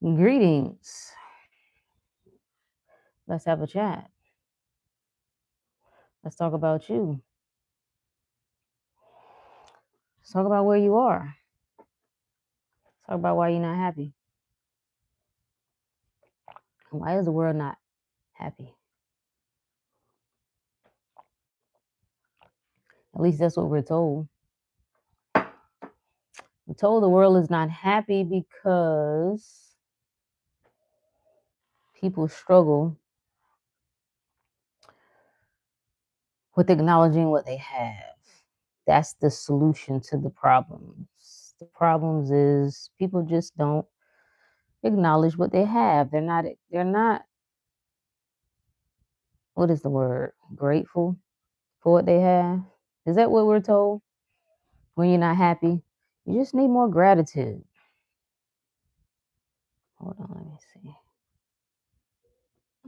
Greetings. Let's have a chat. Let's talk about you. Let's talk about where you are. Let's talk about why you're not happy. Why is the world not happy? At least that's what we're told. We're told the world is not happy because people struggle with acknowledging what they have. That's the solution to the problems. The problems is people just don't acknowledge what they have. They're not what is the word? Grateful for what they have. Is that what we're told? When you're not happy, you just need more gratitude. Hold on, let me see.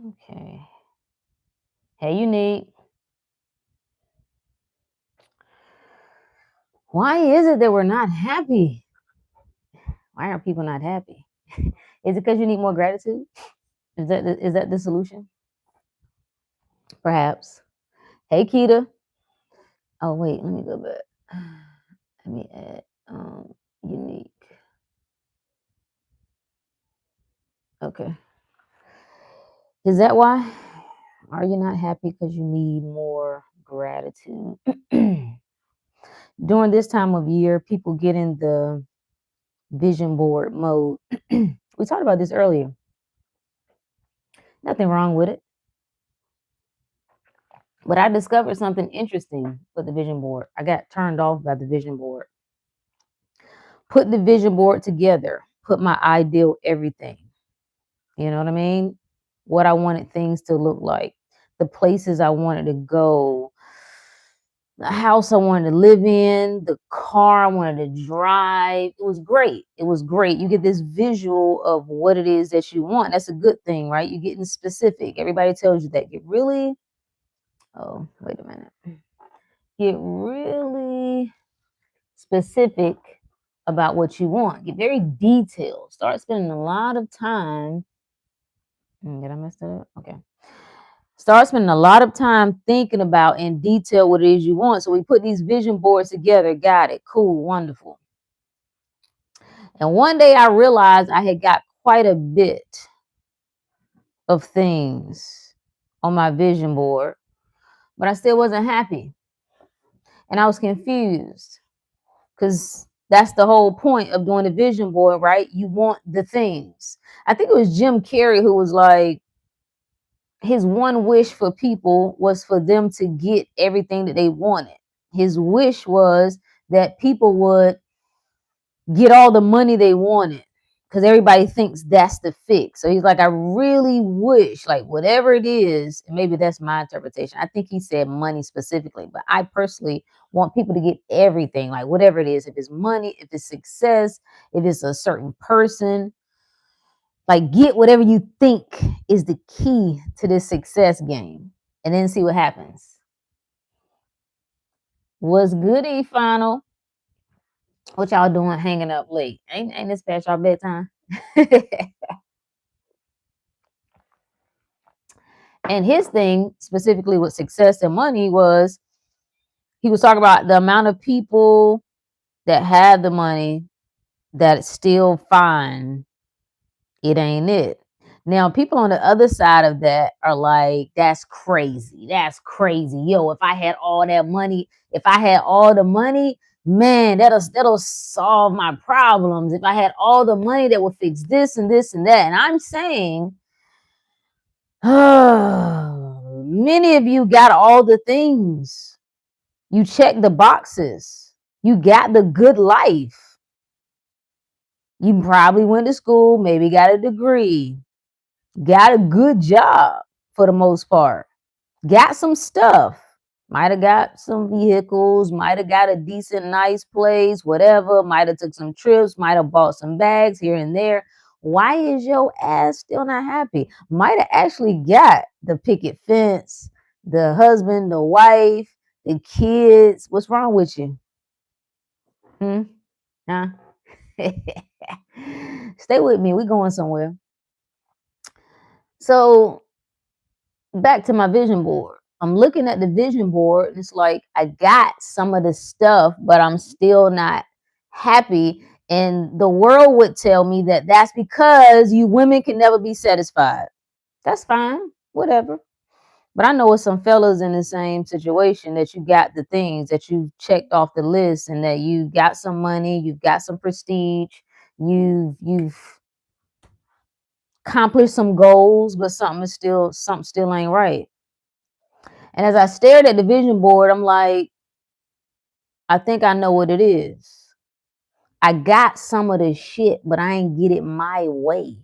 Okay. Hey, Unique. Why is it that we're not happy? Why are people not happy? Is it because you need more gratitude? Is that the solution? Perhaps. Hey, Keita. Oh wait, let me go back. Let me add Unique. Okay. Is that why? Are you not happy because you need more gratitude? During this time of year, people get in the vision board mode. We talked about this earlier. Nothing wrong with it. But I discovered something interesting with the vision board. I got turned off by the vision board. Put the vision board together, put my ideal everything. You know what I mean? What I wanted things to look like, the places I wanted to go, the house I wanted to live in, the car I wanted to drive. It was great. It was great. You get this visual of what it is that you want. That's a good thing, right? You're getting specific. Everybody tells you that. Wait a minute. Get really specific about what you want. Get very detailed. Start spending a lot of time. Did I mess that up? Okay. Start spending a lot of time thinking about in detail what it is you want. So we put these vision boards together. Got it. Cool. Wonderful. And one day I realized I had got quite a bit of things on my vision board, but I still wasn't happy. And I was confused because that's the whole point of doing a vision board, right? You want the things. I think it was Jim Carrey who was like, his one wish for people was for them to get everything that they wanted. His wish was that people would get all the money they wanted because everybody thinks that's the fix. So he's like, I really wish, like, whatever it is, and maybe that's my interpretation. I think he said money specifically, but I personally want people to get everything, like whatever it is. If it's money, if it's success, if it's a certain person, like get whatever you think is the key to this success game and then see what happens. What's good, E Final? What y'all doing hanging up late? Ain't this past y'all bedtime? And his thing, specifically with success and money, was he was talking about the amount of people that have the money that still find it ain't it. Now, people on the other side of that are like, that's crazy. That's crazy. Yo, if I had all that money, if I had all the money, man, that'll solve my problems. If I had all the money that would fix this and this and that. And I'm saying, many of you got all the things. You check the boxes. You got the good life. You probably went to school, maybe got a degree, got a good job for the most part, got some stuff, might have got some vehicles, might have got a decent, nice place, whatever, might have took some trips, might have bought some bags here and there. Why is your ass still not happy? Might have actually got the picket fence, the husband, the wife, the kids. What's wrong with you? Huh? Stay with me. We're going somewhere. So back to my vision board. I'm looking at the vision board and it's like I got some of the stuff, but I'm still not happy. And the world would tell me that that's because you women can never be satisfied. That's fine, whatever. But I know with some fellas in the same situation that you got the things that you checked off the list and that you got some money, you've got some prestige, you've accomplished some goals, but something still ain't right. And as I stared at the vision board, I'm like, I think I know what it is. I got some of this shit, but I ain't get it my way.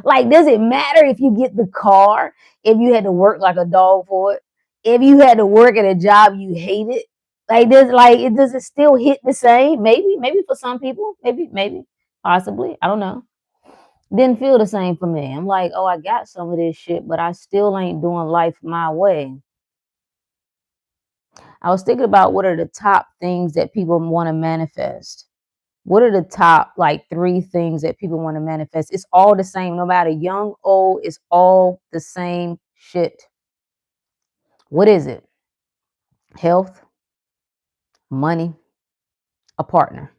Like, does it matter if you get the car, if you had to work like a dog for it, if you had to work at a job you hated? Does it still hit the same? Maybe for some people, maybe, possibly. I don't know. Didn't feel the same for me. I'm like, oh, I got some of this shit, but I still ain't doing life my way. I was thinking about what are the top things that people want to manifest. What are the top like 3 things that people want to manifest? It's all the same, no matter young, old, it's all the same shit. What is it? Health, money, a partner.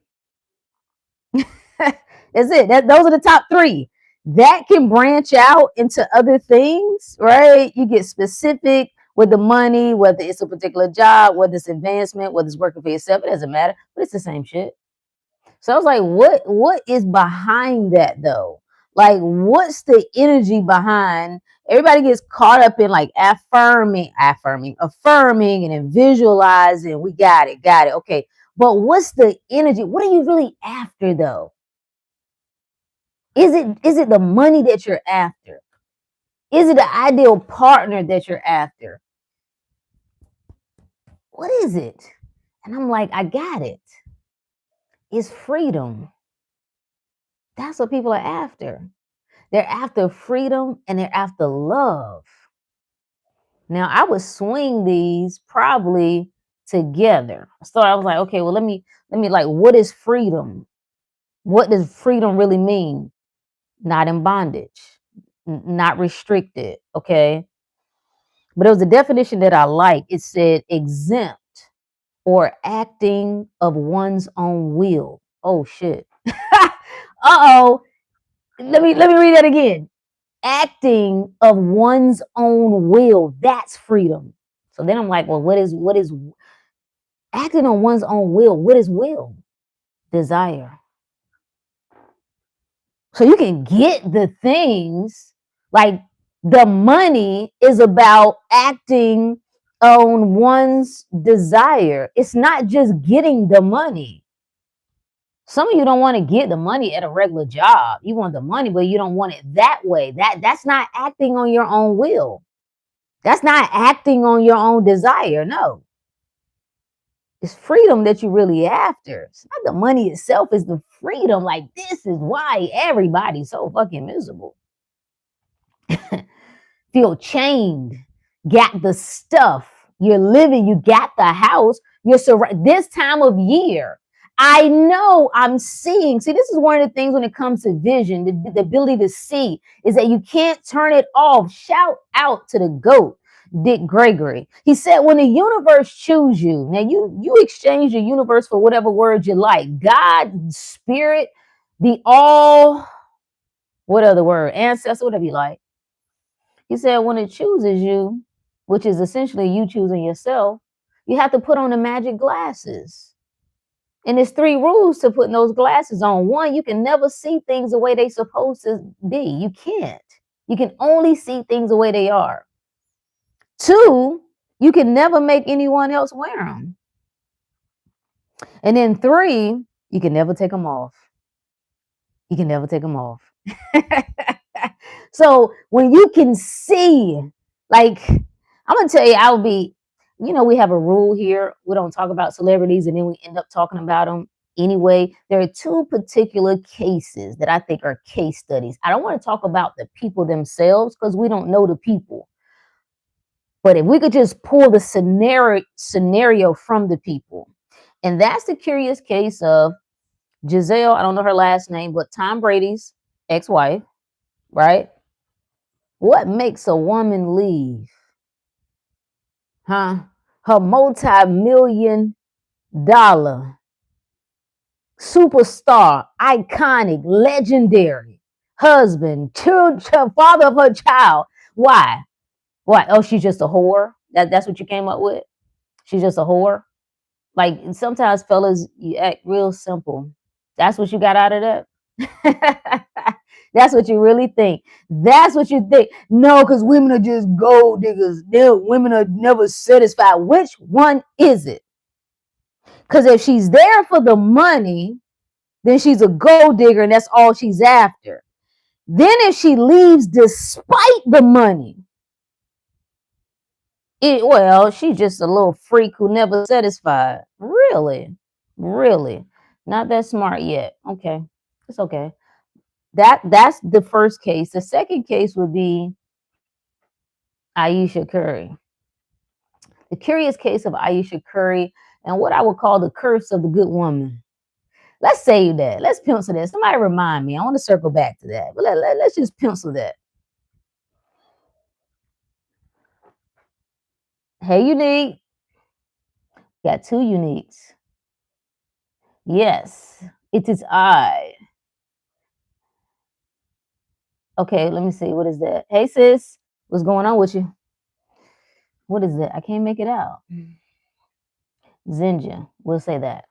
That's it. Those are the top 3. That can branch out into other things, right? You get specific with the money, whether it's a particular job, whether it's advancement, whether it's working for yourself, it doesn't matter, but it's the same shit. So I was like, what is behind that though? Like, what's the energy behind? Everybody gets caught up in like affirming, and then visualizing. We got it. Okay. But what's the energy? What are you really after though? Is it the money that you're after? Is it the ideal partner that you're after? What is it? And I'm like, I got it. It's freedom. That's what people are after. They're after freedom and they're after love. Now, I would swing these probably together. So I was like, okay, well, let me like, what is freedom? What does freedom really mean? Not in bondage, not restricted, okay? But it was a definition that I like. It said exempt or acting of one's own will. Oh shit. Uh-oh. Let me read that again. Acting of one's own will, that's freedom. So then I'm like, well, what is acting on one's own will? What is will? Desire. So you can get the things, like the money is about acting on one's desire. It's not just getting the money. Some of you don't want to get the money at a regular job. You want the money, but you don't want it that way. That's not acting on your own will. That's not acting on your own desire. No. It's freedom that you're really after. It's not the money itself, it's the freedom. Like, this is why everybody's so fucking miserable. Feel chained, got the stuff, you're living, you got the house, you're this time of year. I know I'm seeing. See, this is one of the things when it comes to vision, the ability to see, is that you can't turn it off. Shout out to the GOAT, Dick Gregory. He said, when the universe choose you, now you exchange your universe for whatever word you like. God, spirit, the all, what other word? Ancestor, whatever you like. He said, when it chooses you, which is essentially you choosing yourself, you have to put on the magic glasses. And there's 3 rules to putting those glasses on. 1, you can never see things the way they're supposed to be. You can't. You can only see things the way they are. 2, you can never make anyone else wear them. And then 3, you can never take them off. You can never take them off. So when you can see, like, I'm going to tell you, we have a rule here. We don't talk about celebrities and then we end up talking about them anyway. There are 2 particular cases that I think are case studies. I don't want to talk about the people themselves because we don't know the people. But if we could just pull the scenario from the people. And that's the curious case of Giselle, I don't know her last name, but Tom Brady's ex-wife, right? What makes a woman leave? Huh? Her multi-million-dollar superstar, iconic, legendary husband, father of her child. Why? Why? Oh, she's just a whore. That's what you came up with. She's just a whore. Like sometimes fellas, you act real simple. That's what you got out of that. That's what you really think. That's what you think. No, because women are just gold diggers. Women are never satisfied. Which one is it? Because if she's there for the money, then she's a gold digger and that's all she's after. Then if she leaves despite the money, she's just a little freak who never satisfied. Really? Really? Not that smart yet. Okay. It's okay. That's the first case. The second case would be Ayesha Curry. The curious case of Ayesha Curry and what I would call the curse of the good woman. Let's save that. Let's pencil that. Somebody remind me. I want to circle back to that. But let's just pencil that. Hey, Unique. Got two Uniques. Yes, it is I. Okay, let me see. What is that? Hey, sis. What's going on with you? What is that? I can't make it out. Zinja. We'll say that.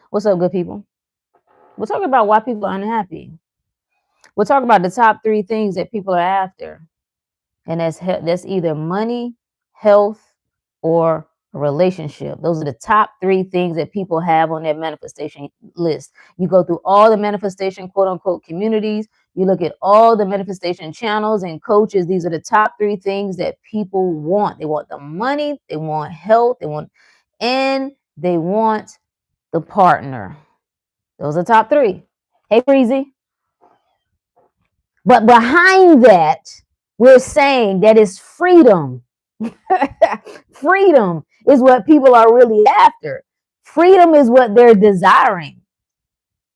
What's up, good people? We'll talk about why people are unhappy. We'll talk about the top 3 things that people are after. And that's either money, health, or a relationship. Those are the top 3 things that people have on their manifestation list. You go through all the manifestation quote unquote communities, you look at all the manifestation channels and coaches. These are the top 3 things that people want. They want the money, they want health, and they want the partner. Those are top 3. Hey, Breezy. But behind that, we're saying that it's freedom. Freedom is what people are really after. Freedom is what they're desiring.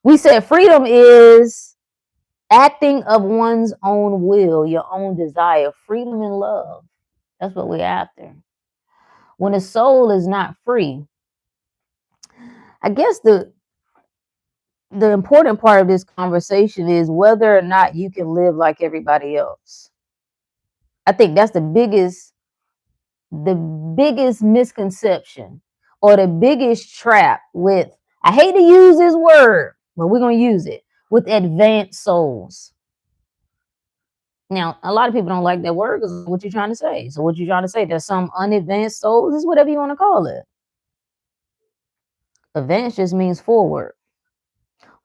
We said freedom is acting of one's own will, your own desire, freedom and love. That's what we're after. When a soul is not free, I guess the important part of this conversation is whether or not you can live like everybody else. I think that's the biggest misconception or the biggest trap with, I hate to use this word, but we're going to use it, with advanced souls. Now, a lot of people don't like that word because what you're trying to say. So what you're trying to say, there's some unadvanced souls, is whatever you want to call it. Advanced just means forward.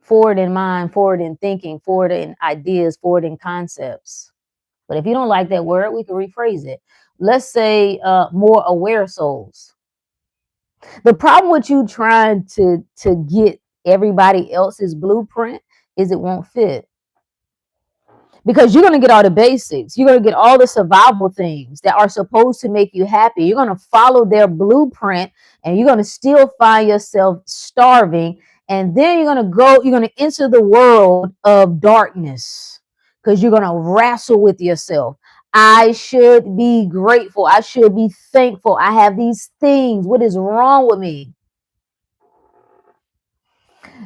Forward in mind, forward in thinking, forward in ideas, forward in concepts. But if you don't like that word, we can rephrase it. Let's say more aware souls. The problem with you trying to get everybody else's blueprint is it won't fit. Because you're going to get all the basics. You're going to get all the survival things that are supposed to make you happy. You're going to follow their blueprint and you're going to still find yourself starving. And then you're going to enter the world of darkness because you're going to wrestle with yourself. I should be grateful. I should be thankful. I have these things. What is wrong with me?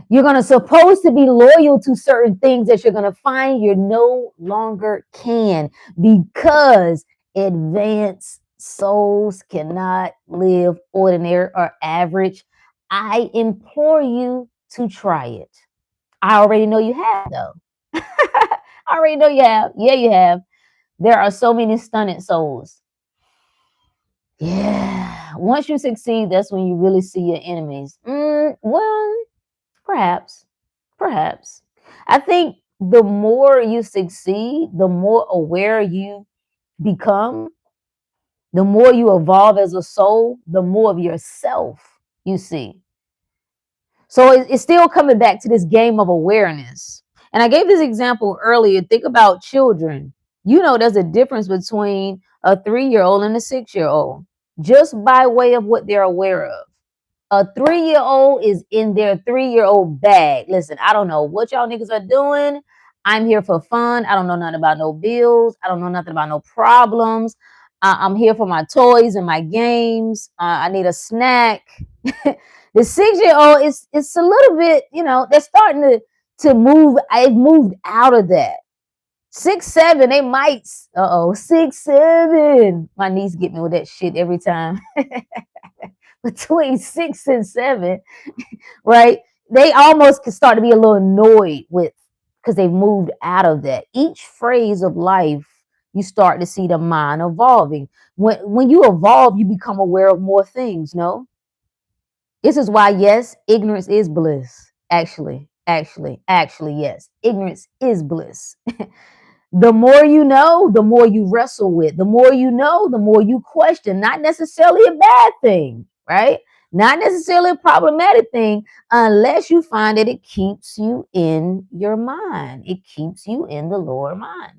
You're going to supposed to be loyal to certain things that you're going to find you no longer can, because advanced souls cannot live ordinary or average. I implore you to try it. I already know you have, though. I already know you have. Yeah, you have. There are so many stunted souls. Yeah. Once you succeed, that's when you really see your enemies. Well, perhaps. I think the more you succeed, the more aware you become, the more you evolve as a soul, the more of yourself you see. So it's still coming back to this game of awareness. And I gave this example earlier. Think about children. You know, there's a difference between a 3-year-old and a 6-year-old, just by way of what they're aware of. A 3-year-old is in their 3-year-old bag. Listen, I don't know what y'all niggas are doing. I'm here for fun. I don't know nothing about no bills. I don't know nothing about no problems. I'm here for my toys and my games. I need a snack. The 6-year-old is it's a little bit, they're starting to move. I've moved out of that. 6, 7, they might. 6, 7. My niece get me with that shit every time. Between 6 and 7, right? They almost can start to be a little annoyed with because they've moved out of that. Each phase of life, you start to see the mind evolving. When you evolve, you become aware of more things. No, this is why yes, ignorance is bliss. Actually, yes, ignorance is bliss. The more you know, the more you wrestle with. The more you know, the more you question. Not necessarily a bad thing, right? Not necessarily a problematic thing, unless you find that it keeps you in your mind. It keeps you in the lower mind.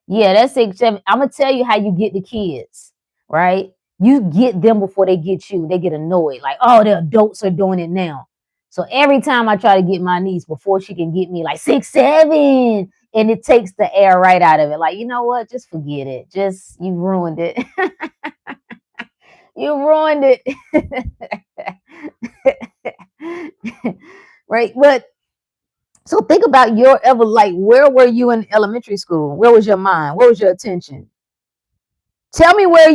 Yeah, that's 6, 7. I'm gonna tell you how you get the kids, right? You get them before they get you. They get annoyed, like, oh, the adults are doing it now. So every time I try to get my niece before she can get me, like 6, 7, and it takes the air right out of it. Like, you know what? Just forget it. Just you ruined it. You ruined it. Right? But so think about like where were you in elementary school? Where was your mind? Where was your attention? Tell me what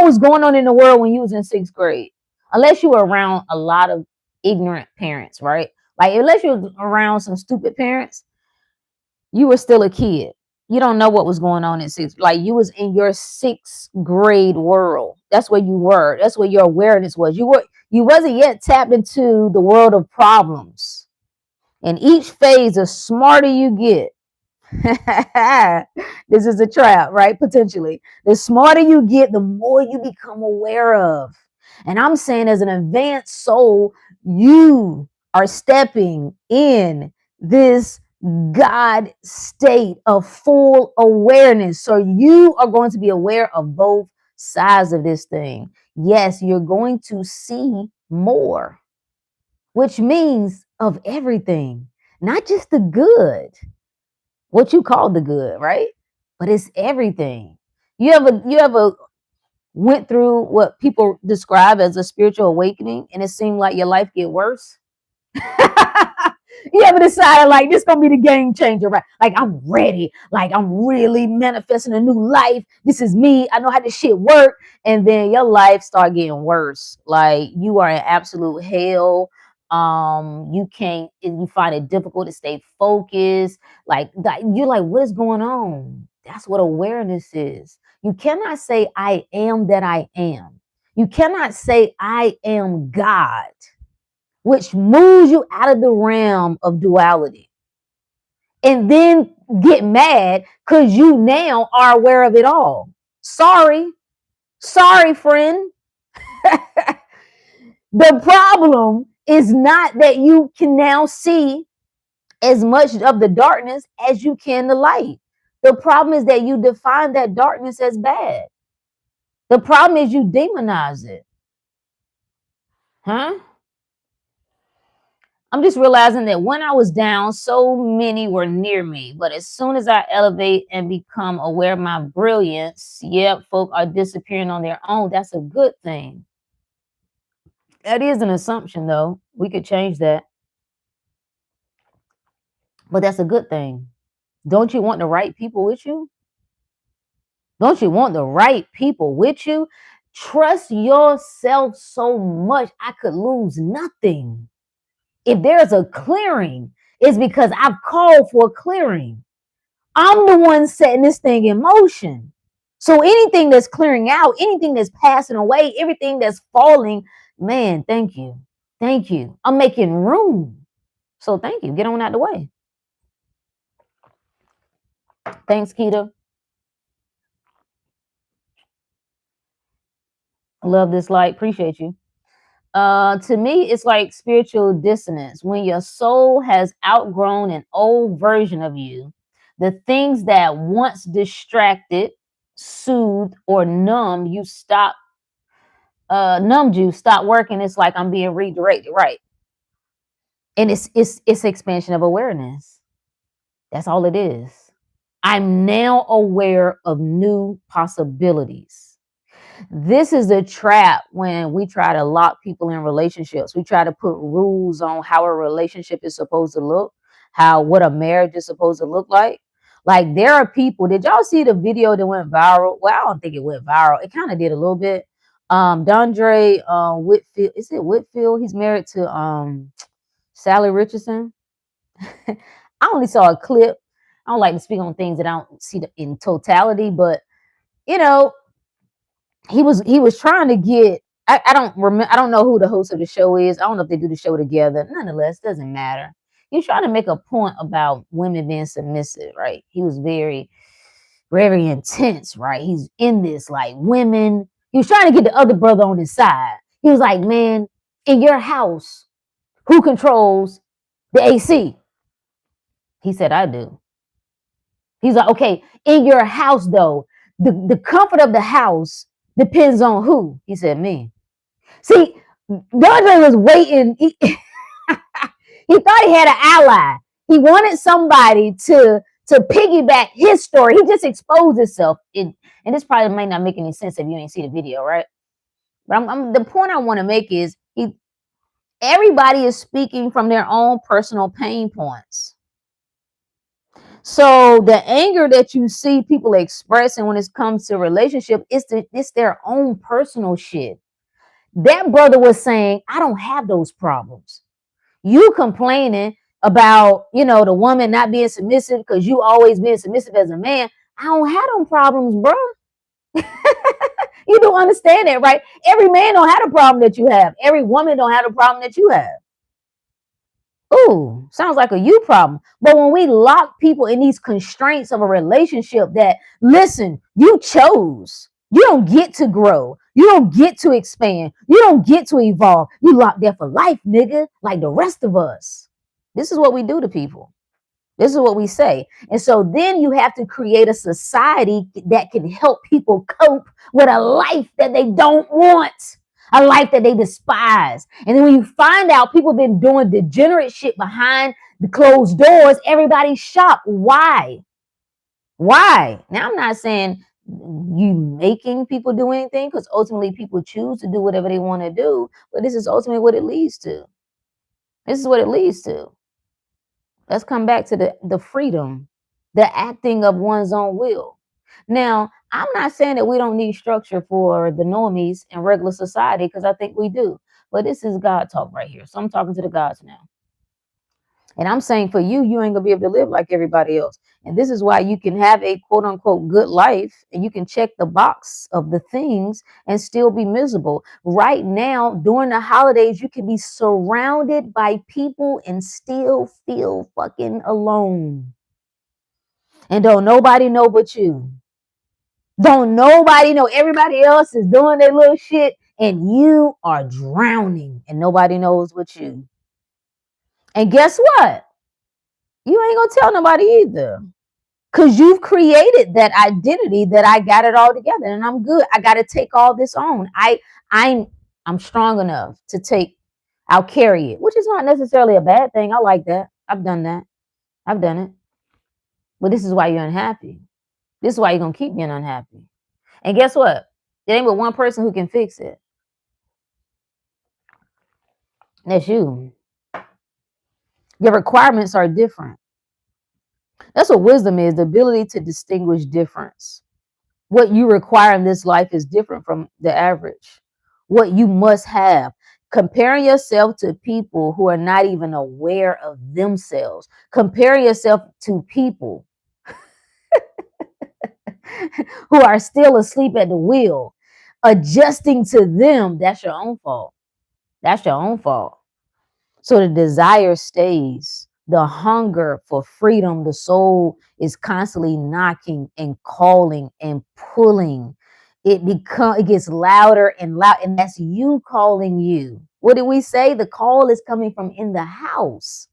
was going on in the world when you was in 6th grade. Unless you were around a lot of ignorant parents, right? Like unless you were around some stupid parents, you were still a kid. You don't know what was going on in 6th. Like you was in your 6th grade world. That's where you were. That's where your awareness was. You wasn't yet tapped into the world of problems. And each phase, the smarter you get, this is a trap, right? Potentially. The smarter you get, the more you become aware of. And I'm saying, as an advanced soul, you are stepping in this God state of full awareness. So you are going to be aware of both sides of this thing. Yes, you're going to see more, which means of everything, not just the good, what you call the good, right? But it's everything. You ever went through what people describe as a spiritual awakening and it seemed like your life get worse? You ever decided like this gonna be the game changer, right? Like I'm ready, like I'm really manifesting a new life. This is me. I know how this shit work, and then your life start getting worse. Like you are in absolute hell. You can't. You find it difficult to stay focused. Like you're like, what is going on? That's what awareness is. You cannot say I am that I am. You cannot say I am God, which moves you out of the realm of duality. And then get mad because you now are aware of it all. Sorry. Sorry, friend. The problem is not that you can now see as much of the darkness as you can the light. The problem is that you define that darkness as bad. The problem is you demonize it. Huh? I'm just realizing that when I was down, so many were near me. But as soon as I elevate and become aware of my brilliance, yep, folk are disappearing on their own. That's a good thing. That is an assumption, though. We could change that. But that's a good thing. Don't you want the right people with you? Don't you want the right people with you? Trust yourself so much. I could lose nothing. If there's a clearing, it's because I've called for a clearing. I'm the one setting this thing in motion. So anything that's clearing out, anything that's passing away, everything that's falling, man, thank you. Thank you. I'm making room. So thank you. Get on out the way. Thanks, Keita. Love this light. Appreciate you. To me, it's like spiritual dissonance. When your soul has outgrown an old version of you, the things that once distracted, soothed, or numbed, you stop numb juice stop working, it's like I'm being redirected, right? And it's expansion of awareness. That's all it is. I'm now aware of new possibilities. This is a trap when we try to lock people in relationships. We try to put rules on how a relationship is supposed to look, how what a marriage is supposed to look like. Like there are people, did y'all see the video that went viral? Well, I don't think it went viral. It kind of did a little bit. Dondre Whitfield, is it Whitfield? He's married to Sally Richardson. I only saw a clip. I don't like to speak on things that I don't see in totality, but you know, he was trying to get. I don't remember. I don't know who the host of the show is. I don't know if they do the show together. Nonetheless, doesn't matter. He's trying to make a point about women being submissive, right? He was very, very intense, right? He's in this like women. He was trying to get the other brother on his side. He was like, man, in your house, who controls the AC? He said, I do. He's like, okay, in your house though, the comfort of the house depends on who? He said, me. See, Dondre was waiting. He thought he had an ally. He wanted somebody to piggyback his story. He just exposed himself. And this probably might not make any sense if you ain't see the video, right? But the point I want to make is everybody is speaking from their own personal pain points. So the anger that you see people expressing when it comes to relationship, it's their own personal shit. That brother was saying, I don't have those problems. You complaining about, the woman not being submissive because you always being submissive as a man. I don't have them problems, bro. You don't understand that, right? Every man don't have the problem that you have. Every woman don't have the problem that you have. Ooh, sounds like a you problem. But when we lock people in these constraints of a relationship that, listen, you chose. You don't get to grow. You don't get to expand. You don't get to evolve. You locked there for life, nigga, like the rest of us. This is what we do to people. This is what we say. And so then you have to create a society that can help people cope with a life that they don't want. A life that they despise. And then when you find out people been doing degenerate shit behind the closed doors, everybody's shocked. Why? Why? Now, I'm not saying you making people do anything, because ultimately people choose to do whatever they want to do. But this is ultimately what it leads to. This is what it leads to. Let's come back to the freedom, the acting of one's own will. Now, I'm not saying that we don't need structure for the normies in regular society, because I think we do. But this is God talk right here. So I'm talking to the gods now. And I'm saying for you, you ain't going to be able to live like everybody else. And this is why you can have a quote unquote good life and you can check the box of the things and still be miserable. Right now, during the holidays, you can be surrounded by people and still feel fucking alone. And don't nobody know but you. Don't nobody know. Everybody else is doing their little shit and you are drowning and nobody knows but you. And guess what? You ain't gonna tell nobody either. Because you've created that identity that I got it all together and I'm good. I got to take all this on. I'm strong enough to take, I'll carry it, which is not necessarily a bad thing. I like that. I've done that. I've done it. But this is why you're unhappy. This is why you're going to keep being unhappy. And guess what? There ain't but one person who can fix it. That's you. Your requirements are different. That's what wisdom is, the ability to distinguish difference. What you require in this life is different from the average. What you must have. Comparing yourself to people who are not even aware of themselves. Comparing yourself to people who are still asleep at the wheel. Adjusting to them, that's your own fault. That's your own fault. So the desire stays. The hunger for freedom, the soul is constantly knocking and calling and pulling. It gets louder and louder, and that's you calling you. What did we say? The call is coming from in the house.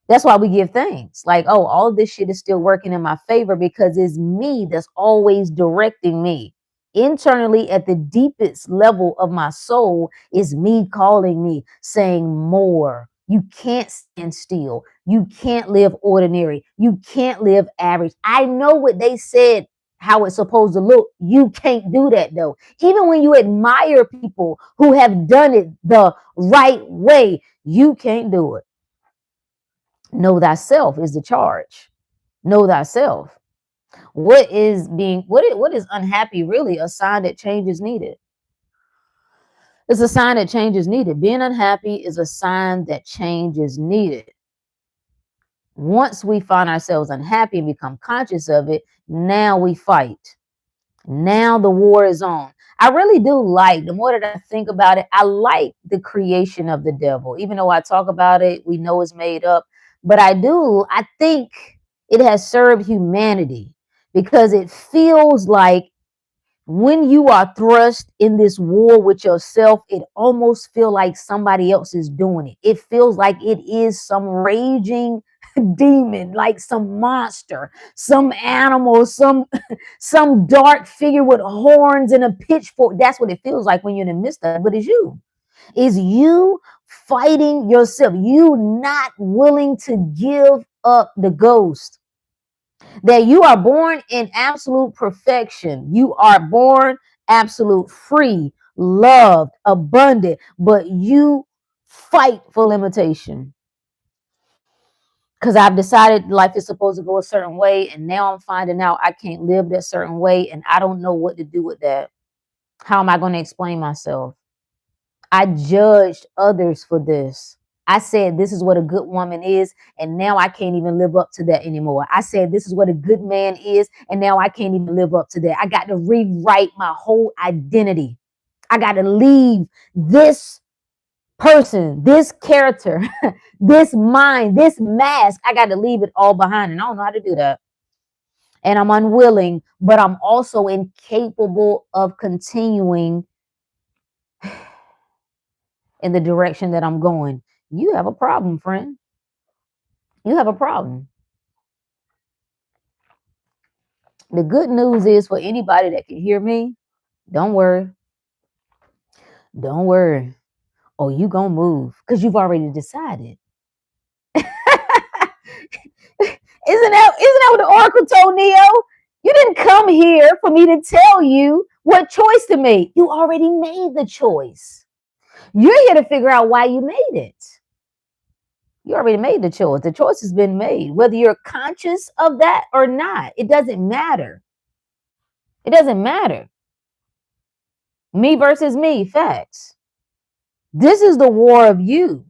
That's why we give thanks. Like, oh, all this shit is still working in my favor because it's me that's always directing me. Internally, at the deepest level of my soul, is me calling me, saying more. You can't stand still. You can't live ordinary. You can't live average. I know what they said, how it's supposed to look. You can't do that though. Even when you admire people who have done it the right way, you can't do it. Know thyself is the charge. Know thyself. What is unhappy really? A sign that change is needed. It's a sign that change is needed. Being unhappy is a sign that change is needed. Once we find ourselves unhappy and become conscious of it, now we fight. Now the war is on. I really do like, the more that I think about it, I like the creation of the devil. Even though I talk about it, we know it's made up. But I think it has served humanity because it feels like when you are thrust in this war with yourself, it almost feels like somebody else is doing it. It feels like it is some raging demon, like some monster, some animal, some dark figure with horns and a pitchfork. That's what it feels like when you're in the midst of it. But it's you. Is you fighting yourself. You not willing to give up the ghost. That you are born in absolute perfection. You are born absolute free, loved, abundant, but you fight for limitation. Because I've decided life is supposed to go a certain way, and now I'm finding out I can't live that certain way, and I don't know what to do with that. How am I going to explain myself? I judged others for this. I said this is what a good woman is, and now I can't even live up to that anymore. I said this is what a good man is, and now I can't even live up to that. I got to rewrite my whole identity. I got to leave this person, this character, this mind, this mask. I got to leave it all behind, and I don't know how to do that. And I'm unwilling, but I'm also incapable of continuing in the direction that I'm going. You have a problem, friend. You have a problem. The good news is for anybody that can hear me, don't worry. Don't worry. Oh, you gonna move because you've already decided. Isn't that what the oracle told Neo? You didn't come here for me to tell you what choice to make. You already made the choice. You're here to figure out why you made it. You already made the choice. The choice has been made. Whether you're conscious of that or not, it doesn't matter. It doesn't matter. Me versus me, facts. This is the war of you.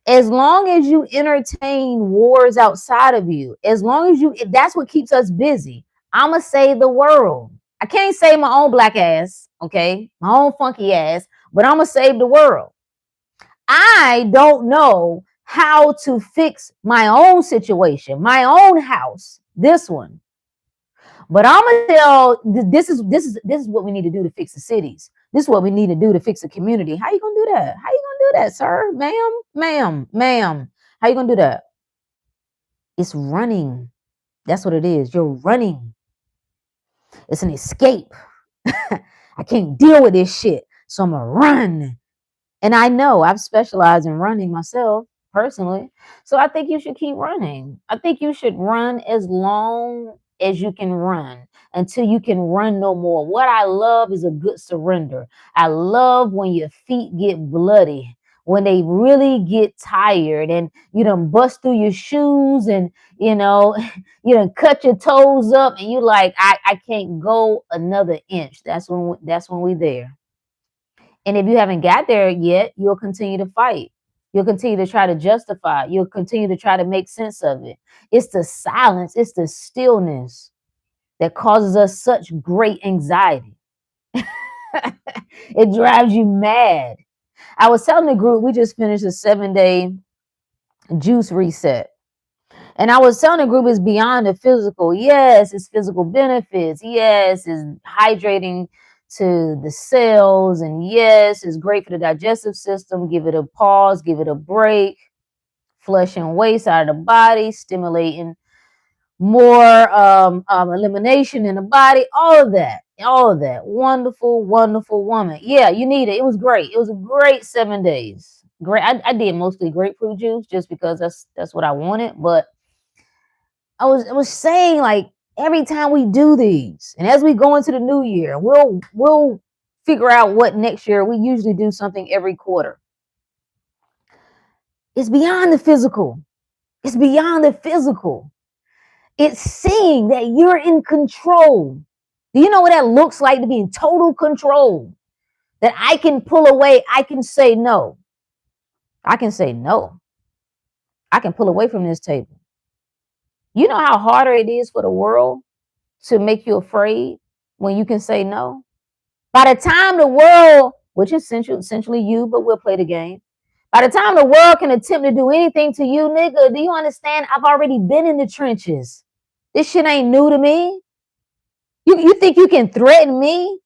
As long as you entertain wars outside of you, as long as that's what keeps us busy. I'ma save the world. I can't save my own black ass, okay? My own funky ass, but I'ma save the world. I don't know how to fix my own situation, my own house, this one. But I'm gonna tell this is what we need to do to fix the cities. This is what we need to do to fix the community. How you gonna do that? How you gonna do that, sir, ma'am? How you gonna do that? It's running. That's what it is. You're running. It's an escape. I can't deal with this shit, so I'm gonna run. And I know I've specialized in running myself personally. So I think you should keep running. I think you should run as long as you can run until you can run no more. What I love is a good surrender. I love when your feet get bloody, when they really get tired and you done bust through your shoes and you know you done cut your toes up and you like I can't go another inch. That's when we there. And if you haven't got there yet, you'll continue to fight. You'll continue to try to justify. You'll continue to try to make sense of it. It's the silence, it's the stillness that causes us such great anxiety. It drives you mad. I was telling the group, we just finished a 7-day juice reset. And I was telling the group it's beyond the physical. Yes, it's physical benefits. Yes, it's hydrating to the cells. And yes, it's great for the digestive system. Give it a pause, give it a break, flushing waste out of the body, stimulating more elimination in the body, all of that. all of that. Wonderful, wonderful woman. Yeah, you need it. It was great. It was a great 7 days. Great. I did mostly grapefruit juice just because that's what I wanted. But I was saying, like, every time we do these, and as we go into the new year, we'll figure out what next year. We usually do something every quarter. It's beyond the physical. It's beyond the physical. It's seeing that you're in control. Do you know what that looks like, to be in total control? That I can pull away. I can say no. I can say no. I can pull away from this table. You know how harder it is for the world to make you afraid when you can say no? By the time the world, which is essentially you, but we'll play the game. By the time the world can attempt to do anything to you, nigga, do you understand? I've already been in the trenches. This shit ain't new to me. You think you can threaten me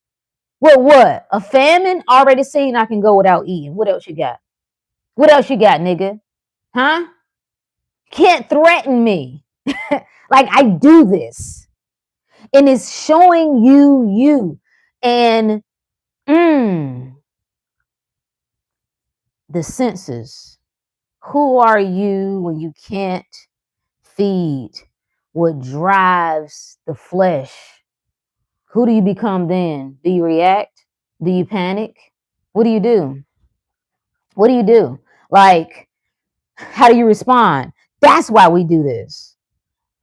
with what? A famine? Already seen I can go without eating. What else you got? What else you got, nigga? Huh? Can't threaten me. Like, I do this. And it's showing you. And the senses. Who are you when you can't feed what drives the flesh? Who do you become then? Do you react? Do you panic? What do you do? What do you do? Like, how do you respond? That's why we do this.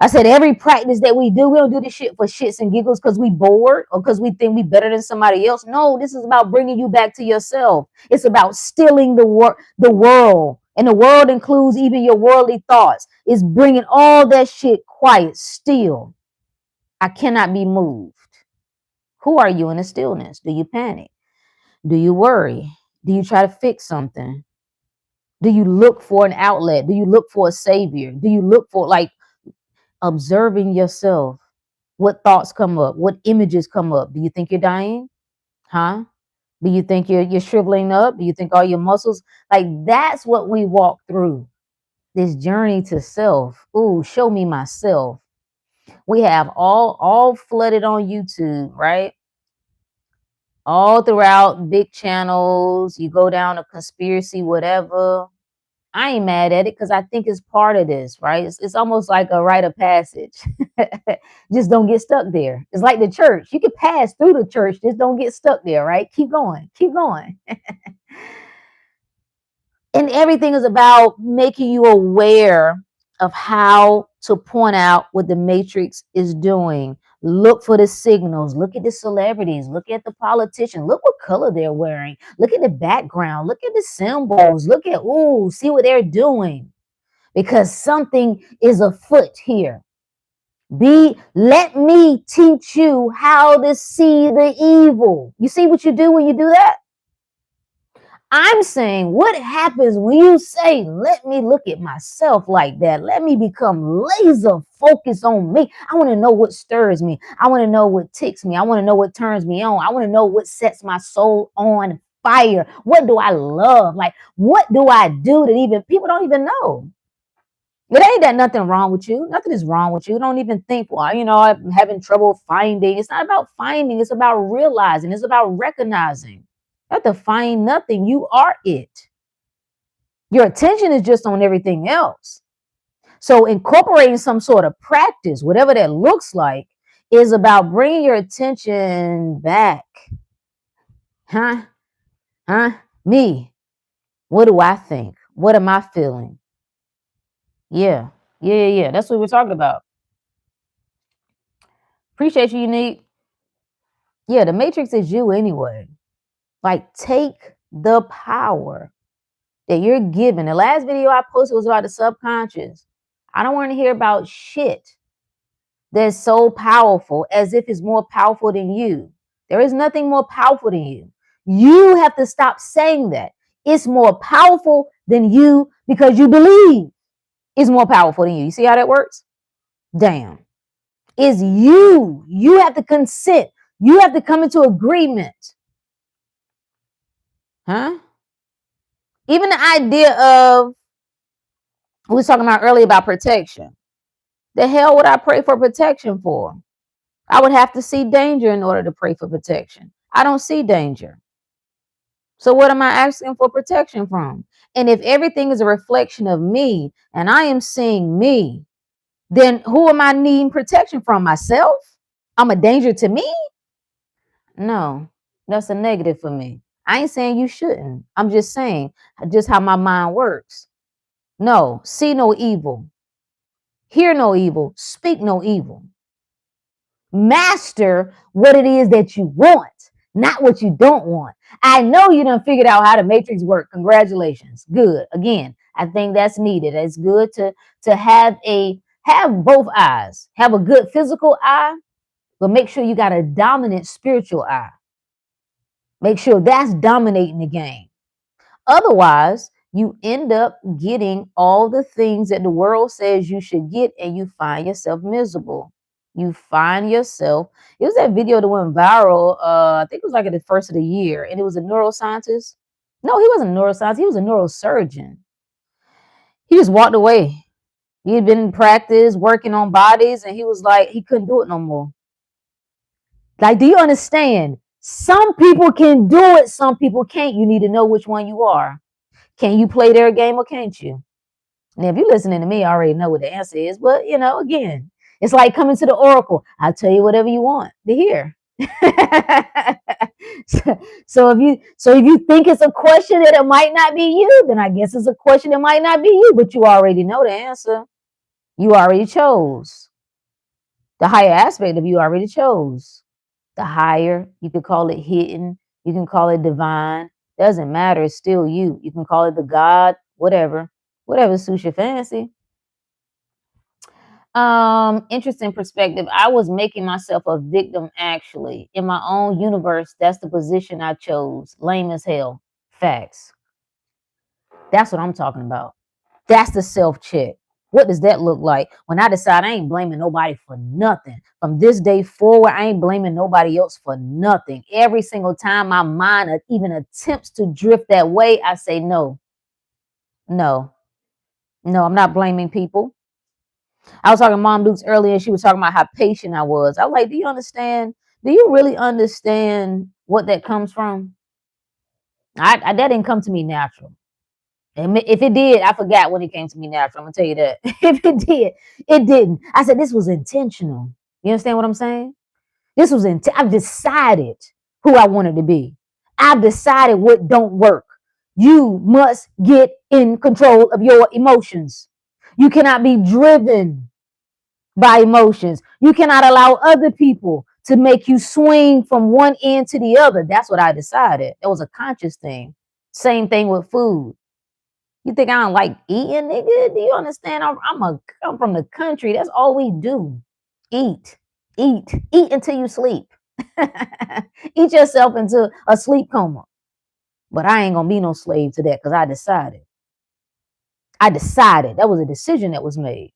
I said every practice that we do, we don't do this shit for shits and giggles because we bored or because we think we better than somebody else. No, this is about bringing you back to yourself. It's about stilling the world. And the world includes even your worldly thoughts. It's bringing all that shit quiet, still. I cannot be moved. Who are you in the stillness? Do you panic? Do you worry? Do you try to fix something? Do you look for an outlet? Do you look for a savior? Do you look for, like, observing yourself? What thoughts come up? What images come up? Do you think you're dying? Huh? Do you think you're shriveling up? Do you think all your muscles? Like, that's what we walk through. This journey to self. Ooh, show me myself. We have all flooded on YouTube, right? All throughout big channels. You go down a conspiracy, whatever. I ain't mad at it because I think it's part of this, right? It's almost like a rite of passage. Just don't get stuck there. It's like the church. You can pass through the church, just don't get stuck there, right? Keep going, keep going. And everything is about making you aware of how to point out what the matrix is doing. Look for the signals. Look at the celebrities. Look at the politicians. Look what color they're wearing. Look at the background. Look at the symbols. Look at, see what they're doing. Because something is afoot here. Let me teach you how to see the evil. You see what you do when you do that? I'm saying, what happens when you say, let me look at myself like that? Let me become laser focused on me. I want to know what stirs me. I want to know what ticks me. I want to know what turns me on. I want to know what sets my soul on fire. What do I love? Like, what do I do that even people don't even know? It ain't that nothing wrong with you. Nothing is wrong with you. Don't even think, well, I'm having trouble finding. It's not about finding. It's about realizing. It's about recognizing. You have to find nothing. You are it. Your attention is just on everything else. So incorporating some sort of practice, whatever that looks like, is about bringing your attention back. Huh? Me. What do I think? What am I feeling? Yeah. That's what we're talking about. Appreciate you, Unique. Yeah, the matrix is you anyway. Like, take the power that you're given. The last video I posted was about the subconscious. I don't want to hear about shit that's so powerful as if it's more powerful than you. There is nothing more powerful than you. You have to stop saying that. It's more powerful than you because you believe it's more powerful than you. You see how that works? Damn. It's you. You have to consent. You have to come into agreement. Huh? Even the idea of, we were talking about earlier about protection. The hell would I pray for protection for? I would have to see danger in order to pray for protection. I don't see danger. So what am I asking for protection from? And if everything is a reflection of me and I am seeing me, then who am I needing protection from? Myself? I'm a danger to me? No, that's a negative for me. I ain't saying you shouldn't. I'm just saying just how my mind works. No, see no evil, hear no evil, speak no evil. Master what it is that you want, not what you don't want. I know you done figured out how the matrix work. Congratulations. Good. Again, I think that's needed. It's good to have both eyes. Have a good physical eye, but make sure you got a dominant spiritual eye. Make sure that's dominating the game. Otherwise, you end up getting all the things that the world says you should get, and you find yourself miserable. You find yourself. It was that video that went viral. I think it was like at the first of the year, and it was a neuroscientist. No, he wasn't a neuroscientist. He was a neurosurgeon. He just walked away. He had been in practice working on bodies, and he was like, he couldn't do it no more. Like, do you understand? Some people can do it, some people can't. You need to know which one you are. Can you play their game or can't you? Now, if you're listening to me, I already know what the answer is. But, again, it's like coming to the oracle. I'll tell you whatever you want to hear. so if you think it's a question that it might not be you, then I guess it's a question that might not be you, but you already know the answer. You already chose. The higher aspect of you already chose. The higher, you could call it hidden, you can call it divine. Doesn't matter, it's still you. You can call it the God, whatever suits your fancy. Interesting perspective. I was making myself a victim, actually. In my own universe, that's the position I chose. Lame as hell. Facts. That's what I'm talking about. That's the self-check. What does that look like? When I decide I ain't blaming nobody for nothing. From this day forward, I ain't blaming nobody else for nothing. Every single time my mind even attempts to drift that way, I say no. No, I'm not blaming people. I was talking to Mom Dukes earlier, and she was talking about how patient I was. I was like, do you understand? Do you really understand what that comes from? That didn't come to me natural. If it did, I forgot when it came to me natural. I'm gonna tell you that. If it did, it didn't. I said this was intentional. You understand what I'm saying? This was I've decided who I wanted to be. I've decided what don't work. You must get in control of your emotions. You cannot be driven by emotions. You cannot allow other people to make you swing from one end to the other. That's what I decided. It was a conscious thing. Same thing with food. You think I don't like eating, nigga? Do you understand? I'm from the country. That's all we do. Eat until you sleep. Eat yourself into a sleep coma. But I ain't gonna be no slave to that because I decided. That was a decision that was made.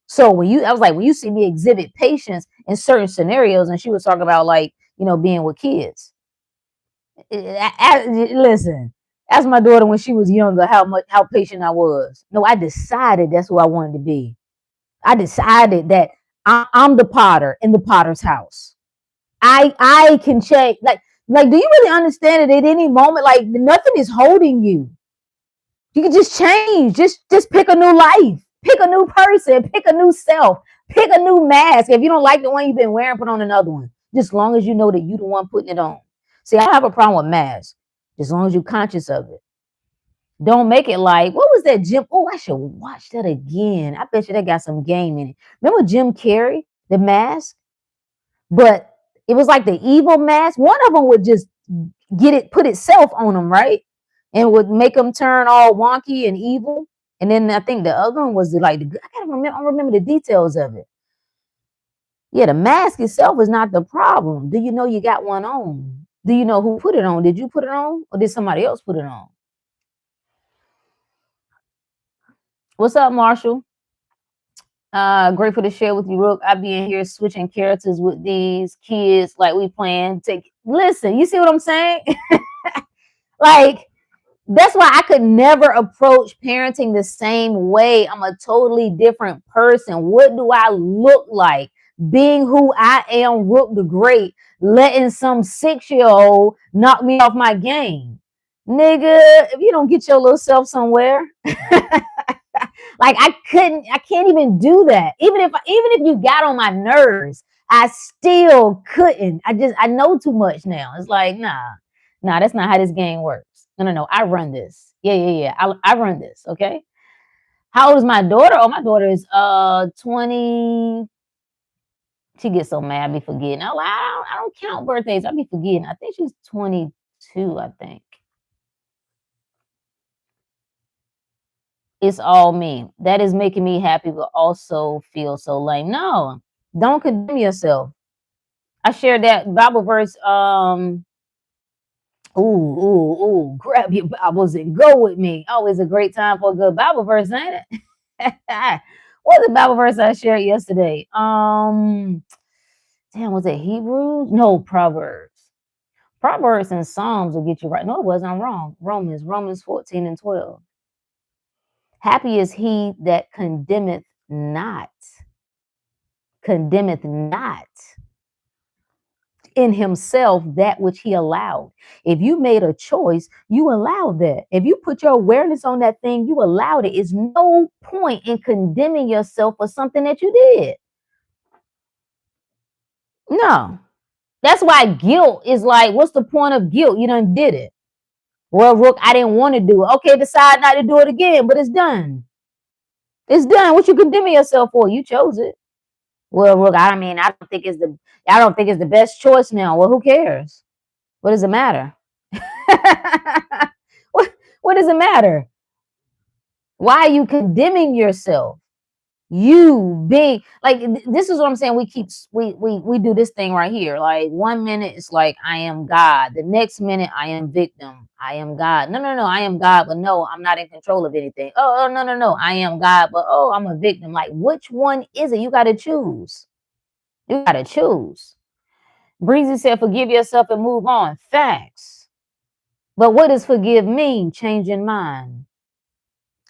So when you see me exhibit patience in certain scenarios, and she was talking about being with kids. Listen, ask my daughter when she was younger how patient I was. No, I decided that's who I wanted to be. I decided that I'm the potter in the potter's house. I can change. Do you really understand that at any moment, nothing is holding you? You can just change. Just pick a new life. Pick a new person. Pick a new self. Pick a new mask. If you don't like the one you've been wearing, put on another one. Just as long as you know that you're the one putting it on. See, I don't have a problem with masks. As long as you're conscious of it. Don't make it like, what was that Jim? Oh, I should watch that again. I bet you that got some game in it. Remember Jim Carrey, the mask? But it was like the evil mask. One of them would just put itself on them, right? And would make them turn all wonky and evil. And then I think the other one was I don't remember the details of it. Yeah, the mask itself is not the problem. Do you know you got one on? Do you know who put it on? Did you put it on, or did somebody else put it on? What's up, Marshall? Grateful to share with you, Rook. I be in here switching characters with these kids like we playing. Listen, you see what I'm saying? That's why I could never approach parenting the same way. I'm a totally different person. What do I look like? being who I am, Rook the Great, letting some 6-year-old knock me off my game. Nigga, if you don't get your little self somewhere, like I can't even do that. Even if you got on my nerves, I still couldn't. I know too much now. It's like, nah, that's not how this game works. No. I run this. Yeah. I run this. Okay. How old is my daughter? Oh, my daughter is 20. She gets so mad, I be forgetting. I don't count birthdays. I be forgetting. I think she's 22, I think. It's all me. That is making me happy, but also feel so lame. No, don't condemn yourself. I shared that Bible verse. Ooh. Grab your Bibles and go with me. Always a great time for a good Bible verse, ain't it? What's the Bible verse I shared yesterday? Damn, was it Hebrews? No, Proverbs. Proverbs and Psalms will get you right. No, it wasn't. I'm wrong. Romans 14 and 12. Happy is he that condemneth not in himself that which he allowed. If you made a choice, you allowed that. If you put your awareness on that thing, you allowed it. It's no point in condemning yourself for something that you did. No. That's why guilt is like, what's the point of guilt? You done did it. Well, Rook, I didn't want to do it. Okay, decide not to do it again, but it's done. It's done. What you condemning yourself for? You chose it. Well, Rook, I don't think it's the best choice now. Well, who cares? What does it matter? what does it matter? Why are you condemning yourself? You being like, this is what I'm saying. We do this thing right here. Like 1 minute it's like I am God. The next minute I am victim. I am God. No. I am God, but no, I'm not in control of anything. Oh no. I am God, but oh, I'm a victim. Like, which one is it? You got to choose. You got to choose. Breezy said, forgive yourself and move on. Facts. But what does forgive mean? Changing mind.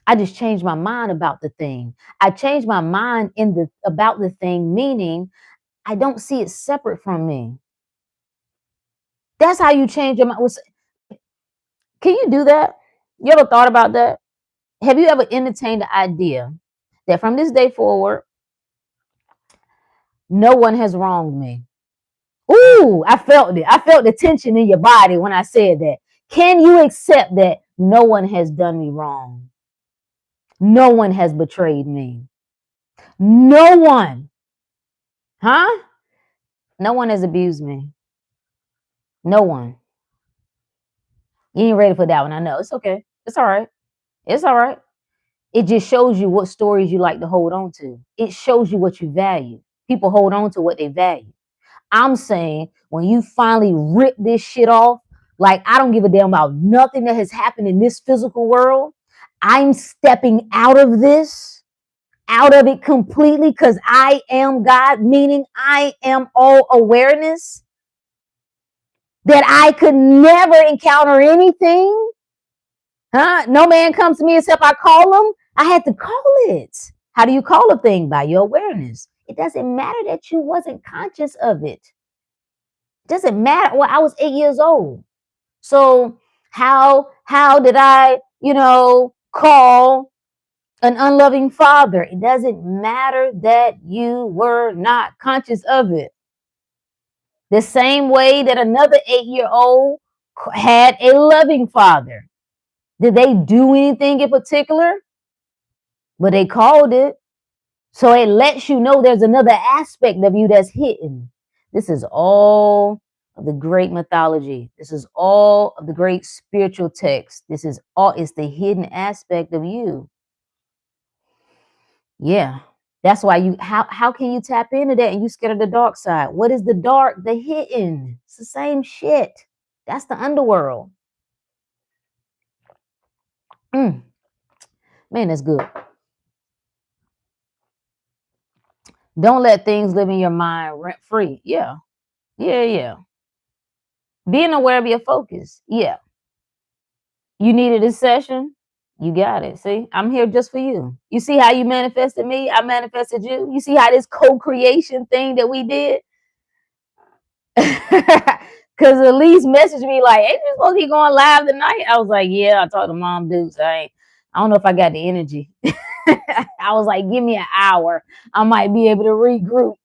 I just changed my mind about the thing. I changed my mind about the thing, meaning I don't see it separate from me. That's how you change your mind. Can you do that? You ever thought about that? Have you ever entertained the idea that from this day forward, no one has wronged me? Ooh, I felt it. I felt the tension in your body when I said that. Can you accept that no one has done me wrong? No one has betrayed me. No one. Huh? No one has abused me. No one. You ain't ready for that one. I know. It's okay. It's all right. It's all right. It just shows you what stories you like to hold on to. It shows you what you value. People hold on to what they value. I'm saying when you finally rip this shit off, like I don't give a damn about nothing that has happened in this physical world. I'm stepping out of it completely because I am God, meaning I am all awareness. That I could never encounter anything. No man comes to me except I call him. I had to call it. How do you call a thing? By your awareness. It doesn't matter that you wasn't conscious of it. It doesn't matter. Well, I was 8 years old. So how did I, call an unloving father? It doesn't matter that you were not conscious of it. The same way that another 8-year-old had a loving father. Did they do anything in particular? But they called it. So it lets you know there's another aspect of you that's hidden. This is all of the great mythology. This is all of the great spiritual text. It's the hidden aspect of you. Yeah. That's why how can you tap into that and you scared of the dark side? What is the dark? The hidden. It's the same shit. That's the underworld. Man, that's good. Don't let things live in your mind rent free. Yeah. Being aware of your focus. Yeah. You needed a session. You got it. See, I'm here just for you. You see how you manifested me? I manifested you. You see how this co-creation thing that we did? Because Elise messaged me like, "Hey, you supposed to be going live tonight?" I was like, "Yeah." I talked to Mom Dukes. I don't know if I got the energy. I was like, "Give me an hour. I might be able to regroup."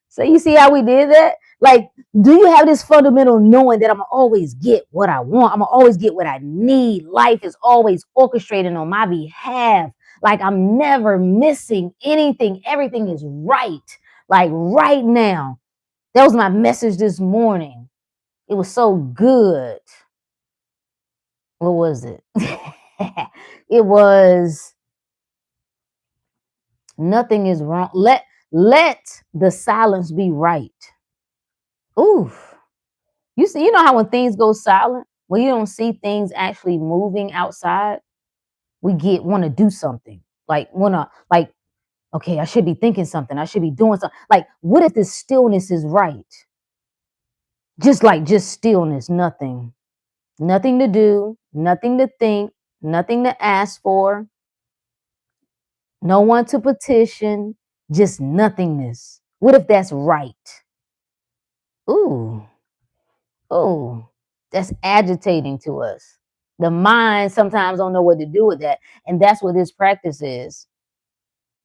So you see how we did that? Like, do you have this fundamental knowing that I'm gonna always get what I want? I'm gonna always get what I need. Life is always orchestrating on my behalf. Like I'm never missing anything. Everything is right. Like right now. That was my message this morning. It was so good. What was it? It was nothing is wrong. Let the silence be right. Ooh. You see, you know how when things go silent, when you don't see things actually moving outside, we get want to do something. Like wanna like, okay, I should be thinking something. I should be doing something. Like, what if the stillness is right? Just stillness, nothing. Nothing to do, nothing to think, nothing to ask for, no one to petition, just nothingness. What if that's right? Ooh. Oh, that's agitating to us. The mind sometimes don't know what to do with that. And that's what this practice is.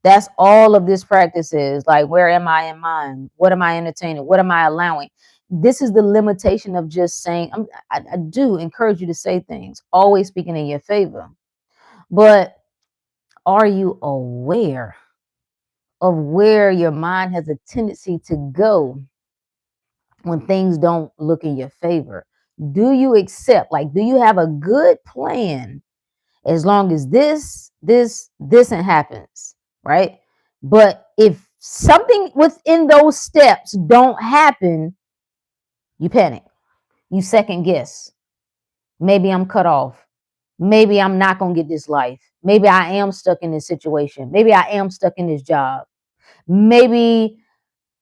That's all of this practice is. Like, where am I in mind? What am I entertaining? What am I allowing? This is the limitation of just saying, I do encourage you to say things, always speaking in your favor. But are you aware of where your mind has a tendency to go when things don't look in your favor? Do you accept, like, do you have a good plan as long as this and happens, right? But if something within those steps don't happen, you panic, you second guess. Maybe I'm cut off. Maybe I'm not going to get this life. Maybe I am stuck in this situation. Maybe I am stuck in this job. Maybe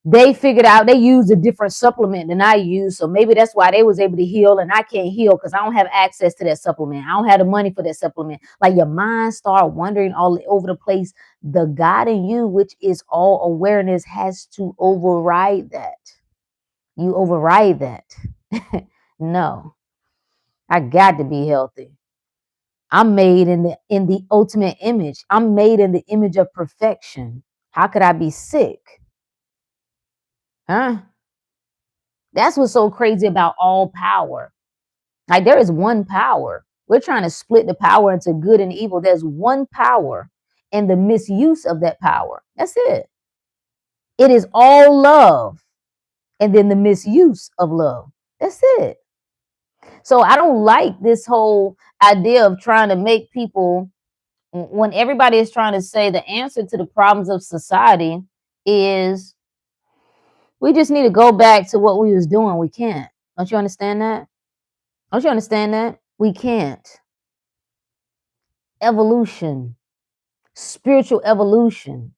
they figured out they used a different supplement than I use. So maybe that's why they was able to heal and I can't heal because I don't have access to that supplement. I don't have the money for that supplement. Like your mind start wandering all over the place. The God in you, which is all awareness, has to override that. You override that. No, I got to be healthy. I'm made in the ultimate image. I'm made in the image of perfection. How could I be sick? Huh? That's what's so crazy about all power. Like there is one power. We're trying to split the power into good and evil. There's one power and the misuse of that power. That's it. It is all love and then the misuse of love. That's it. So I don't like this whole idea of trying to make people, when everybody is trying to say the answer to the problems of society is we just need to go back to what we was doing. We can't. Don't you understand that? Don't you understand that? We can't. Evolution, spiritual evolution,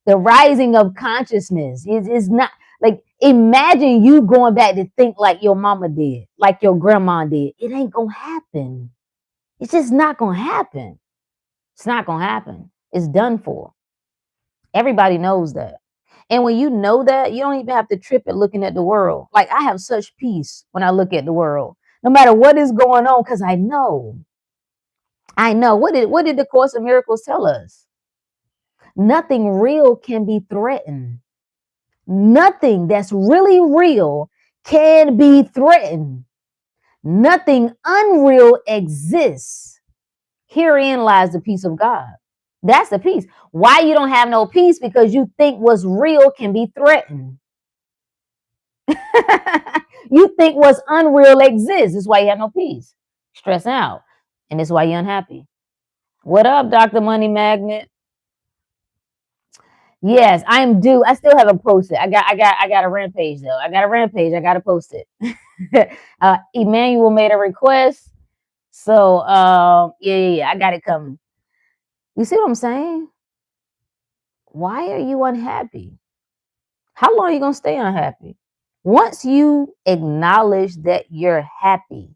the rising of consciousness is not like imagine you going back to think like your mama did, like your grandma did. It ain't gonna happen. It's just not gonna happen. It's not gonna happen. It's done for. Everybody knows that. And when you know that, you don't even have to trip at looking at the world. Like I have such peace when I look at the world, no matter what is going on, because I know. I know. What did the Course of Miracles tell us? Nothing real can be threatened. Nothing that's really real can be threatened. Nothing unreal exists. Herein lies the peace of God. That's the peace. Why you don't have no peace? Because you think what's real can be threatened. You think what's unreal exists. That's why you have no peace. Stress out. And that's why you're unhappy. What up, Dr. Money Magnet? Yes, I am due. I still haven't posted. I got a rampage though. I got a rampage. I gotta post it. Emmanuel made a request. So yeah, I got it coming. You see what I'm saying? Why are you unhappy? How long are you gonna stay unhappy? Once you acknowledge that you're happy,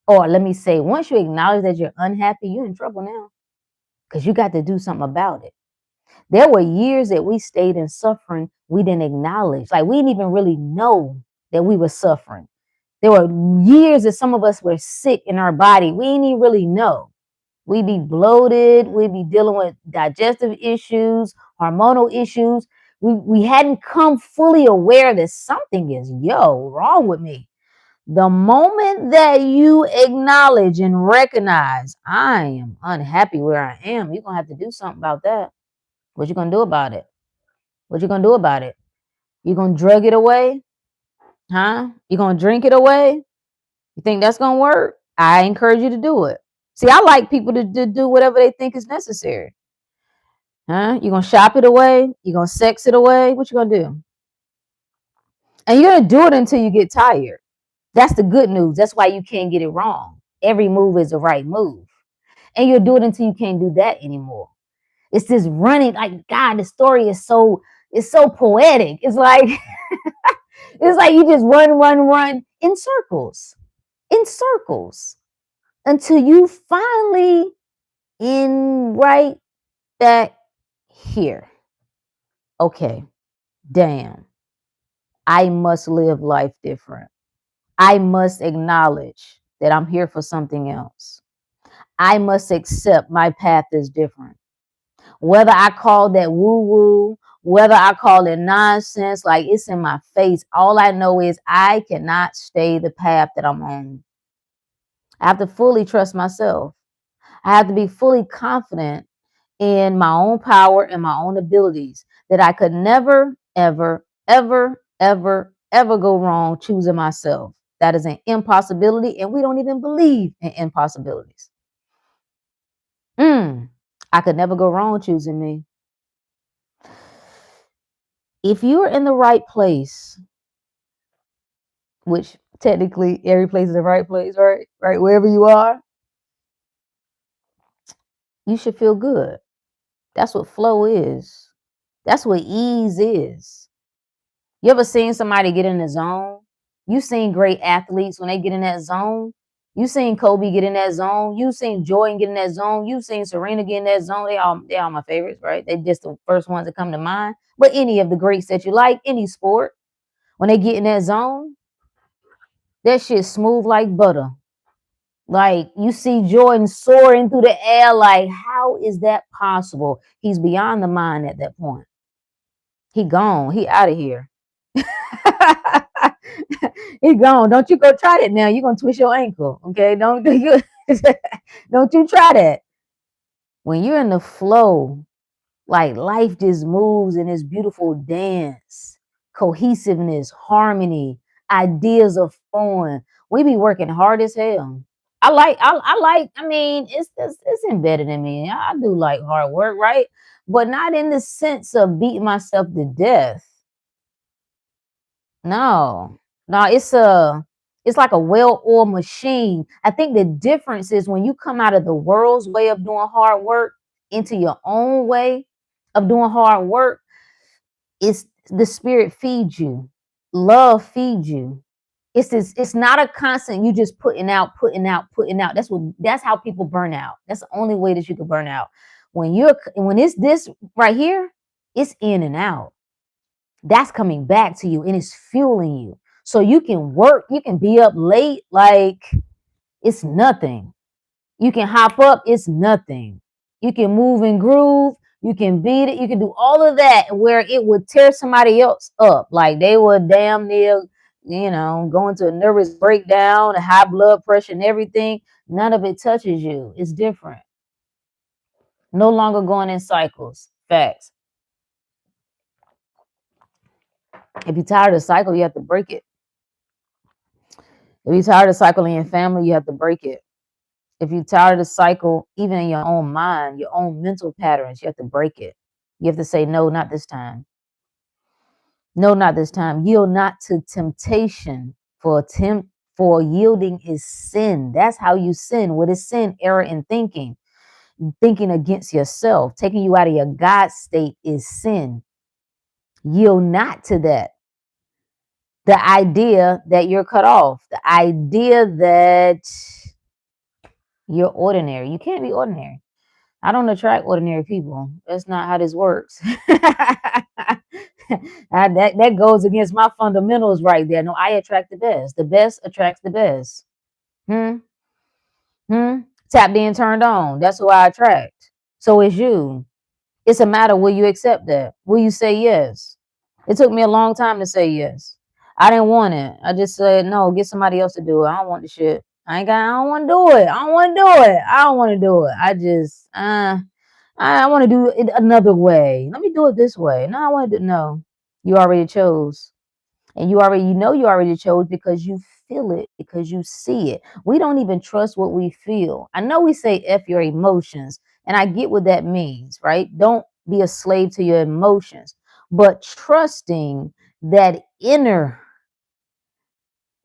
or let me say, once you acknowledge that you're unhappy, you're in trouble now because you got to do something about it. There were years that we stayed in suffering we didn't acknowledge. Like we didn't even really know that we were suffering. There were years that some of us were sick in our body. We didn't even really know. We'd be bloated. We'd be dealing with digestive issues, hormonal issues. We hadn't come fully aware that something is wrong with me. The moment that you acknowledge and recognize I am unhappy where I am, you're gonna have to do something about that. What you gonna do about it? What you gonna do about it? You gonna drug it away? Huh? You gonna drink it away? You think that's gonna work? I encourage you to do it. See, I like people to do whatever they think is necessary. Huh? You gonna shop it away? You gonna sex it away? What you gonna do? And you're gonna do it until you get tired. That's the good news. That's why you can't get it wrong. Every move is the right move. And you'll do it until you can't do that anymore. It's this running, like God, the story is so poetic. It's like it's like you just run in circles until you finally in right back here. Okay, damn. I must live life different. I must acknowledge that I'm here for something else. I must accept my path is different. Whether I call that woo woo, whether I call it nonsense, like it's in my face, all I know is I cannot stay the path that I'm on. I have to fully trust myself. I have to be fully confident in my own power and my own abilities that I could never, ever, ever, ever, ever go wrong choosing myself. That is an impossibility, and we don't even believe in impossibilities. I could never go wrong choosing me. If you're in the right place, which technically every place is the right place, right? Right, wherever you are, you should feel good. That's what flow is. That's what ease is. You ever seen somebody get in the zone? You seen great athletes when they get in that zone. You seen Kobe get in that zone. You seen Jordan get in that zone. You seen Serena get in that zone. They all my favorites, right? They just the first ones that come to mind. But any of the greats that you like, any sport, when they get in that zone, that shit smooth like butter. Like you see Jordan soaring through the air. Like, how is that possible? He's beyond the mind at that point. He gone. He out of here. He gone. Don't you go try that now. You're gonna twist your ankle. Okay. Don't do you don't you try that. When you're in the flow, like life just moves in this beautiful dance, cohesiveness, harmony, ideas are flowing. We be working hard as hell. I mean, it's embedded in me. I do like hard work, right? But not in the sense of beating myself to death. No, no, it's like a well-oiled machine. I think the difference is when you come out of the world's way of doing hard work into your own way of doing hard work, it's the spirit feeds you, love feeds you. It's not a constant you just putting out. That's how people burn out. That's the only way that you can burn out. When it's this right here, it's in and out. That's coming back to you and it's fueling you. So you can work, you can be up late like it's nothing. You can hop up, it's nothing. You can move and groove, you can beat it, you can do all of that where it would tear somebody else up. Like they would damn near, go into a nervous breakdown, a high blood pressure and everything. None of it touches you. It's different. No longer going in cycles. Facts. If you're tired of the cycle, you have to break it. If you're tired of cycling in your family, you have to break it. If you're tired of the cycle, even in your own mind, your own mental patterns, you have to break it. You have to say, no, not this time. No, not this time. Yield not to temptation, for yielding is sin. That's how you sin. What is sin? Error in thinking. Thinking against yourself, taking you out of your God state is sin. Yield not to that. The idea that you're cut off, the idea that you're ordinary. You can't be ordinary. I don't attract ordinary people. That's not how this works. That goes against my fundamentals right there. No, I attract the best. The best attracts the best. Hmm. Hmm. Tap being turned on. That's who I attract. So it's you. It's a matter, will you accept that? Will you say yes? It took me a long time to say yes. I didn't want it. I just said no, get somebody else to do it. I don't want the shit. I don't want to do it. I don't want to do it. I don't want to do it. I want to do it another way. Let me do it this way. No, I want to do no. You already chose. And you already chose because you feel it, because you see it. We don't even trust what we feel. I know we say F your emotions, and I get what that means, right? Don't be a slave to your emotions, but trusting that inner,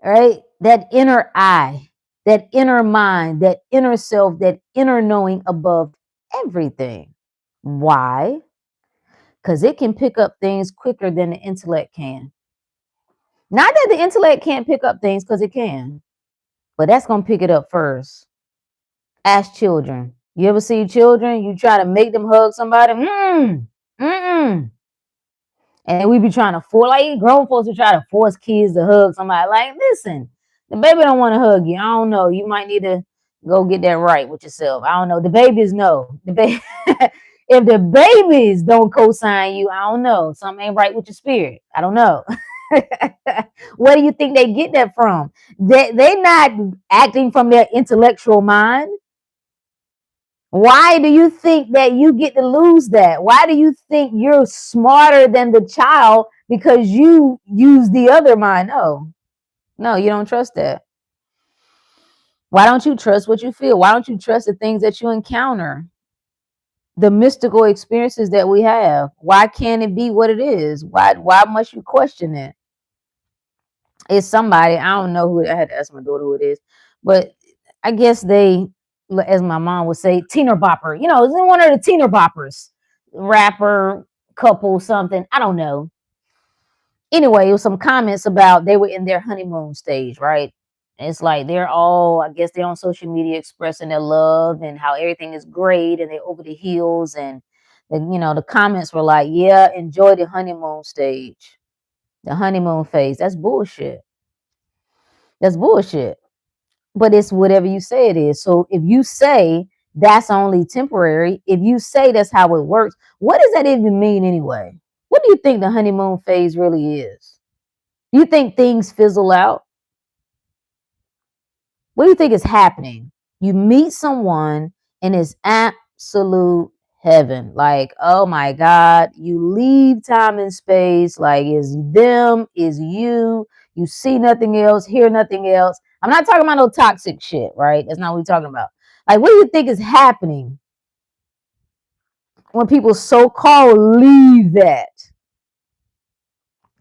right? That inner eye, that inner mind, that inner self, that inner knowing above everything. Why? Because it can pick up things quicker than the intellect can. Not that the intellect can't pick up things, because it can, but that's going to pick it up first. Ask children. You ever see children? You try to make them hug somebody? Mm. And we be trying to force, like grown folks, we try to force kids to hug somebody. Like, listen, the baby don't want to hug you. I don't know. You might need to go get that right with yourself. I don't know. The babies know. If the babies don't co-sign you, I don't know. Something ain't right with your spirit. I don't know. Where do you think they get that from? They not acting from their intellectual mind. Why do you think that you get to lose that? Why do you think you're smarter than the child because you use the other mind? No, you don't trust that. Why don't you trust what you feel? Why don't you trust the things that you encounter? The mystical experiences that we have. Why can't it be what it is? Why must you question it? It's somebody, I don't know who, I had to ask my daughter who it is, but I guess they, as my mom would say, Tina Bopper. You know, it's one of the Tina Boppers, rapper, couple, something. I don't know. Anyway, it was some comments about they were in their honeymoon stage, right? And it's like they're all, I guess they're on social media expressing their love and how everything is great and they're over the hills. And the comments were like, yeah, enjoy the honeymoon stage, the honeymoon phase. That's bullshit. That's bullshit. But it's whatever you say it is. So if you say that's only temporary, if you say that's how it works, what does that even mean anyway? What do you think the honeymoon phase really is? Do you think things fizzle out? What do you think is happening? You meet someone and it's absolute heaven. Like, oh my God, you leave time and space. Like, is them, is you. You see nothing else, hear nothing else. I'm not talking about no toxic shit, right? That's not what we're talking about. Like, what do you think is happening when people so called leave that?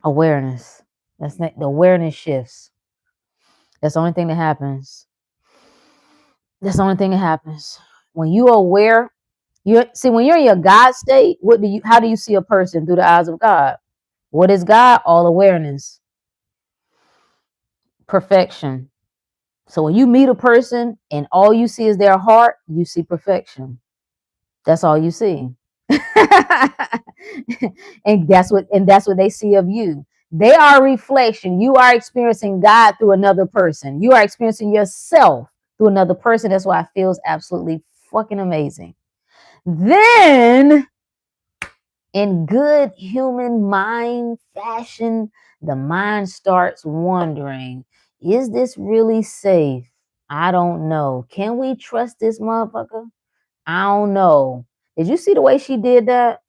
Awareness. That's not, the awareness shifts. That's the only thing that happens. That's the only thing that happens. When you are aware, when you're in your God state, how do you see a person? Through the eyes of God. What is God? All awareness. Perfection. So when you meet a person and all you see is their heart, you see perfection. That's all you see. and that's what they see of you. They are a reflection. You are experiencing God through another person. You are experiencing yourself through another person. That's why it feels absolutely fucking amazing. Then, in good human mind fashion, the mind starts wondering, is this really safe? I don't know. Can we trust this motherfucker? I don't know. Did you see the way she did that?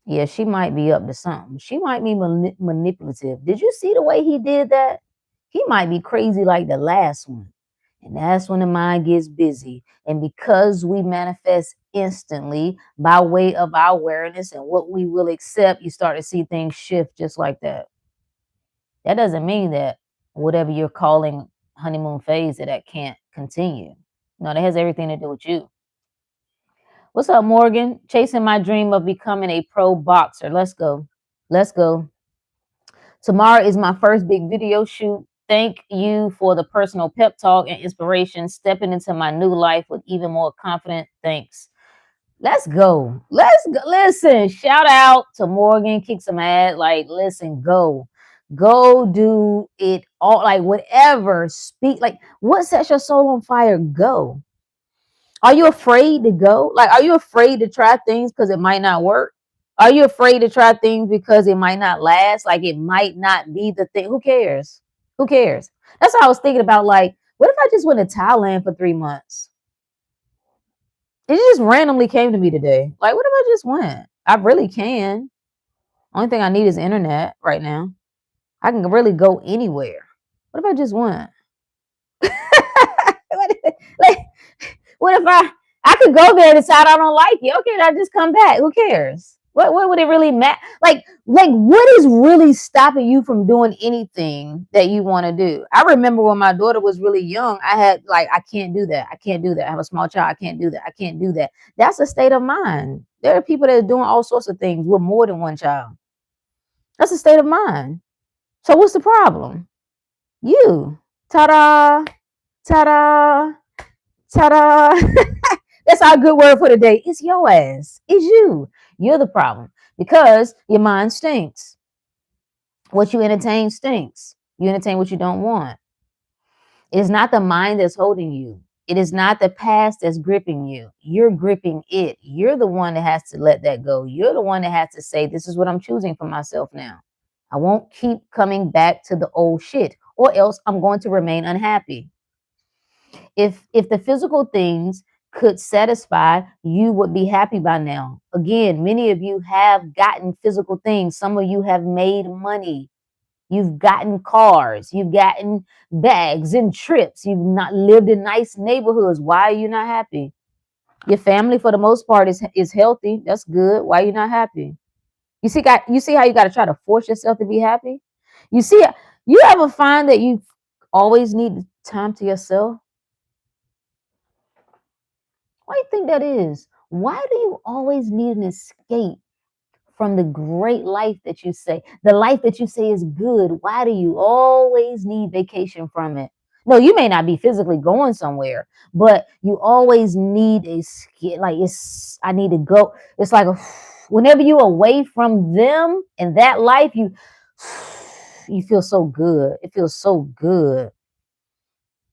Yeah, she might be up to something. She might be manipulative. Did you see the way he did that? He might be crazy like the last one. And that's when the mind gets busy. And because we manifest instantly by way of our awareness and what we will accept, you start to see things shift just like that. That doesn't mean that whatever you're calling honeymoon phase that can't continue. No, that has everything to do with you. What's up, Morgan? Chasing my dream of becoming a pro boxer. Let's go. Let's go. Tomorrow is my first big video shoot. Thank you for the personal pep talk and inspiration. Stepping into my new life with even more confidence. Thanks. Let's go. Let's go. Listen, shout out to Morgan. Kick some ass. Like, listen, go. Go do it all. Like, whatever. Speak. Like, what sets your soul on fire? Go. Are you afraid to go? Like, are you afraid to try things because it might not work? Are you afraid to try things because it might not last? Like, it might not be the thing. Who cares? Who cares? That's what I was thinking about. Like, what if I just went to Thailand for 3 months? It just randomly came to me today. Like, what if I just went? I really can. Only thing I need is internet right now. I can really go anywhere. What if I just went? Like, what if I could go there and decide I don't like it? Okay, I just come back. Who cares? What would it really matter? Like what is really stopping you from doing anything that you want to do? I remember when my daughter was really young, I had like, I can't do that. I can't do that. I have a small child. I can't do that. I can't do that. That's a state of mind. There are people that are doing all sorts of things with more than one child. That's a state of mind. So what's the problem? You. Ta-da. Ta-da. Ta-da. That's our good word for the day. It's your ass. It's you. You're the problem because your mind stinks. What you entertain stinks. You entertain what you don't want. It is not the mind that's holding you. It is not the past that's gripping you. You're gripping it. You're the one that has to let that go. You're the one that has to say, this is what I'm choosing for myself now. I won't keep coming back to the old shit, or else I'm going to remain unhappy. If the physical things could satisfy, you would be happy by now. Again, many of you have gotten physical things. Some of you have made money. You've gotten cars. You've gotten bags and trips. You've not lived in nice neighborhoods. Why are you not happy? Your family, for the most part, is healthy. That's good. Why are you not happy? You see how you got to try to force yourself to be happy? You see, you ever find that you always need time to yourself? Why do you think that is? Why do you always need an escape from the great life that you say, the life that you say is good? Why do you always need vacation from it? No, you may not be physically going somewhere, but you always need a skit. Like, I need to go. It's like whenever you're away from them and that life, you feel so good. It feels so good.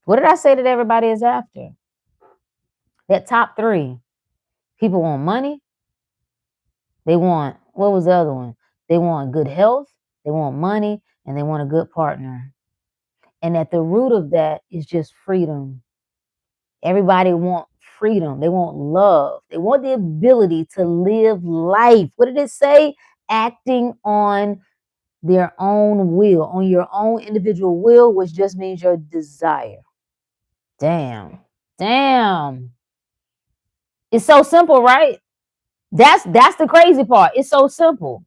What did I say that everybody is after? That top three. People want money. They want, what was the other one? They want good health, they want money, and they want a good partner. And at the root of that is just freedom. Everybody wants freedom. They want love. They want the ability to live life. What did it say? Acting on their own will, on your own individual will, which just means your desire. Damn. Damn. It's so simple, right? That's the crazy part. It's so simple.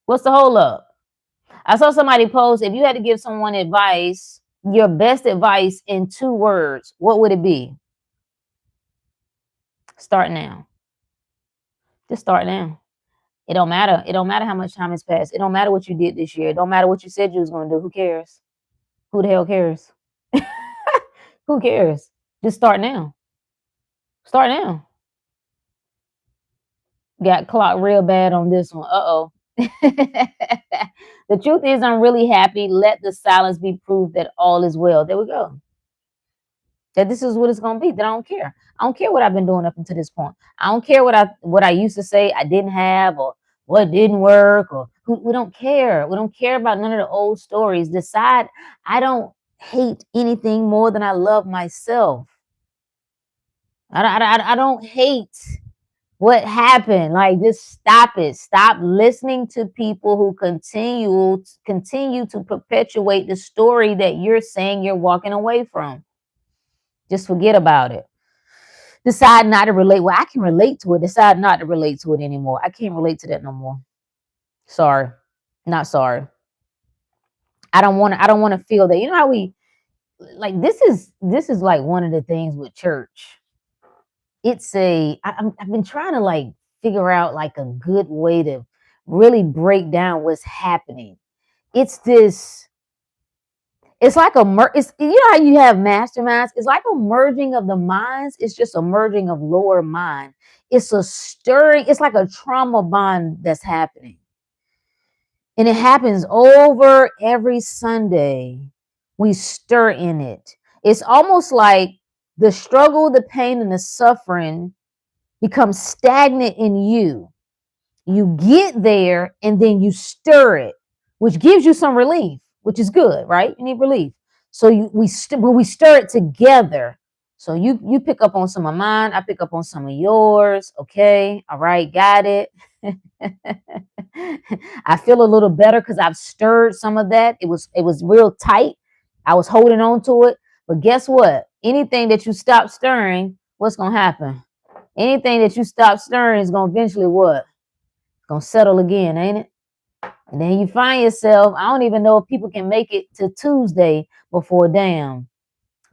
What's the hold up? I saw somebody post, if you had to give someone advice, your best advice in 2 words, what would it be? Start now. Just start now. It don't matter. It don't matter how much time has passed. It don't matter what you did this year. It don't matter what you said you was going to do. Who cares? Who the hell cares? Who cares? Just start now. Start now. Got clocked real bad on this one. Uh-oh. The truth is, I'm really happy. Let the silence be proof that all is well. There we go. That this is what it's gonna be. That I don't care. I don't care what I've been doing up until this point. I don't care what I used to say I didn't have, or what didn't work, or we don't care. We don't care about none of the old stories. Decide I don't hate anything more than I love myself. I don't hate what happened. Like, just stop it. Stop listening to people who continue to perpetuate the story that you're saying you're walking away from. Just forget about it. Decide not to relate. Well, I can relate to it. Decide not to relate to it anymore. I can't relate to that no more. Sorry. Not sorry. I don't want to feel that. You know how we, like, this is like one of the things with church. I've been trying to like figure out like a good way to really break down what's happening. It's this, it's like it's, you know how you have masterminds? It's like a merging of the minds. It's just a merging of lower mind. It's a stirring, it's like a trauma bond that's happening. And it happens over every Sunday. We stir in it. It's almost like the struggle, the pain, and the suffering becomes stagnant in you. You get there and then you stir it, which gives you some relief, which is good, right? You need relief. So when we stir it together. So you pick up on some of mine, I pick up on some of yours. Okay, all right, got it. I feel a little better because I've stirred some of that. It was real tight. I was holding on to it. But guess what? Anything that you stop stirring, what's gonna happen? Anything that you stop stirring is gonna eventually what? Gonna settle again, ain't it? And then you find yourself, I don't even know if people can make it to Tuesday before damn.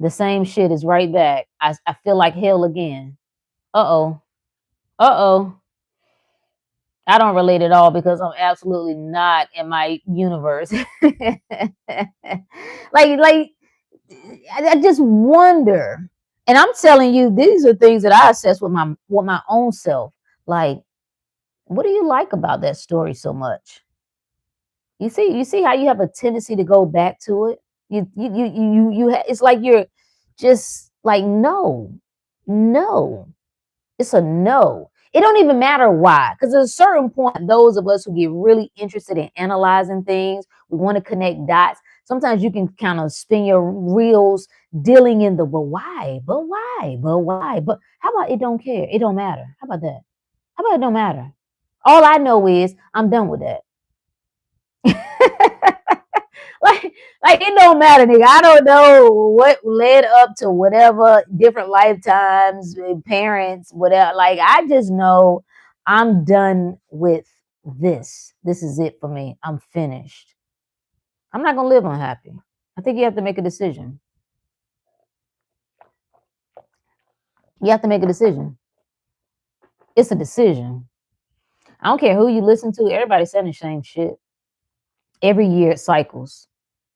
The same shit is right back. I feel like hell again. Uh-oh. Uh-oh. I don't relate at all because I'm absolutely not in my universe. like I just wonder. And I'm telling you, these are things that I assess with my own self. Like, what do you like about that story so much? You see how you have a tendency to go back to it. It's like you're just like no, no. It's a no. It don't even matter why, because at a certain point, those of us who get really interested in analyzing things, we want to connect dots. Sometimes you can kind of spin your reels dealing in the but why, but why, but why, but how about it don't care, it don't matter. How about that? How about it don't matter? All I know is I'm done with that. like like it don't matter, nigga. I don't know what led up to whatever different lifetimes, parents, whatever. Like I just know I'm done with this. This is it for me. I'm finished. I'm not gonna live unhappy. I think you have to make a decision. You have to make a decision. It's a decision. I don't care who you listen to. Everybody's saying the same shit. Every year it cycles.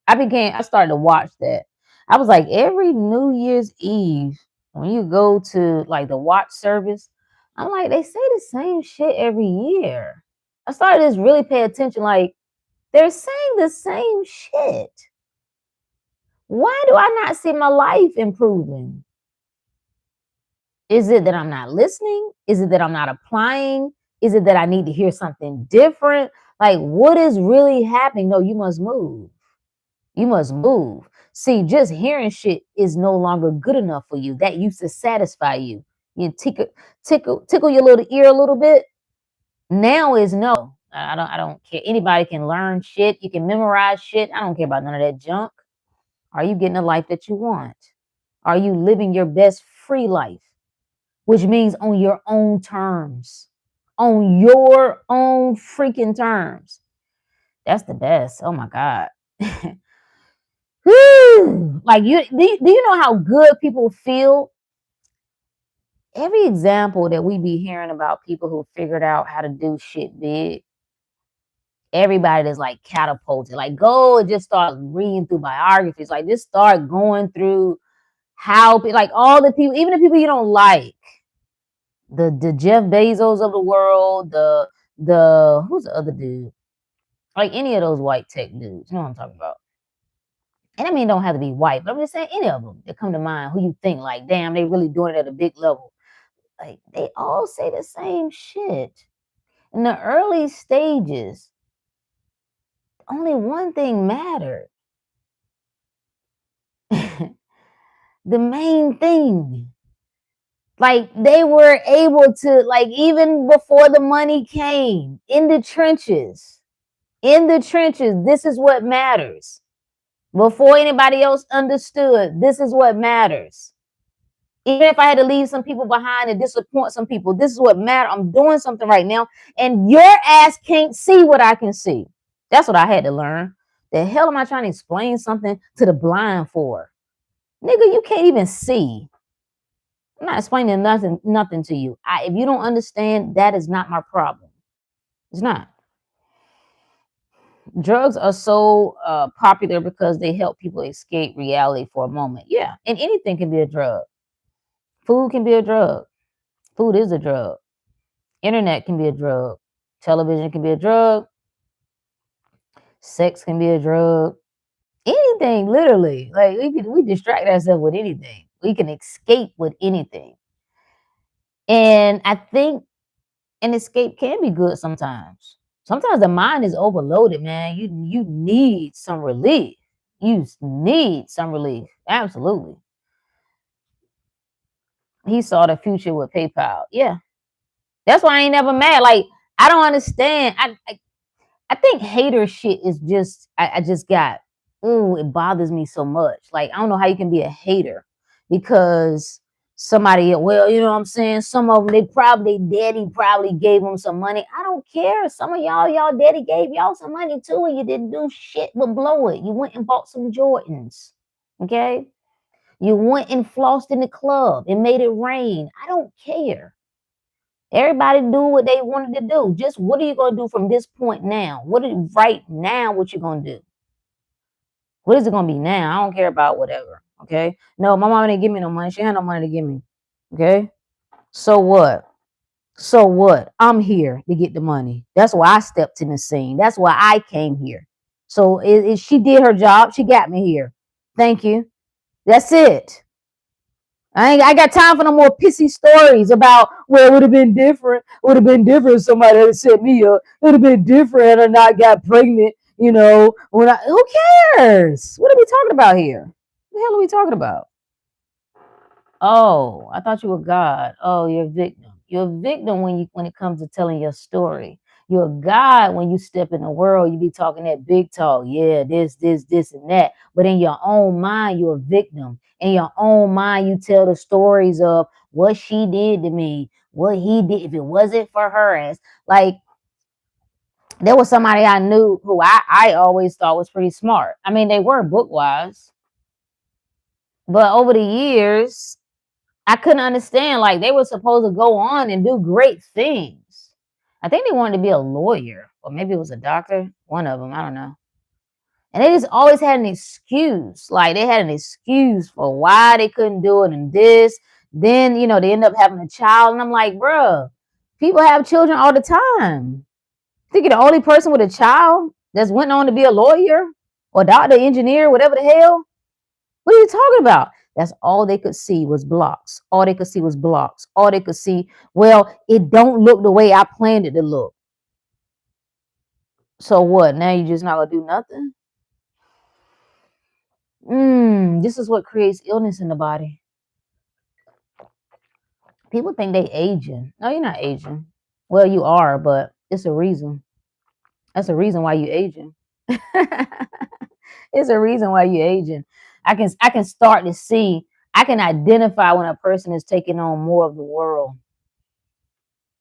I started to watch that. I was like, every New Year's Eve, when you go to like the watch service, I'm like, they say the same shit every year. I started to just really pay attention, like, they're saying the same shit. Why do I not see my life improving? Is it that I'm not listening? Is it that I'm not applying? Is it that I need to hear something different? Like, what is really happening? No, you must move. You must move. See, just hearing shit is no longer good enough for you. That used to satisfy you. You tickle your little ear a little bit. Now is no. I don't care. Anybody can learn shit. You can memorize shit. I don't care about none of that junk. Are you getting the life that you want? Are you living your best free life? Which means on your own terms. On your own freaking terms. That's the best. Oh my God. Like do you know how good people feel? Every example that we be hearing about people who figured out how to do shit big, everybody that's like catapulted, like go and just start reading through biographies, like just start going through how like all the people, even the people you don't like, the Jeff Bezos of the world, the who's the other dude, like any of those white tech dudes, you know what I'm talking about. And I mean, don't have to be white, but I'm just saying any of them that come to mind who you think like, damn, they really doing it at a big level. Like they all say the same shit. In the early stages, only one thing mattered. The main thing. Like they were able to, like, even before the money came, in the trenches, this is what matters. Before anybody else understood, this is what matters. Even if I had to leave some people behind and disappoint some people, this is what matters. I'm doing something right now, and your ass can't see what I can see. That's what I had to learn. The hell am I trying to explain something to the blind for? Nigga, you can't even see. I'm not explaining nothing to you. If you don't understand, that is not my problem. It's not. Drugs are so popular because they help people escape reality for a moment. Yeah, and anything can be a drug. Food can be a drug. Food is a drug. Internet can be a drug. Television can be a drug. Sex can be a drug. Anything, literally. Like we distract ourselves with anything. We can escape with anything. And I think an escape can be good sometimes. Sometimes the mind is overloaded, man. You need some relief. You need some relief. Absolutely. He saw the future with PayPal. Yeah. That's why I ain't never mad. Like, I don't understand. I think hater shit is just I just got ooh, it bothers me so much. Like, I don't know how you can be a hater because somebody, well, you know what I'm saying? Some of them, daddy probably gave them some money. I don't care. Some of y'all daddy gave y'all some money too, and you didn't do shit but blow it. You went and bought some Jordans. Okay. You went and flossed in the club and made it rain. I don't care. Everybody do what they wanted to do. Just what are you gonna do from this point now? Right now? What you gonna do? What is it gonna be now? I don't care about whatever. Okay. No, my mom didn't give me no money. She had no money to give me. Okay. So what? So what? I'm here to get the money. That's why I stepped in the scene. That's why I came here. So she did her job. She got me here. Thank you. That's it. I got time for no more pissy stories about, well, it would have been different. Would have been different if somebody had set me up. It would have been different had I not got pregnant, who cares? What are we talking about here? What the hell are we talking about? Oh, I thought you were God. Oh, you're a victim. You're a victim when it comes to telling your story. You're a God when you step in the world. You be talking that big talk. Yeah, this, and that. But in your own mind, you're a victim. In your own mind, you tell the stories of what she did to me, what he did. If it wasn't for her, as like there was somebody I knew who I always thought was pretty smart. I mean, they were book wise, but over the years I couldn't understand. Like they were supposed to go on and do great things. I think they wanted to be a lawyer, or maybe it was a doctor. One of them, I don't know. And they just always had an excuse. Like they had an excuse for why they couldn't do it and this. Then, they end up having a child. And I'm like, bruh, people have children all the time. Think you're the only person with a child that's went on to be a lawyer or doctor, engineer, whatever the hell? What are you talking about? That's all they could see was blocks. All they could see was blocks. All they could see, well, it don't look the way I planned it to look. So what? Now you just not gonna do nothing? This is what creates illness in the body. People think they aging. No, you're not aging. Well, you are, but it's a reason. That's a reason why you aging. It's a reason why you aging. I can start to see. I can identify when a person is taking on more of the world.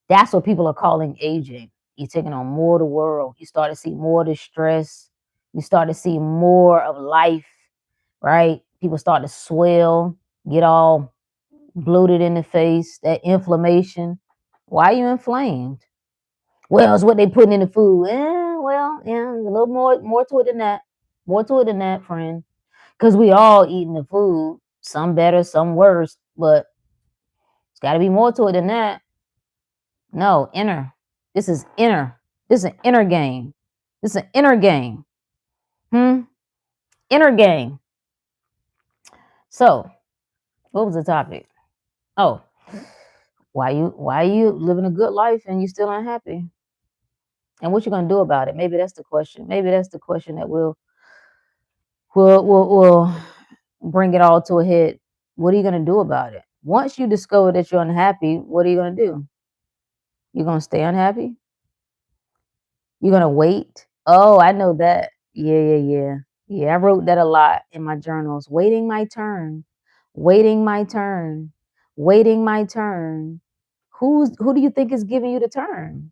That's what people are calling aging. You're taking on more of the world. You start to see more of the stress. You start to see more of life, right? People start to swell, get all bloated in the face, that inflammation. Why are you inflamed? Well, it's what they putting in the food. Yeah, a little more to it than that. More to it than that, friend. Because we all eating the food. Some better, some worse, but it's got to be more to it than that. No, inner. This is inner. This is an inner game. This is an inner game. Inner game. So, what was the topic? Oh, why you living a good life and you still unhappy? And what you gonna do about it? Maybe that's the question. Maybe that's the question that will bring it all to a head. What are you gonna do about it? Once you discover that you're unhappy, what are you gonna do? You're gonna stay unhappy? You're gonna wait? Oh, I know that. Yeah. Yeah, I wrote that a lot in my journals. Waiting my turn. Waiting my turn. Waiting my turn. Who do you think is giving you the turn?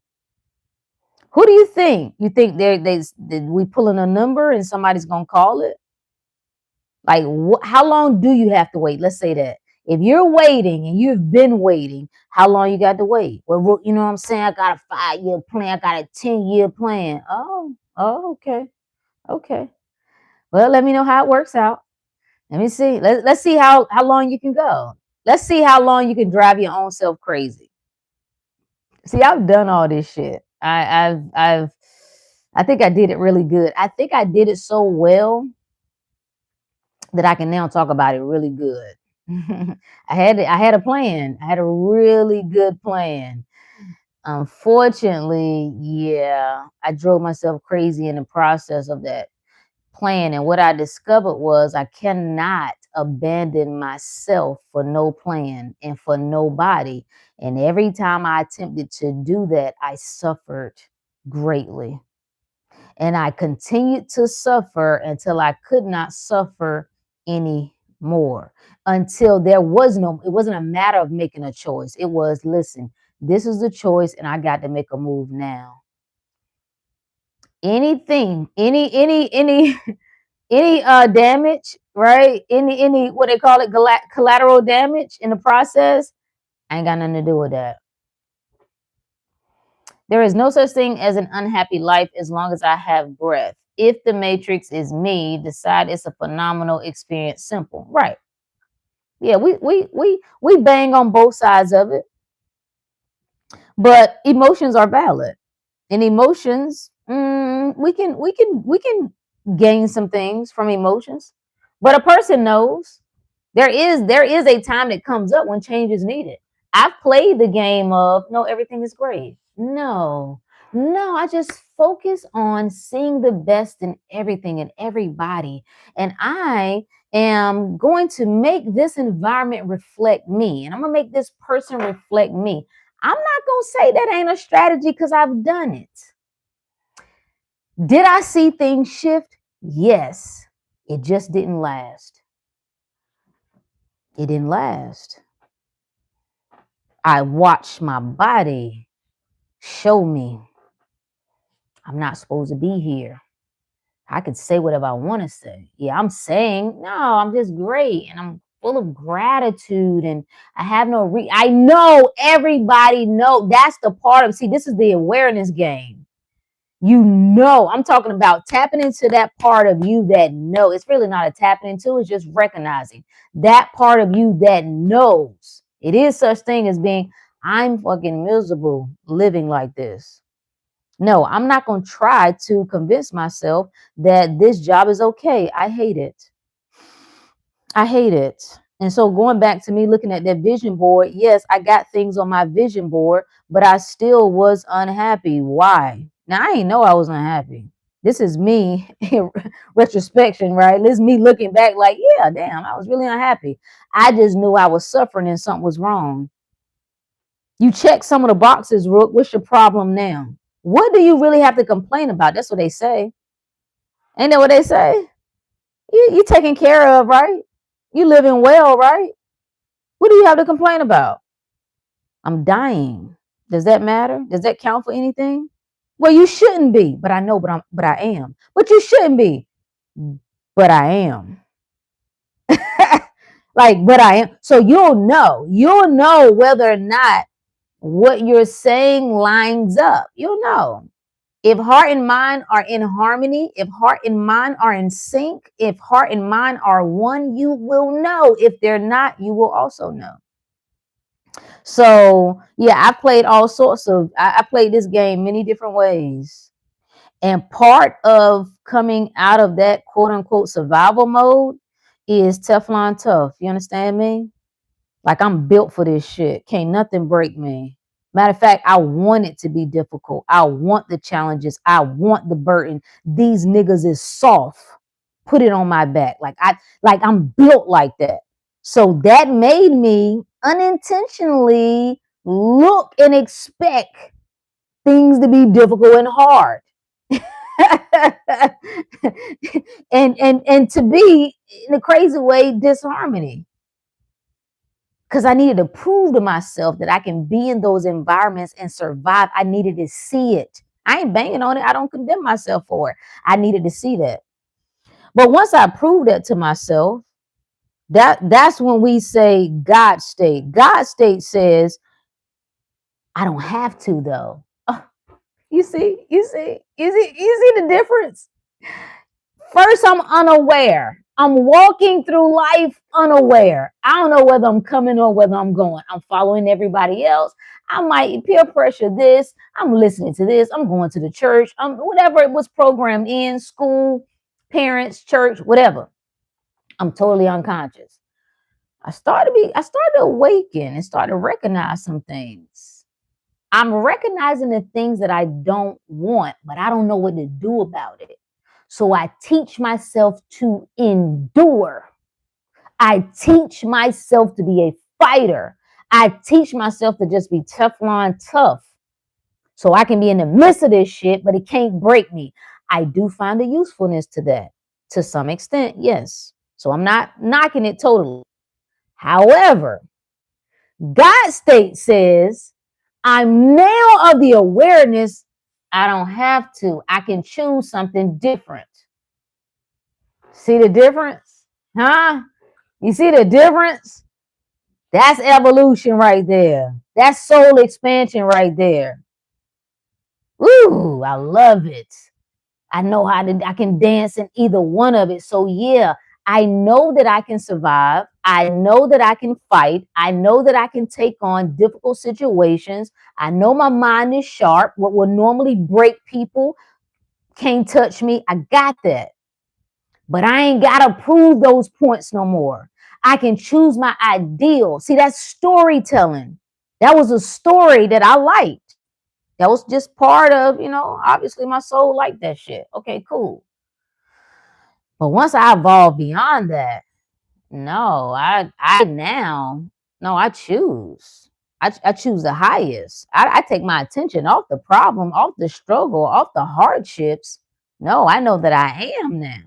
Who do you think? You think we pulling a number and somebody's gonna call it? Like, how long do you have to wait? Let's say that. If you're waiting and you've been waiting, how long you got to wait? Well, you know what I'm saying? I got a 5-year plan. I got a 10-year plan. Oh, Oh, okay. Okay. Well, let me know how it works out. Let me see. Let's see how long you can go. Let's see how long you can drive your own self crazy. See, I've done all this shit. I think I did it really good. I think I did it so well that I can now talk about it really good. I had a plan. I had a really good plan. Unfortunately, yeah, I drove myself crazy in the process of that plan. And what I discovered was I cannot abandon myself for no plan and for nobody. And every time I attempted to do that, I suffered greatly. And I continued to suffer until I could not suffer anymore. Until there was no, it wasn't a matter of making a choice. It was, listen, this is the choice, and I got to make a move now. Anything, any any damage, right? Any what they call it, collateral damage in the process, I ain't got nothing to do with that. There is no such thing as an unhappy life as long as I have breath. If the matrix is me, decide it's a phenomenal experience. Simple. Right. Yeah, we bang on both sides of it, but emotions are valid. And emotions, we can gain some things from emotions. But a person knows there is a time that comes up when change is needed. I've played the game of no, everything is great. No, no, I just focus on seeing the best in everything and everybody. And I am going to make this environment reflect me. And I'm going to make this person reflect me. I'm not going to say that ain't a strategy because I've done it. Did I see things shift? Yes. It just didn't last. It didn't last. I watched my body show me I'm not supposed to be here. I could say whatever I want to say. Yeah, I'm saying, no, I'm just great and I'm full of gratitude and I have no I know everybody know that's the part of, see, this is the awareness game. You know, I'm talking about tapping into that part of you that know. It's really not a tapping into, it's just recognizing that part of you that knows. It is such thing as being, I'm fucking miserable living like this. No, I'm not going to try to convince myself that this job is okay. I hate it. I hate it. And so going back to me looking at that vision board, yes, I got things on my vision board, but I still was unhappy. Why? Now I ain't know I was unhappy. This is me in retrospection, right? This is me looking back like, yeah, damn, I was really unhappy. I just knew I was suffering and something was wrong. You check some of the boxes, Rook. What's your problem now? What do you really have to complain about? That's what they say. Ain't that what they say? You taken care of, right? You living well, right? What do you have to complain about? I'm dying. Does that matter? Does that count for anything? Well, you shouldn't be, but I know, but I am. But you shouldn't be, but I am. Like, but I am. So you'll know whether or not what you're saying lines up. You'll know. If heart and mind are in harmony, if heart and mind are in sync, if heart and mind are one, you will know. If they're not, you will also know. So yeah, I played this game many different ways. And part of coming out of that quote unquote survival mode is Teflon tough. You understand me? Like I'm built for this shit. Can't nothing break me. Matter of fact, I want it to be difficult. I want the challenges. I want the burden. These niggas is soft. Put it on my back. Like I'm built like that. So that made me unintentionally look and expect things to be difficult and hard. and to be in a crazy way disharmony, because I needed to prove to myself that I can be in those environments and survive. I needed to see it. I ain't banging on it. I don't condemn myself for it. I needed to see that. But once I proved that to myself, that's when we say God state. God state says, I don't have to though. You see the difference? First, I'm unaware. I'm walking through life unaware. I don't know whether I'm coming or whether I'm going. I'm following everybody else. I might peer pressure this. I'm listening to this. I'm going to the church. Whatever it was programmed in school, parents, church, whatever. I'm totally unconscious. I started to awaken and start to recognize some things. I'm recognizing the things that I don't want, but I don't know what to do about it. So I teach myself to endure. I teach myself to be a fighter. I teach myself to just be Teflon tough. So I can be in the midst of this shit, but it can't break me. I do find a usefulness to that to some extent, yes. So I'm not knocking it totally. However, God state says, I'm now of the awareness. I don't have to. I can choose something different. See the difference? Huh? You see the difference? That's evolution right there. That's soul expansion right there. Ooh, I love it. I know I can dance in either one of it. So yeah, I know that I can survive. I know that I can fight. I know that I can take on difficult situations. I know my mind is sharp. What will normally break people can't touch me. I got that. But I ain't got to prove those points no more. I can choose my ideal. See, that's storytelling. That was a story that I liked. That was just part of, obviously my soul liked that shit. Okay, cool. But once I evolved beyond that, no, I now, no, I choose. I choose the highest. I take my attention off the problem, off the struggle, off the hardships. No, I know that I am now.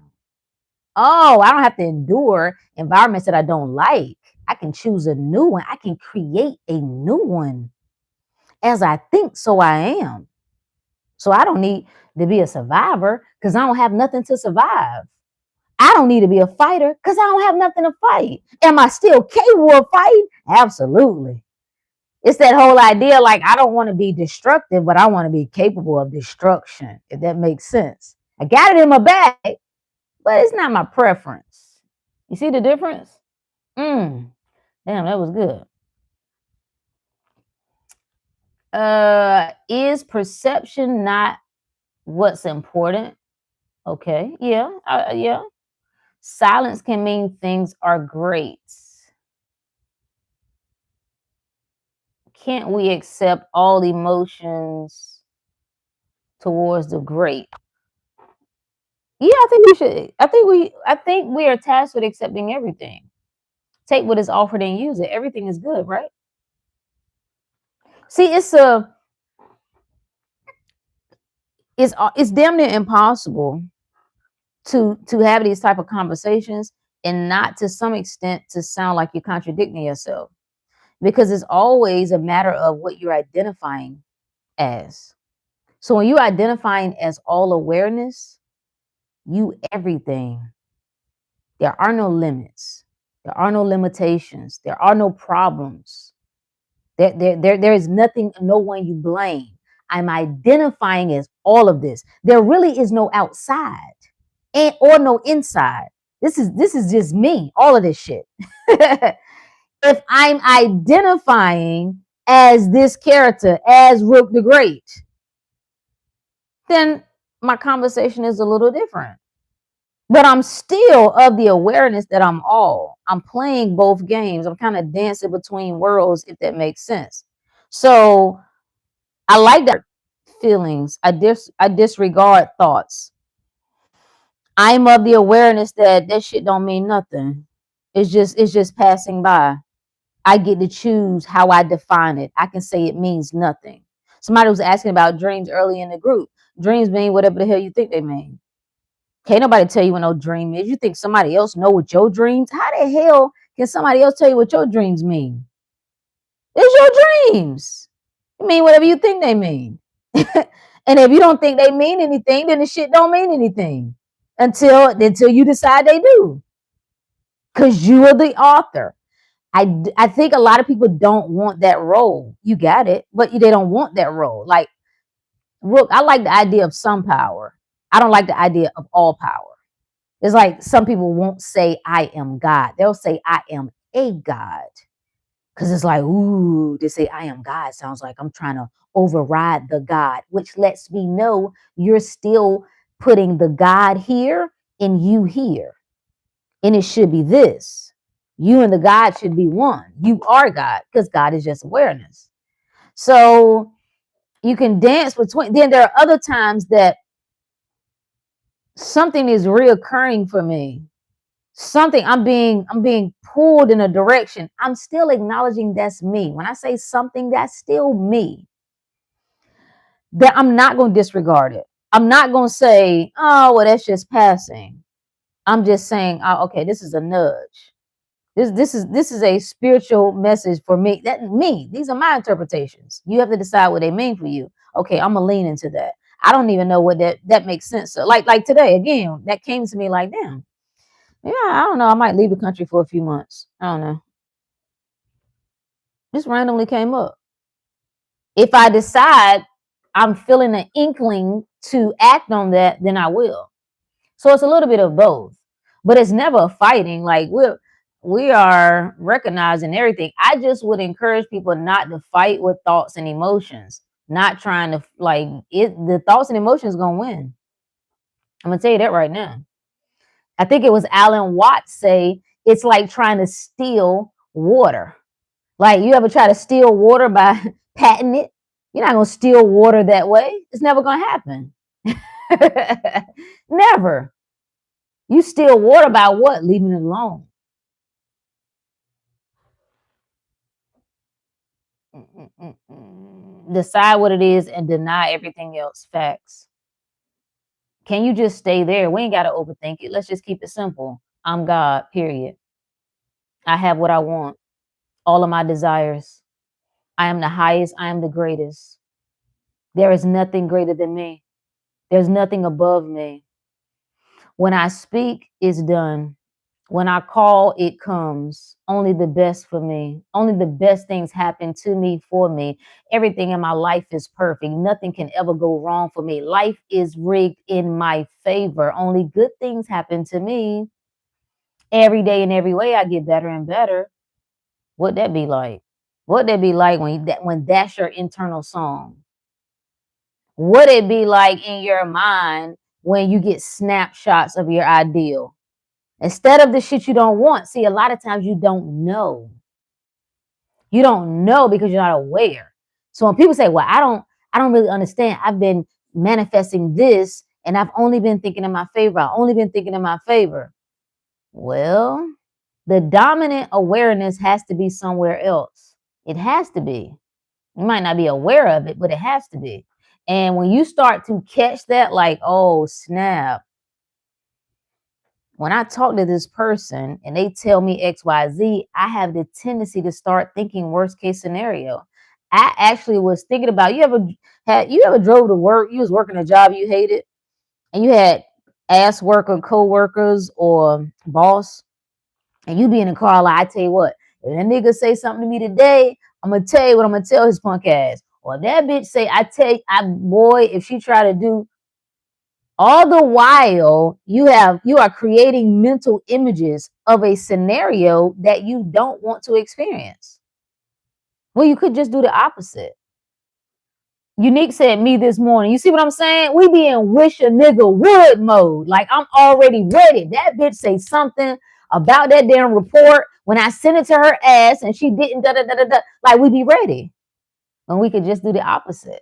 Oh, I don't have to endure environments that I don't like. I can choose a new one. I can create a new one. As I think, so I am. So I don't need to be a survivor because I don't have nothing to survive. I don't need to be a fighter because I don't have nothing to fight. Am I still capable of fighting? Absolutely. It's that whole idea like I don't want to be destructive, but I want to be capable of destruction, if that makes sense. I got it in my bag, but it's not my preference. You see the difference? Damn, that was good. Is perception not what's important? Okay, yeah. Silence can mean things are great. Can't we accept all emotions towards the great? Yeah, I think we should. I think we are tasked with accepting everything. Take what is offered and use it. Everything is good, right? See, it's damn near impossible to have these type of conversations and not to some extent to sound like you're contradicting yourself, because it's always a matter of what you're identifying as. So when you're identifying as all awareness, you everything. There are no limits. There are no limitations. There are no problems. There is nothing, no one you blame. I'm identifying as all of this. There really is no outside and or no inside. This is just me, all of this shit. If I'm identifying as this character, as Rook the Great, then my conversation is a little different. But I'm still of the awareness that I'm all. I'm playing both games. I'm kind of dancing between worlds, if that makes sense. So I like that feelings. I disregard thoughts. I'm of the awareness that that shit don't mean nothing. It's just passing by. I get to choose how I define it. I can say it means nothing. Somebody was asking about dreams early in the group. Dreams mean whatever the hell you think they mean. Can't nobody tell you what no dream is. You think somebody else know what your dreams? How the hell can somebody else tell you what your dreams mean? It's your dreams. It mean whatever you think they mean. And if you don't think they mean anything, then the shit don't mean anything until you decide they do. Because you are the author. I think a lot of people don't want that role. You got it, but they don't want that role. Like, look, I like the idea of some power. I don't like the idea of all power. It's like some people won't say I am God. They'll say I am a God. Because it's like, ooh, to say I am God sounds like I'm trying to override the God, which lets me know you're still putting the God here and you here. And it should be this. You and the God should be one. You are God because God is just awareness. So you can dance between. Then there are other times that something is reoccurring for me. Something I'm being pulled in a direction. I'm still acknowledging that's me. When I say something, that's still me. That I'm not going to disregard it. I'm not going to say, oh, well, that's just passing. I'm just saying, oh, okay, this is a nudge. This is a spiritual message for me. These are my interpretations. You have to decide what they mean for you. Okay, I'm gonna lean into that. I don't even know what that makes sense. So like today again, that came to me like, damn, yeah, I don't know. I might leave the country for a few months. I don't know. Just randomly came up. If I decide I'm feeling an inkling to act on that, then I will. So it's a little bit of both, but it's never fighting. Like we are recognizing everything. I just would encourage people not to fight with thoughts and emotions, not trying to like it. The thoughts and emotions gonna win. I'm gonna tell you that right now. I think it was Alan Watts say it's like trying to steal water. Like you ever try to steal water by patting it? You're not gonna steal water that way. It's never gonna happen. Never. You steal water by what? Leaving it alone. Decide what it is and deny everything else. Facts. Can you just stay there? We ain't got to overthink it. Let's just keep it simple. I'm God, period. I have what I want, all of my desires. I am the highest. I am the greatest. There is nothing greater than me. There's nothing above me. When I speak, it's done. When I call, it comes. Only the best for me. Only the best things happen to me, for me. Everything in my life is perfect. Nothing can ever go wrong for me. Life is rigged in my favor. Only good things happen to me. Every day in every way, I get better and better. What'd that be like? What'd that be like when that's your internal song? What it be like in your mind when you get snapshots of your ideal? Instead of the shit you don't want. See, a lot of times you don't know. You don't know because you're not aware. So when people say, well, I don't really understand. I've been manifesting this and I've only been thinking in my favor. I've only been thinking in my favor. Well, the dominant awareness has to be somewhere else. It has to be. You might not be aware of it, but it has to be. And when you start to catch that, like, oh, snap. When I talk to this person and they tell me XYZ, I have the tendency to start thinking worst case scenario. I actually was thinking about you ever drove to work, you was working a job you hated, and you had ass worker co-workers or boss, and you be in the car like, I tell you what, if that nigga say something to me today, I'm gonna tell you what I'm gonna tell his punk ass. Or if that bitch say, boy, if she try to do, all the while you are creating mental images of a scenario that you don't want to experience. Well, you could just do the opposite. Unique said me this morning. You see what I'm saying? We be in wish a nigga would mode. Like I'm already ready. That bitch say something about that damn report when I sent it to her ass and she didn't da da da da da. Like we be ready. When we could just do the opposite.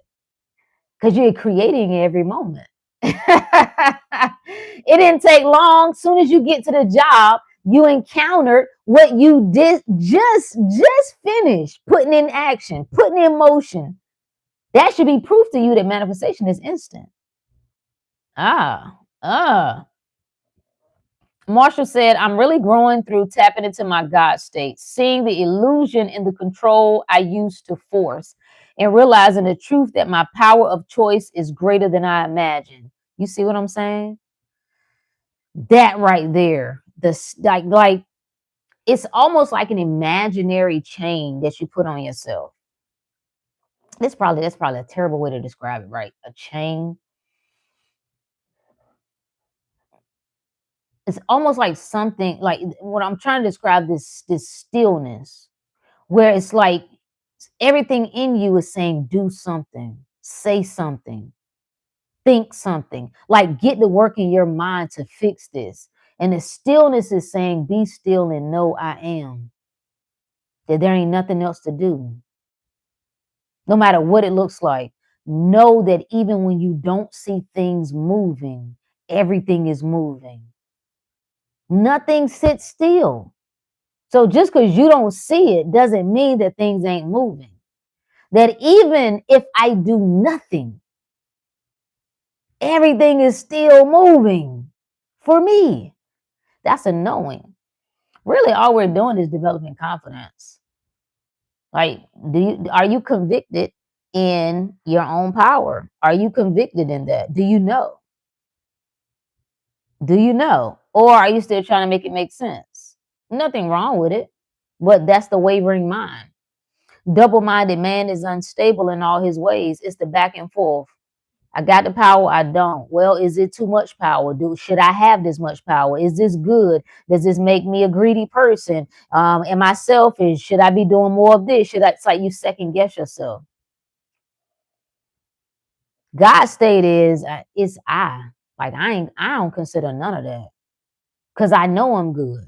Because you're creating every moment. It didn't take long. Soon as you get to the job, you encountered what you did just finished putting in action, putting in motion. That should be proof to you that manifestation is instant. Ah, ah. Marshall said, I'm really growing through tapping into my God state, seeing the illusion in the control I used to force, and realizing the truth that my power of choice is greater than I imagined. You see what I'm saying? That right there. Like it's almost like an imaginary chain that you put on yourself. That's probably a terrible way to describe it, right? A chain. It's almost like something like what I'm trying to describe, this stillness where it's like everything in you is saying do something, say something, think something, like get to work in your mind to fix this. And the stillness is saying be still and know I am, that there ain't nothing else to do. No matter what it looks like, know that even when you don't see things moving, everything is moving. Nothing sits still. So just because you don't see it doesn't mean that things ain't moving. That even if I do nothing, everything is still moving for me. That's a knowing. Really, all we're doing is developing confidence. Like, are you convicted in your own power? Are you convicted in that? Do you know? Do you know? Or are you still trying to make it make sense? Nothing wrong with it, but that's the wavering mind. Double-minded man is unstable in all his ways. It's the back and forth. I got the power, I don't. Well, is it too much power? Should I have this much power? Is this good? Does this make me a greedy person? Am I selfish? Should I be doing more of this? It's like you second guess yourself. God's state is it's I. Like I don't consider none of that. Because I know I'm good.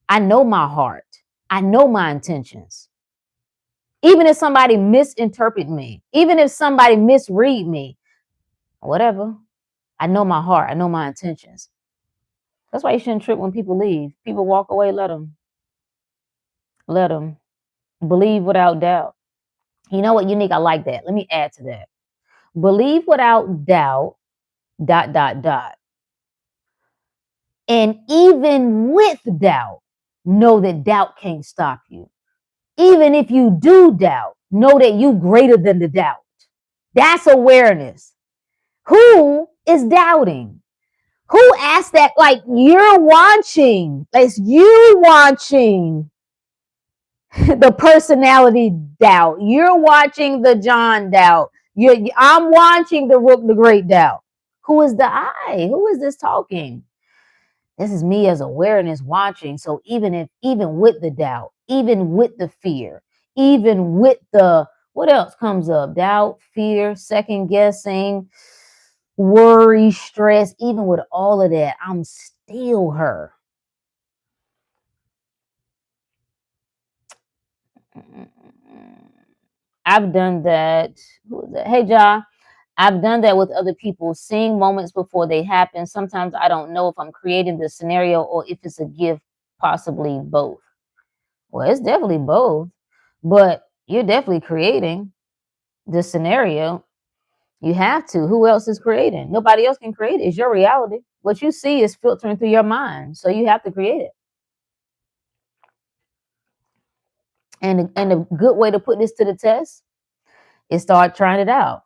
I know my heart. I know my intentions. Even if somebody misinterpret me, even if somebody misread me, whatever. I know my heart. I know my intentions. That's why you shouldn't trip when people leave. People walk away, let them. Let them. Believe without doubt. You know what, Unique? I like that. Let me add to that. Believe without doubt, dot, dot, dot. And even with doubt, know that doubt can't stop you. Even if you do doubt, know that you greater than the doubt. That's awareness. Who is doubting? Who asked that? Like you're watching. It's you watching the personality doubt. You're watching the John doubt. I'm watching the Rook the Great doubt. Who is the I? Who is this talking? This is me as awareness watching. So even with the doubt, even with the fear, even with the what else comes up? Doubt, fear, second guessing, worry, stress, even with all of that, I'm still her. I've done that. Who is that? Hey, Ja. I've done that with other people, seeing moments before they happen. Sometimes I don't know if I'm creating the scenario or if it's a gift, possibly both. Well, it's definitely both, but you're definitely creating the scenario. You have to. Who else is creating? Nobody else can create it. It's your reality. What you see is filtering through your mind, so you have to create it. And a good way to put this to the test is start trying it out.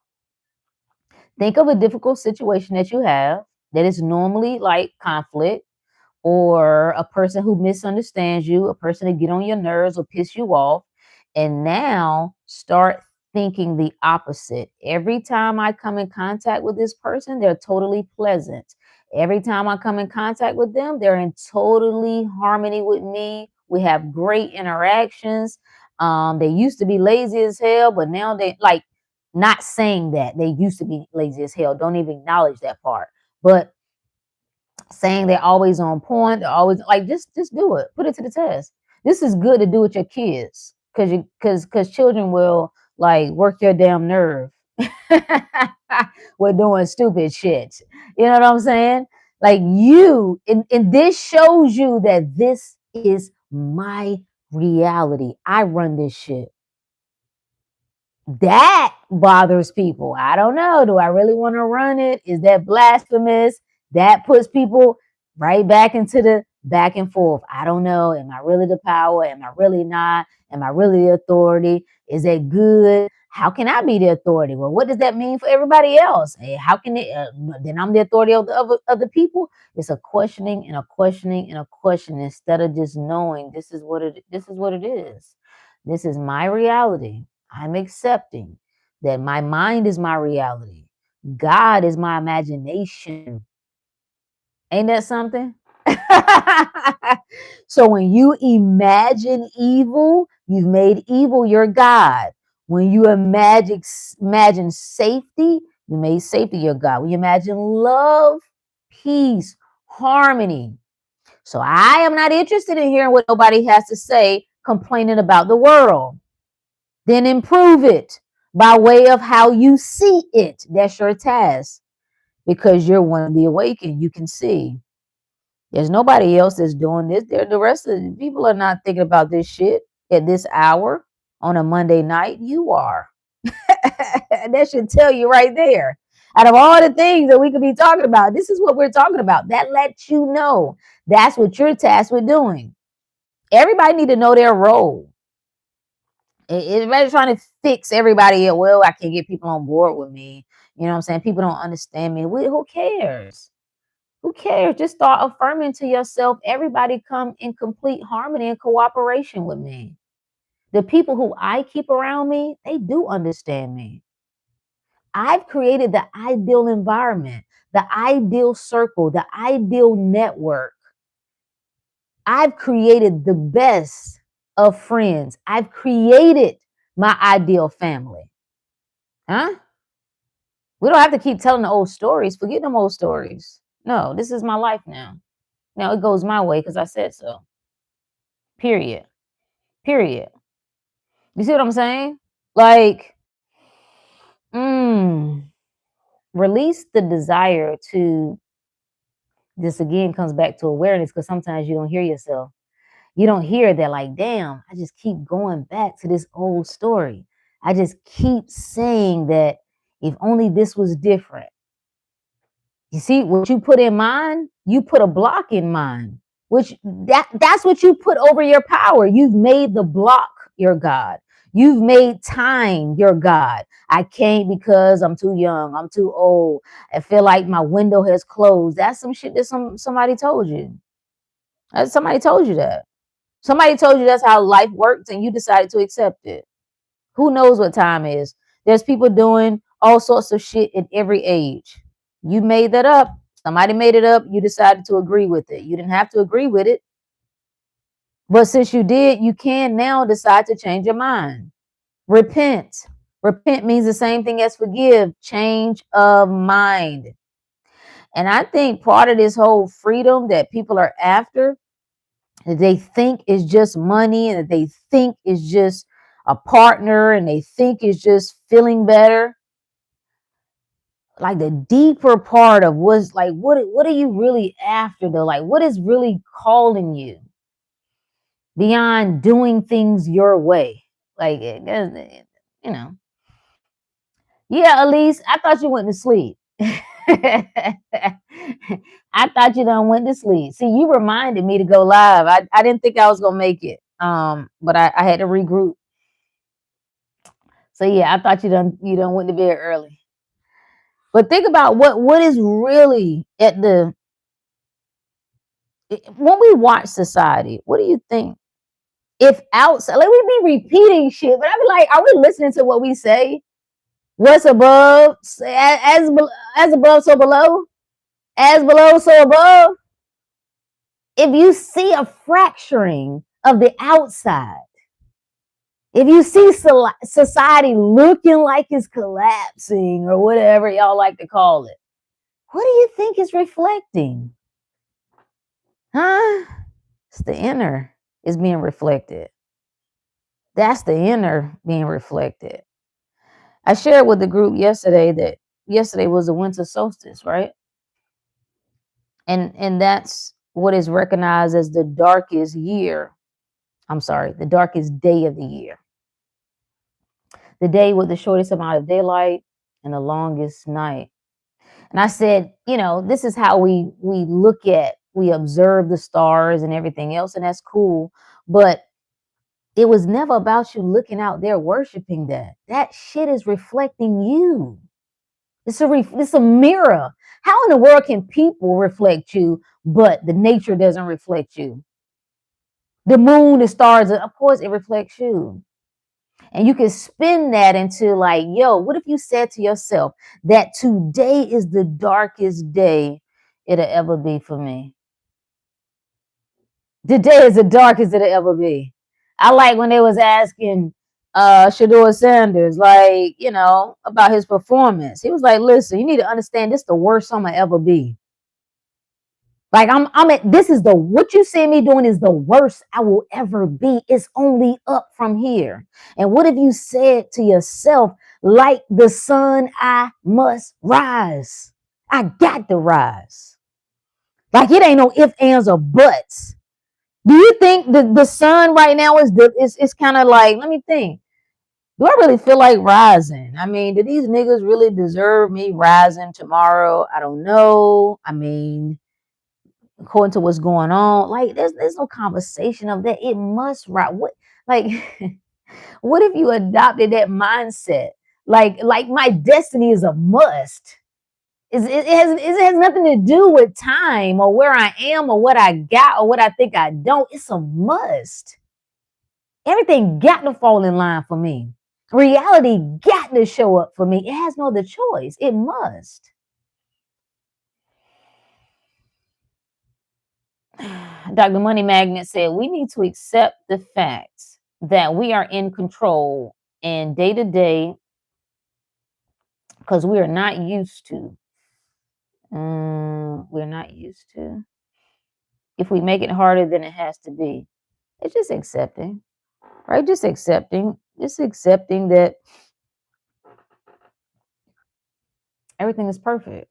Think of a difficult situation that you have that is normally like conflict or a person who misunderstands you, a person that get on your nerves or piss you off. And now start thinking the opposite. Every time I come in contact with this person, they're totally pleasant. Every time I come in contact with them, they're in totally harmony with me. We have great interactions. They used to be lazy as hell, but now they like not saying that they used to be lazy as hell. Don't even acknowledge that part. But saying they're always on point, they're always like just do it. Put it to the test. This is good to do with your kids because children will like work your damn nerve. We're doing stupid shit. You know what I'm saying? Like and this shows you that this is my reality. I run this shit. That bothers people. I don't know. Do I really want to run it? Is that blasphemous? That puts people right back into the back and forth. I don't know. Am I really the power? Am I really not? Am I really the authority? Is that good? How can I be the authority? Well, what does that mean for everybody else? Hey, how can it? Then I'm the authority of the other people. It's a questioning and a questioning and a question instead of just knowing this is what it is. This is my reality. I'm accepting. that my mind is my reality. God is my imagination. Ain't that something? So when you imagine evil, you've made evil your God. When you imagine safety, you made safety your God. When you imagine love, peace, harmony. So I am not interested in hearing what nobody has to say complaining about the world. Then improve it by way of how you see it. That's your task because you're one of the awakened. You can see. There's nobody else that's doing this. The rest of the people are not thinking about this shit at this hour on a Monday night. You are. That should tell you right there. Out of all the things that we could be talking about, this is what we're talking about. That lets you know that's what you're tasked with doing. Everybody need to know their role. Everybody's trying to fix everybody else. Well, I can't get people on board with me. You know what I'm saying? People don't understand me. Who cares? Who cares? Just start affirming to yourself, everybody come in complete harmony and cooperation with me. The people who I keep around me, they do understand me. I've created the ideal environment, the ideal circle, the ideal network. I've created the best of friends. I've created my ideal family. Huh? We don't have to keep telling the old stories. Forget them old stories. No, this is my life now. Now it goes my way because I said so. Period. Period. You see what I'm saying? Like, release the desire to, this again comes back to awareness because sometimes you don't hear yourself. You don't hear that, like, damn, I just keep going back to this old story. I just keep saying that if only this was different. You see, what you put in mind, you put a block in mind, which that's what you put over your power. You've made the block your God. You've made time your God. I can't because I'm too young. I'm too old. I feel like my window has closed. That's some shit that somebody told you. Somebody told you that. Somebody told you that's how life works and you decided to accept it. Who knows what time is? There's people doing all sorts of shit at every age. You made that up. Somebody made it up. You decided to agree with it. You didn't have to agree with it. But since you did, you can now decide to change your mind. Repent. Repent means the same thing as forgive. Change of mind. And I think part of this whole freedom that people are after, that they think is just money and that they think is just a partner and they think is just feeling better. Like the deeper part of what's like, what are you really after though? Like what is really calling you beyond doing things your way? Like, you know, yeah, Elise, I thought you went to sleep. I thought you done went to sleep. See, you reminded me to go live. I didn't think I was gonna make it. But I had to regroup. So yeah, I thought you done went to bed early. But think about what is really at the when we watch society, what do you think? If outside, like we be repeating shit, but I be like, are we listening to what we say? What's above, as above, so below, as below, so above. If you see a fracturing of the outside, if you see society looking like it's collapsing or whatever y'all like to call it, what do you think is reflecting? Huh? It's the inner is being reflected. That's the inner being reflected. I shared with the group yesterday that yesterday was the winter solstice, right? And that's what is recognized as the darkest year. I'm sorry, the darkest day of the year. The day with the shortest amount of daylight and the longest night. And I said, this is how we look at, we observe the stars and everything else, and that's cool. But it was never about you looking out there worshiping that. That shit is reflecting you. It's a mirror. How in the world can people reflect you, but the nature doesn't reflect you? The moon, the stars, of course, it reflects you. And you can spin that into like, yo, what if you said to yourself that today is the darkest day it'll ever be for me? Today is the darkest it'll ever be. I like when they was asking Shador Sanders, like, about his performance. He was like, listen, you need to understand this is the worst I'm gonna ever be. Like I'm at this is the what you see me doing is the worst I will ever be. It's only up from here. And what if you said to yourself, like the sun, I must rise. I got to rise. Like it ain't no ifs, ands, or buts. Do you think the sun right now is kind of like, let me think. Do I really feel like rising? I mean, do these niggas really deserve me rising tomorrow? I don't know. I mean, according to what's going on, like there's no conversation of that. It must rise. What like what if you adopted that mindset? Like my destiny is a must. It has nothing to do with time or where I am or what I got or what I think I don't. It's a must. Everything got to fall in line for me. Reality got to show up for me. It has no other choice. It must. Dr. Money Magnet said, we need to accept the fact that we are in control and day to day because we are not used to. We're not used to. If we make it harder than it has to be, it's just accepting, right? Just accepting that everything is perfect.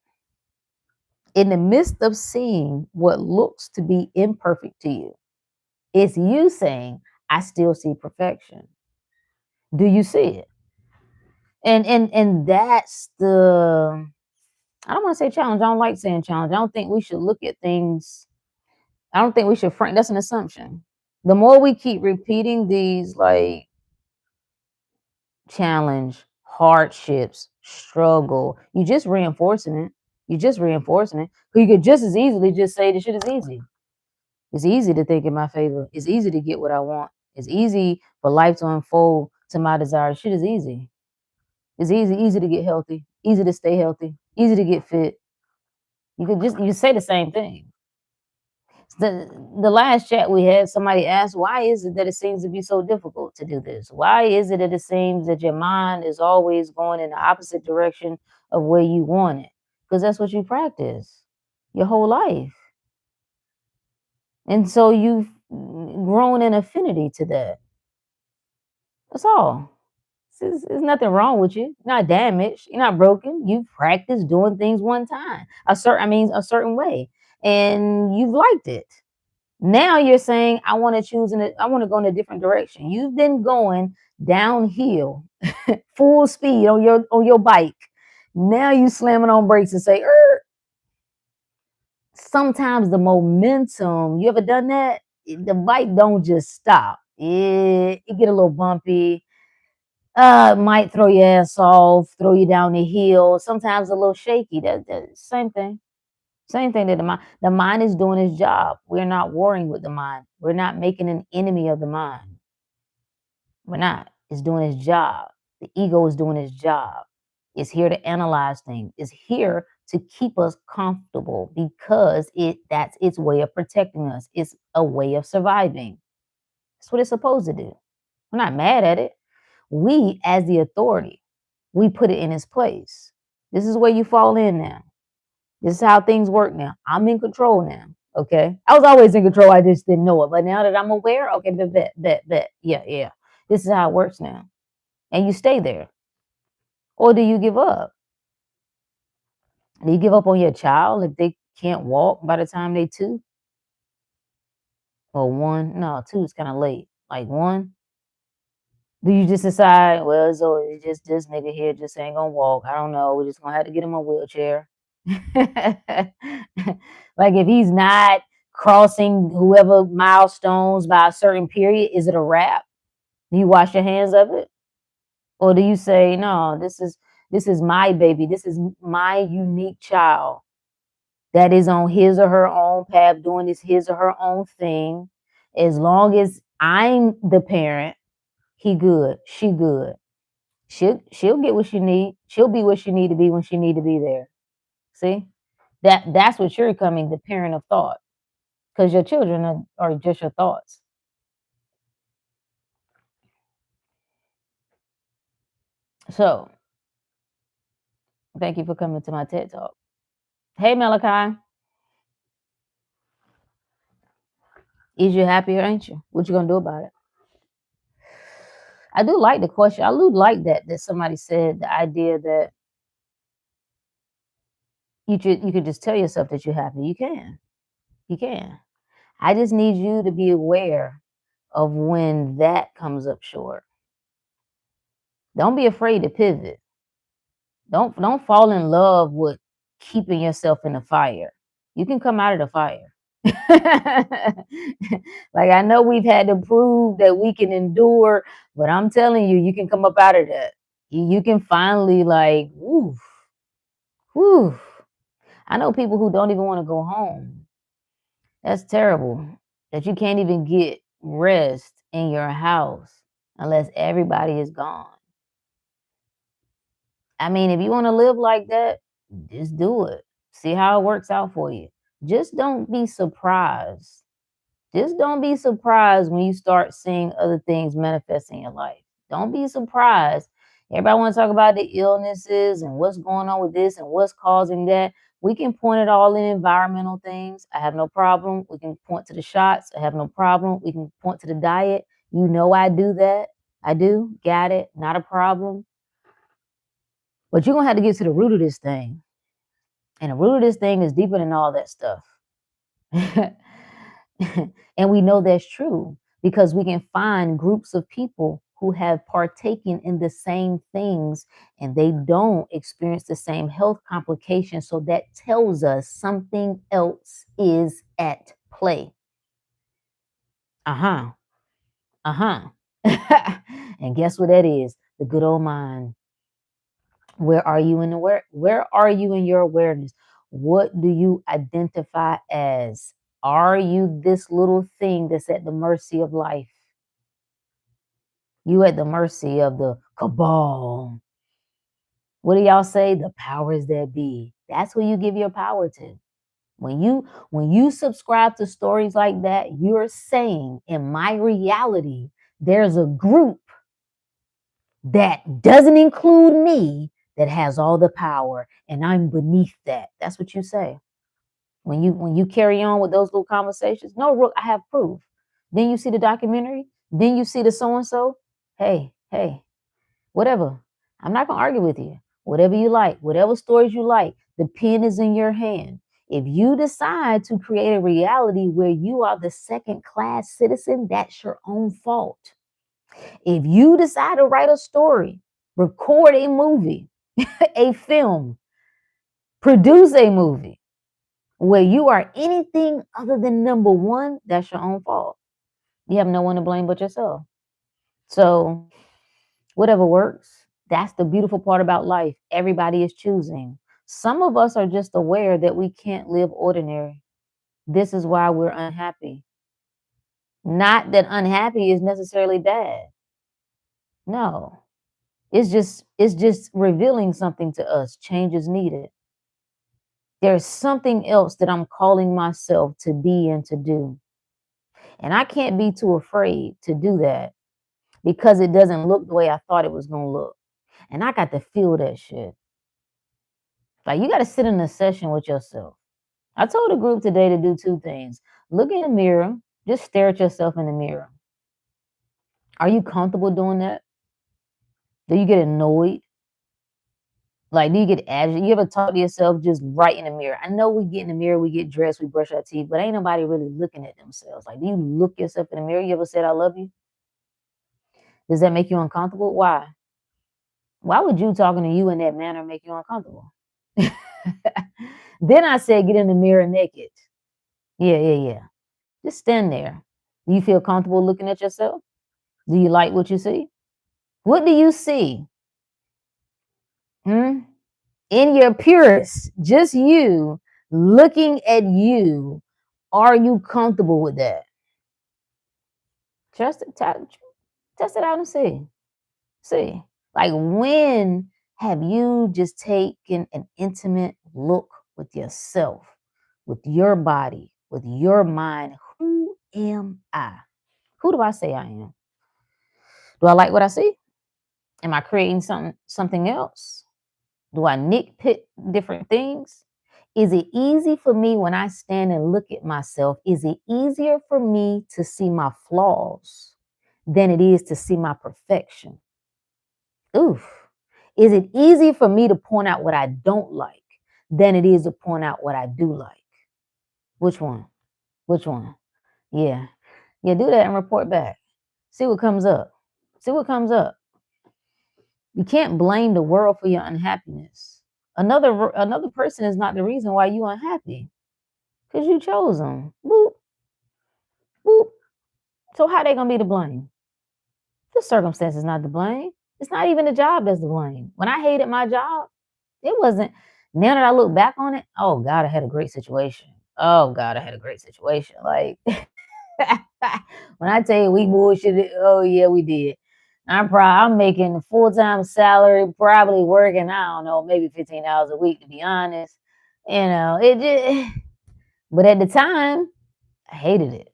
In the midst of seeing what looks to be imperfect to you, it's you saying, I still see perfection. Do you see it? And that's the, I don't want to say challenge. I don't like saying challenge. I don't think we should look at things. I don't think we should frame. That's an assumption. The more we keep repeating these like challenge, hardships, struggle, you just reinforcing it. You're just reinforcing it. You could just as easily just say the shit is easy. It's easy to think in my favor. It's easy to get what I want. It's easy for life to unfold to my desires. Shit is easy. It's easy to get healthy, easy to stay healthy, easy to get fit. You say the same thing. The last chat we had, somebody asked, why is it that it seems to be so difficult to do this? Why is it that it seems that your mind is always going in the opposite direction of where you want it? Because that's what you practice your whole life. And so you've grown an affinity to that. That's all. There's nothing wrong with you. You're not damaged. You're not broken. You've practiced doing things one time, a certain way, and you've liked it. Now you're saying, I want to choose I want to go in a different direction. You've been going downhill, full speed on your bike. Now you slamming on brakes and say, sometimes the momentum. You ever done that? The bike don't just stop. It get a little bumpy. Might throw your ass off, throw you down the hill. Sometimes a little shaky. That same thing. Same thing that the mind is doing its job. We're not warring with the mind. We're not making an enemy of the mind. We're not. It's doing its job. The ego is doing its job. It's here to analyze things. It's here to keep us comfortable because that's its way of protecting us. It's a way of surviving. That's what it's supposed to do. We're not mad at it. We, as the authority, we put it in its place. This is where you fall in now. This is how things work now. I'm in control now. Okay. I was always in control. I just didn't know it. But now that I'm aware, okay, bet. Yeah. This is how it works now. And you stay there. Or do you give up? Do you give up on your child if they can't walk by the time they 2? Or 1? No, 2 is kind of late. Like 1? Do you just decide, well, it's just this nigga here just ain't gonna walk. I don't know. We're just gonna have to get him a wheelchair. Like if he's not crossing whoever milestones by a certain period, is it a wrap? Do you wash your hands of it? Or do you say, no, this is my baby. This is my unique child that is on his or her own path, doing his or her own thing. As long as I'm the parent, He good. She good. She'll get what she need. She'll be what she need to be when she need to be there. See? That's what you're becoming, the parent of thought. Because your children are just your thoughts. So thank you for coming to my TED Talk. Hey Malachi. Is you happier, ain't you? What you gonna do about it? I do like the question. I do like that somebody said the idea that you could just tell yourself that you're happy. You can. You can. I just need you to be aware of when that comes up short. Don't be afraid to pivot. Don't fall in love with keeping yourself in the fire. You can come out of the fire. Like I know we've had to prove that we can endure, but I'm telling you, you can come up out of that. You can finally like, woof, woof. I know people who don't even want to go home. That's terrible. That you can't even get rest in your house unless everybody is gone. I mean, if you want to live like that, just do it. See how it works out for you. Just don't be surprised. Just don't be surprised when you start seeing other things manifest in your life. Don't be surprised. Everybody want to talk about the illnesses and what's going on with this and what's causing that. We can point it all in environmental things. I have no problem. We can point to the shots. I have no problem. We can point to the diet. You know I do that. I do. Got it. Not a problem. But you're going to have to get to the root of this thing. And the root of this thing is deeper than all that stuff. And we know that's true because we can find groups of people who have partaken in the same things and they don't experience the same health complications. So that tells us something else is at play. Uh-huh. And guess what that is? The good old mind. Where are you in the where are you in your awareness? What do you identify as? Are you this little thing that's at the mercy of life? You at the mercy of the cabal. What do y'all say? The powers that be. That's who you give your power to. When you subscribe to stories like that, you're saying in my reality, there's a group that doesn't include me that has all the power and I'm beneath that. That's what you say. When you carry on with those little conversations, no, Rook, I have proof. Then you see the documentary, then you see the so and so. Hey, whatever. I'm not gonna argue with you. Whatever you like, whatever stories you like, the pen is in your hand. If you decide to create a reality where you are the second class citizen, that's your own fault. If you decide to write a story, record a movie, a film, produce a movie where you are anything other than number one, that's your own fault. You have no one to blame but yourself. So, whatever works, that's the beautiful part about life. Everybody is choosing. Some of us are just aware that we can't live ordinary. This is why we're unhappy. Not that unhappy is necessarily bad. No. It's just revealing something to us. Change is needed. There's something else that I'm calling myself to be and to do. And I can't be too afraid to do that because it doesn't look the way I thought it was going to look. And I got to feel that shit. Like you got to sit in a session with yourself. I told a group today to do two things. Look in the mirror, just stare at yourself in the mirror. Are you comfortable doing that? Do you get annoyed? Like, do you get agitated? You ever talk to yourself just right in the mirror? I know we get in the mirror, we get dressed, we brush our teeth, but ain't nobody really looking at themselves. Like, do you look yourself in the mirror? You ever said, I love you? Does that make you uncomfortable? Why? Why would you talking to you in that manner make you uncomfortable? Then I said, get in the mirror naked. Yeah. Just stand there. Do you feel comfortable looking at yourself? Do you like what you see? What do you see? In your purest, just you looking at you, are you comfortable with that? Just Test it out and see. See. Like, when have you just taken an intimate look with yourself, with your body, with your mind? Who am I? Who do I say I am? Do I like what I see? Am I creating something else? Do I nitpick different things? Is it easy for me when I stand and look at myself? Is it easier for me to see my flaws than it is to see my perfection? Oof. Is it easy for me to point out what I don't like than it is to point out what I do like? Which one? Which one? Yeah. Yeah, do that and report back. See what comes up. See what comes up. You can't blame the world for your unhappiness. Another person is not the reason why you unhappy, because you chose them. Boop, boop. So how they gonna be to blame? The circumstance is not to blame. It's not even the job that's to blame. When I hated my job, it wasn't. Now that I look back on it, oh God, I had a great situation. Oh God, I had a great situation. Like, when I tell you we bullshitted, oh yeah, we did. I'm making full-time salary, probably working, I don't know, maybe 15 hours a week, to be honest. It just, but at the time, I hated it.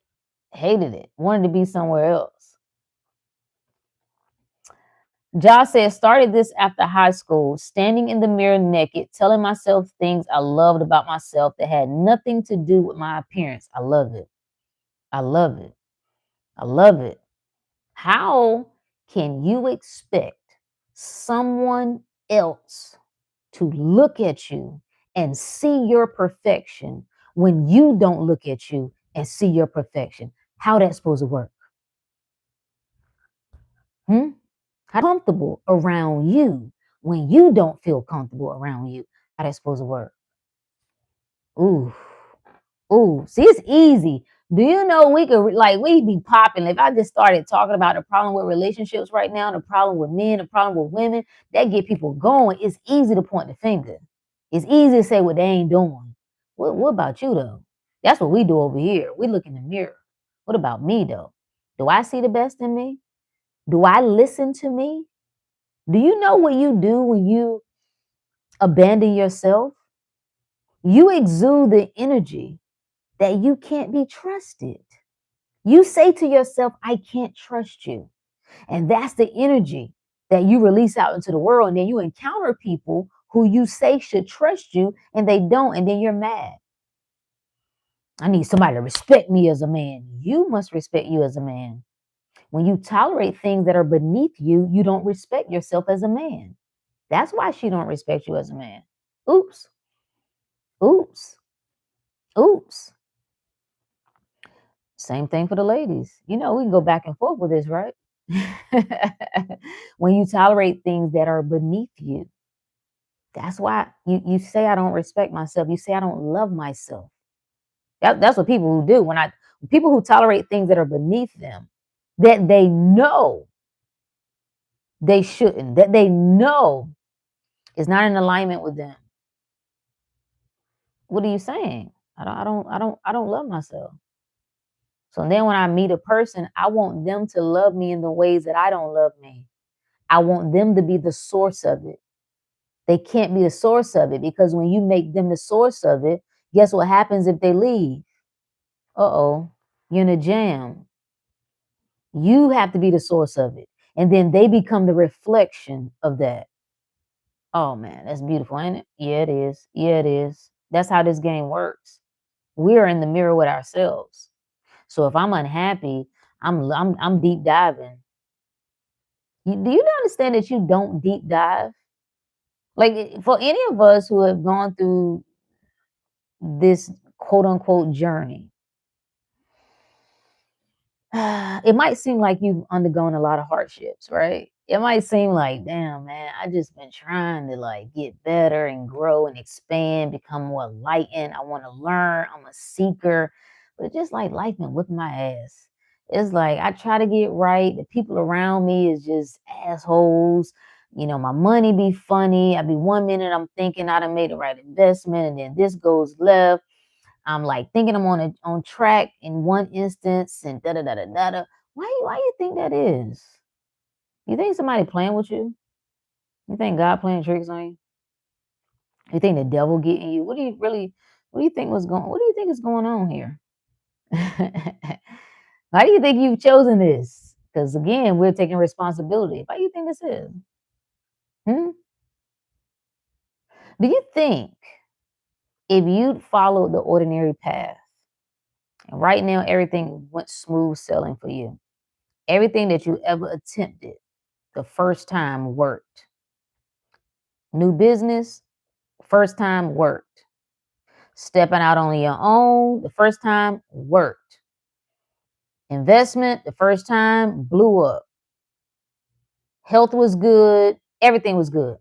Hated it. Wanted to be somewhere else. Josh said, started this after high school, standing in the mirror naked, telling myself things I loved about myself that had nothing to do with my appearance. I love it. I love it. I love it. How can you expect someone else to look at you and see your perfection when you don't look at you and see your perfection? How that's supposed to work? How comfortable around you when you don't feel comfortable around you? How that's supposed to work? Ooh. Ooh, see, it's easy. Do you know we could, like, we be popping? If I just started talking about the problem with relationships right now, the problem with men, the problem with women, that get people going. It's easy to point the finger. It's easy to say what they ain't doing. What about you though? That's what we do over here. We look in the mirror. What about me though? Do I see the best in me? Do I listen to me? Do you know what you do when you abandon yourself? You exude the energy that you can't be trusted. You say to yourself, I can't trust you. And that's the energy that you release out into the world. And then you encounter people who you say should trust you and they don't. And then you're mad. I need somebody to respect me as a man. You must respect you as a man. When you tolerate things that are beneath you, you don't respect yourself as a man. That's why she don't respect you as a man. Oops. Oops. Oops. Same thing for the ladies. We can go back and forth with this, right? When you tolerate things that are beneath you, that's why you say I don't respect myself. You say I don't love myself. That's what people who do. People who tolerate things that are beneath them, that they know they shouldn't, that they know is not in alignment with them. What are you saying? I don't love myself. So then when I meet a person, I want them to love me in the ways that I don't love me. I want them to be the source of it. They can't be the source of it, because when you make them the source of it, guess what happens if they leave? Uh-oh, you're in a jam. You have to be the source of it. And then they become the reflection of that. Oh man, that's beautiful, ain't it? Yeah, it is. Yeah, it is. That's how this game works. We're in the mirror with ourselves. So if I'm unhappy, I'm deep diving. Do you understand that you don't deep dive? Like, for any of us who have gone through this quote unquote journey, it might seem like you've undergone a lot of hardships, right? It might seem like, damn, man, I just been trying to like get better and grow and expand, become more enlightened. I want to learn. I'm a seeker, but it's just like life been whipping my ass. It's like I try to get right. The people around me is just assholes. My money be funny. I be 1 minute I'm thinking I done made the right investment, and then this goes left. I'm like thinking I'm on track in one instance, and da da da da da da. Why you think that is? You think somebody playing with you? You think God playing tricks on you? You think the devil getting you? What do you think what do you think is going on here? Why do you think you've chosen this? Because again, we're taking responsibility. Why do you think this is? Hmm? Do you think if you'd followed the ordinary path, and right now everything went smooth sailing for you, everything that you ever attempted the first time worked? New business, first time worked. Stepping out on your own, the first time worked. Investment, the first time blew up. Health was good, everything was good.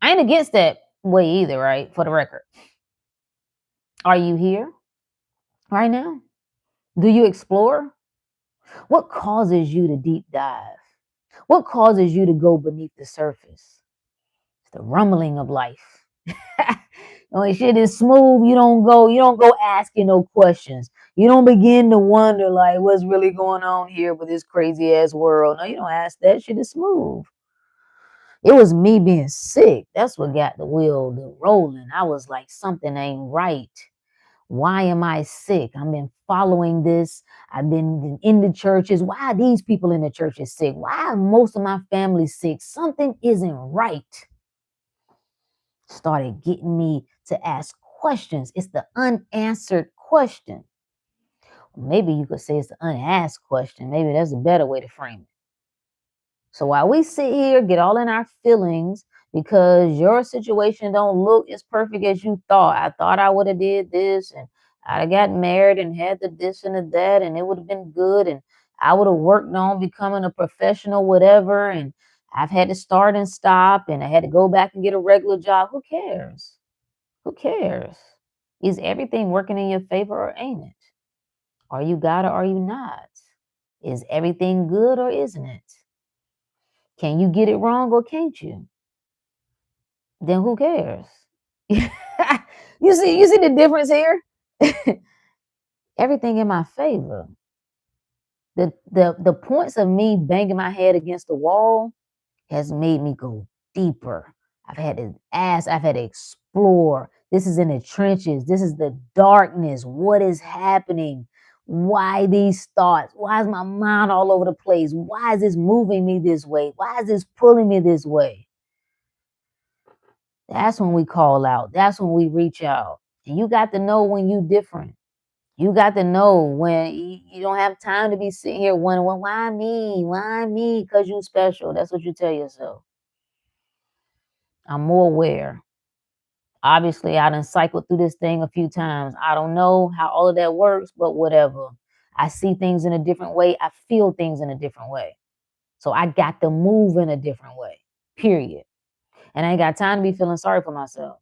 I ain't against that way either, right? For the record. Are you here right now? Do you explore? What causes you to deep dive? What causes you to go beneath the surface? It's the rumbling of life. When shit is smooth, you don't go asking no questions. You don't begin to wonder like what's really going on here with this crazy ass world. No, you don't ask that. Shit is smooth. It was me being sick. That's what got the wheel rolling. I was like, something ain't right. Why am I sick? I've been following this. I've been in the churches. Why are these people in the churches sick? Why are most of my family sick? Something isn't right. Started getting me to ask questions. It's the unanswered question. Maybe you could say it's the unasked question. Maybe that's a better way to frame it. So while we sit here, get all in our feelings because your situation don't look as perfect as you thought. I thought I would have did this and I'd have got married and had the this and the that and it would have been good and I would have worked on becoming a professional, whatever. And I've had to start and stop and I had to go back and get a regular job. Who cares? Who cares? Is everything working in your favor or ain't it? Are you God or are you not? Is everything good or isn't it? Can you get it wrong or can't you? Then who cares? You see the difference here? Everything in my favor. The points of me banging my head against the wall has made me go deeper. I've had to ask, I've had to explore. This is in the trenches. This is the darkness. What is happening? Why these thoughts? Why is my mind all over the place? Why is this moving me this way? Why is this pulling me this way? That's when we call out. That's when we reach out. And you got to know when you different. You got to know when you don't have time to be sitting here wondering, well, why me? Why me? Because you special. That's what you tell yourself. I'm more aware. Obviously, I done cycled through this thing a few times. I don't know how all of that works, but whatever. I see things in a different way. I feel things in a different way. So I got to move in a different way, period. And I ain't got time to be feeling sorry for myself.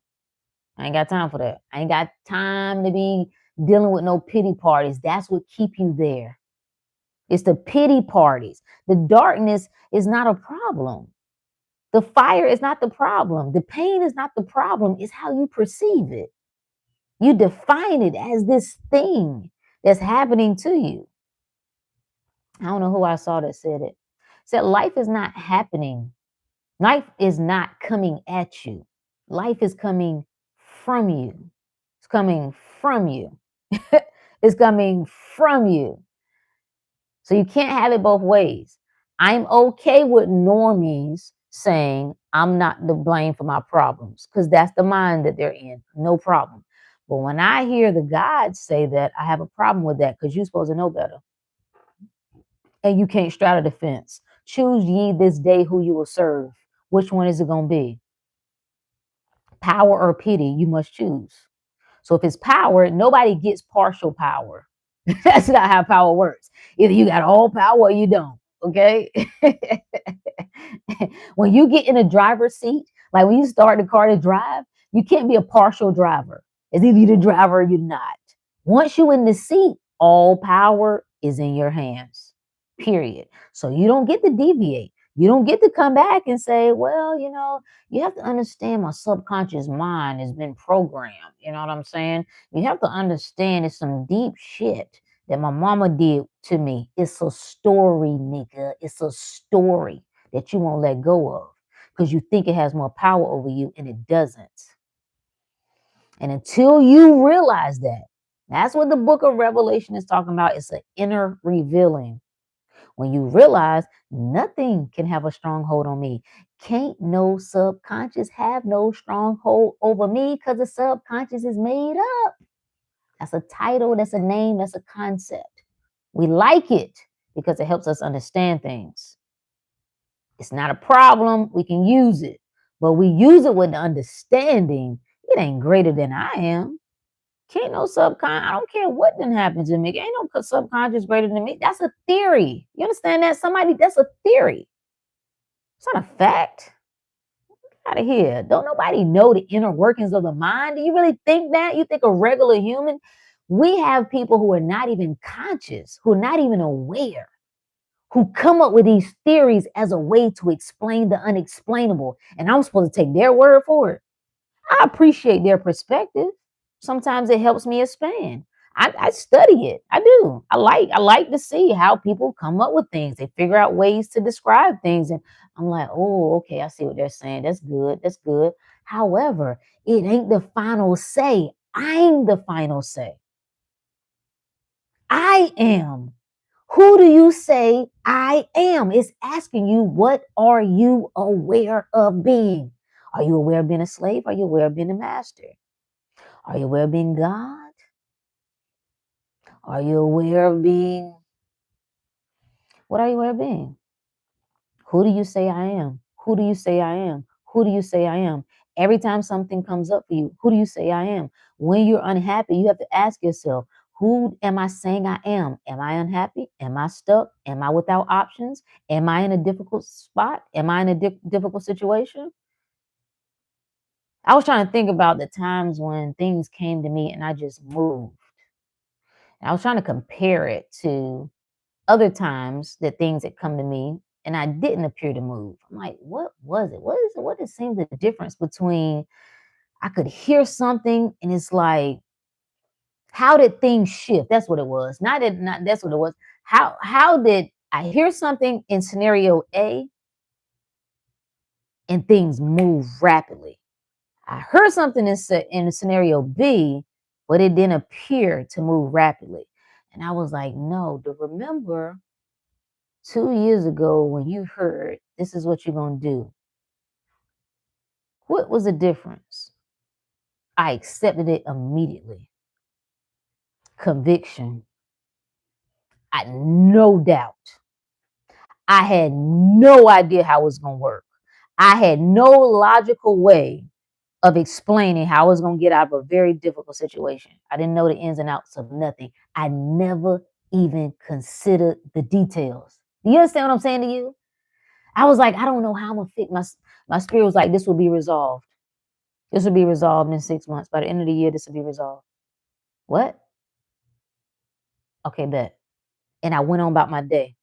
I ain't got time for that. I ain't got time to be dealing with no pity parties. That's what keep you there. It's the pity parties. The darkness is not a problem. The fire is not the problem. The pain is not the problem. It's how you perceive it. You define it as this thing that's happening to you. I don't know who I saw that said it. Said life is not happening. Life is not coming at you. Life is coming from you. It's coming from you. It's coming from you. So you can't have it both ways. I'm okay with normies saying I'm not to blame for my problems because that's the mind that they're in. No problem. But when I hear the gods say that, I have a problem with that because you're supposed to know better. And you can't straddle the fence. Choose ye this day who you will serve. Which one is it going to be? Power or pity? You must choose. So if it's power, nobody gets partial power. That's not how power works. Either you got all power or you don't. Okay. When you get in a driver's seat, like when you start the car to drive, you can't be a partial driver. It's either you're the driver or you're not. Once you're in the seat, all power is in your hands. Period. So you don't get to deviate. You don't get to come back and say, well, you have to understand my subconscious mind has been programmed. You know what I'm saying? You have to understand it's some deep shit that my mama did to me. It's a story, nigga. It's a story. that you won't let go of because you think it has more power over you and it doesn't. And until you realize that, that's what the book of Revelation is talking about. It's an inner revealing. When you realize nothing can have a stronghold on me, can't no subconscious have no stronghold over me because the subconscious is made up. That's a title, that's a name, that's a concept. We like it because it helps us understand things. It's not a problem. We can use it, but we use it with the understanding it ain't greater than I am. Can't no subconscious. I don't care what done happened to me. Ain't no subconscious greater than me. That's a theory. You understand that? That's a theory. It's not a fact. Get out of here. Don't nobody know the inner workings of the mind. Do you really think that? You think a regular human? We have people who are not even conscious, who are not even aware, who come up with these theories as a way to explain the unexplainable. And I'm supposed to take their word for it. I appreciate their perspective. Sometimes it helps me expand. I study it. I do. I like to see how people come up with things. They figure out ways to describe things. And I'm like, oh, okay, I see what they're saying. That's good. That's good. However, it ain't the final say. I'm the final say. I am. Who do you say I am? It's asking you, what are you aware of being? Are you aware of being a slave? Are you aware of being a master? Are you aware of being God? Are you aware of being? What are you aware of being? Who do you say I am? Who do you say I am? Who do you say I am? Every time something comes up for you, who do you say I am? When you're unhappy, you have to ask yourself, who am I saying I am? Am I unhappy? Am I stuck? Am I without options? Am I in a difficult spot? Am I in a difficult situation? I was trying to think about the times when things came to me and I just moved. And I was trying to compare it to other times that things had come to me and I didn't appear to move. I'm like, what was it? What is it? What it seems the difference between I could hear something and it's like, how did things shift? That's what it was. Not that's what it was. How did I hear something in scenario A and things move rapidly? I heard something in scenario B, but it didn't appear to move rapidly. And I was like, no, to remember 2 years ago when you heard this is what you're going to do, what was the difference? I accepted it immediately. Conviction. I no doubt. I had no idea how it was going to work. I had no logical way of explaining how I was going to get out of a very difficult situation. I didn't know the ins and outs of nothing. I never even considered the details. Do you understand what I'm saying to you? I was like, I don't know how I'm going to fix my spirit was like, this will be resolved. This will be resolved in 6 months. By the end of the year, this will be resolved. What? Okay, bet. And I went on about my day.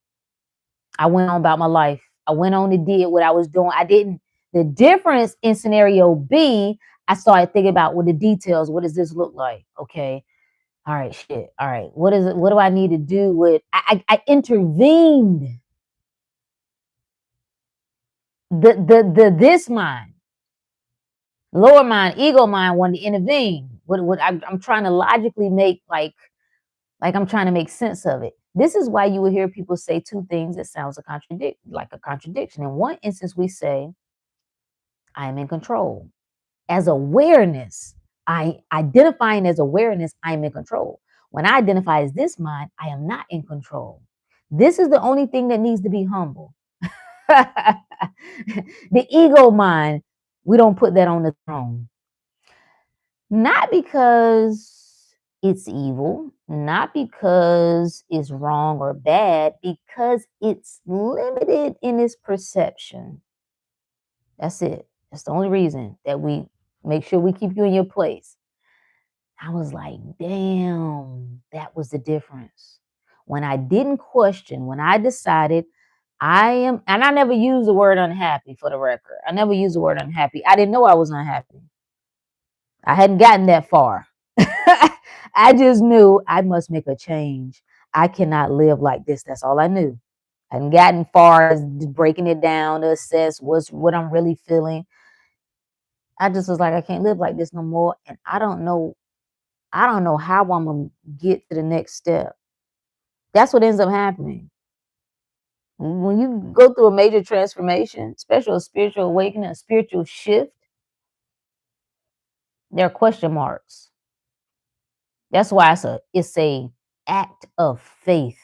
I went on about my life. I went on and did what I was doing. I didn't. The difference in scenario B, I started thinking about what the details. What does this look like? Okay. All right, shit. All right. What is it? What do I need to do with? I intervened. This mind, lower mind, ego mind wanted to intervene. What I'm trying to logically make like I'm trying to make sense of it. This is why you will hear people say two things that sounds like a contradiction. In one instance, we say, I am in control. As awareness, I identifying as awareness, I am in control. When I identify as this mind, I am not in control. This is the only thing that needs to be humble. The ego mind, we don't put that on the throne. Not because it's evil, not because it's wrong or bad, because it's limited in its perception. That's it. That's the only reason that we make sure we keep you in your place. I was like, damn, that was the difference. When I didn't question, when I decided I am, and I never used the word unhappy for the record. I never used the word unhappy. I didn't know I was unhappy. I hadn't gotten that far. I just knew I must make a change. I cannot live like this. That's all I knew. hadn't gotten far as breaking it down to assess what I'm really feeling. I just was like, I can't live like this no more. And I don't know how I'm gonna get to the next step. That's what ends up happening. When you go through a major transformation, especially a spiritual awakening, a spiritual shift, there are question marks. That's why it's a act of faith.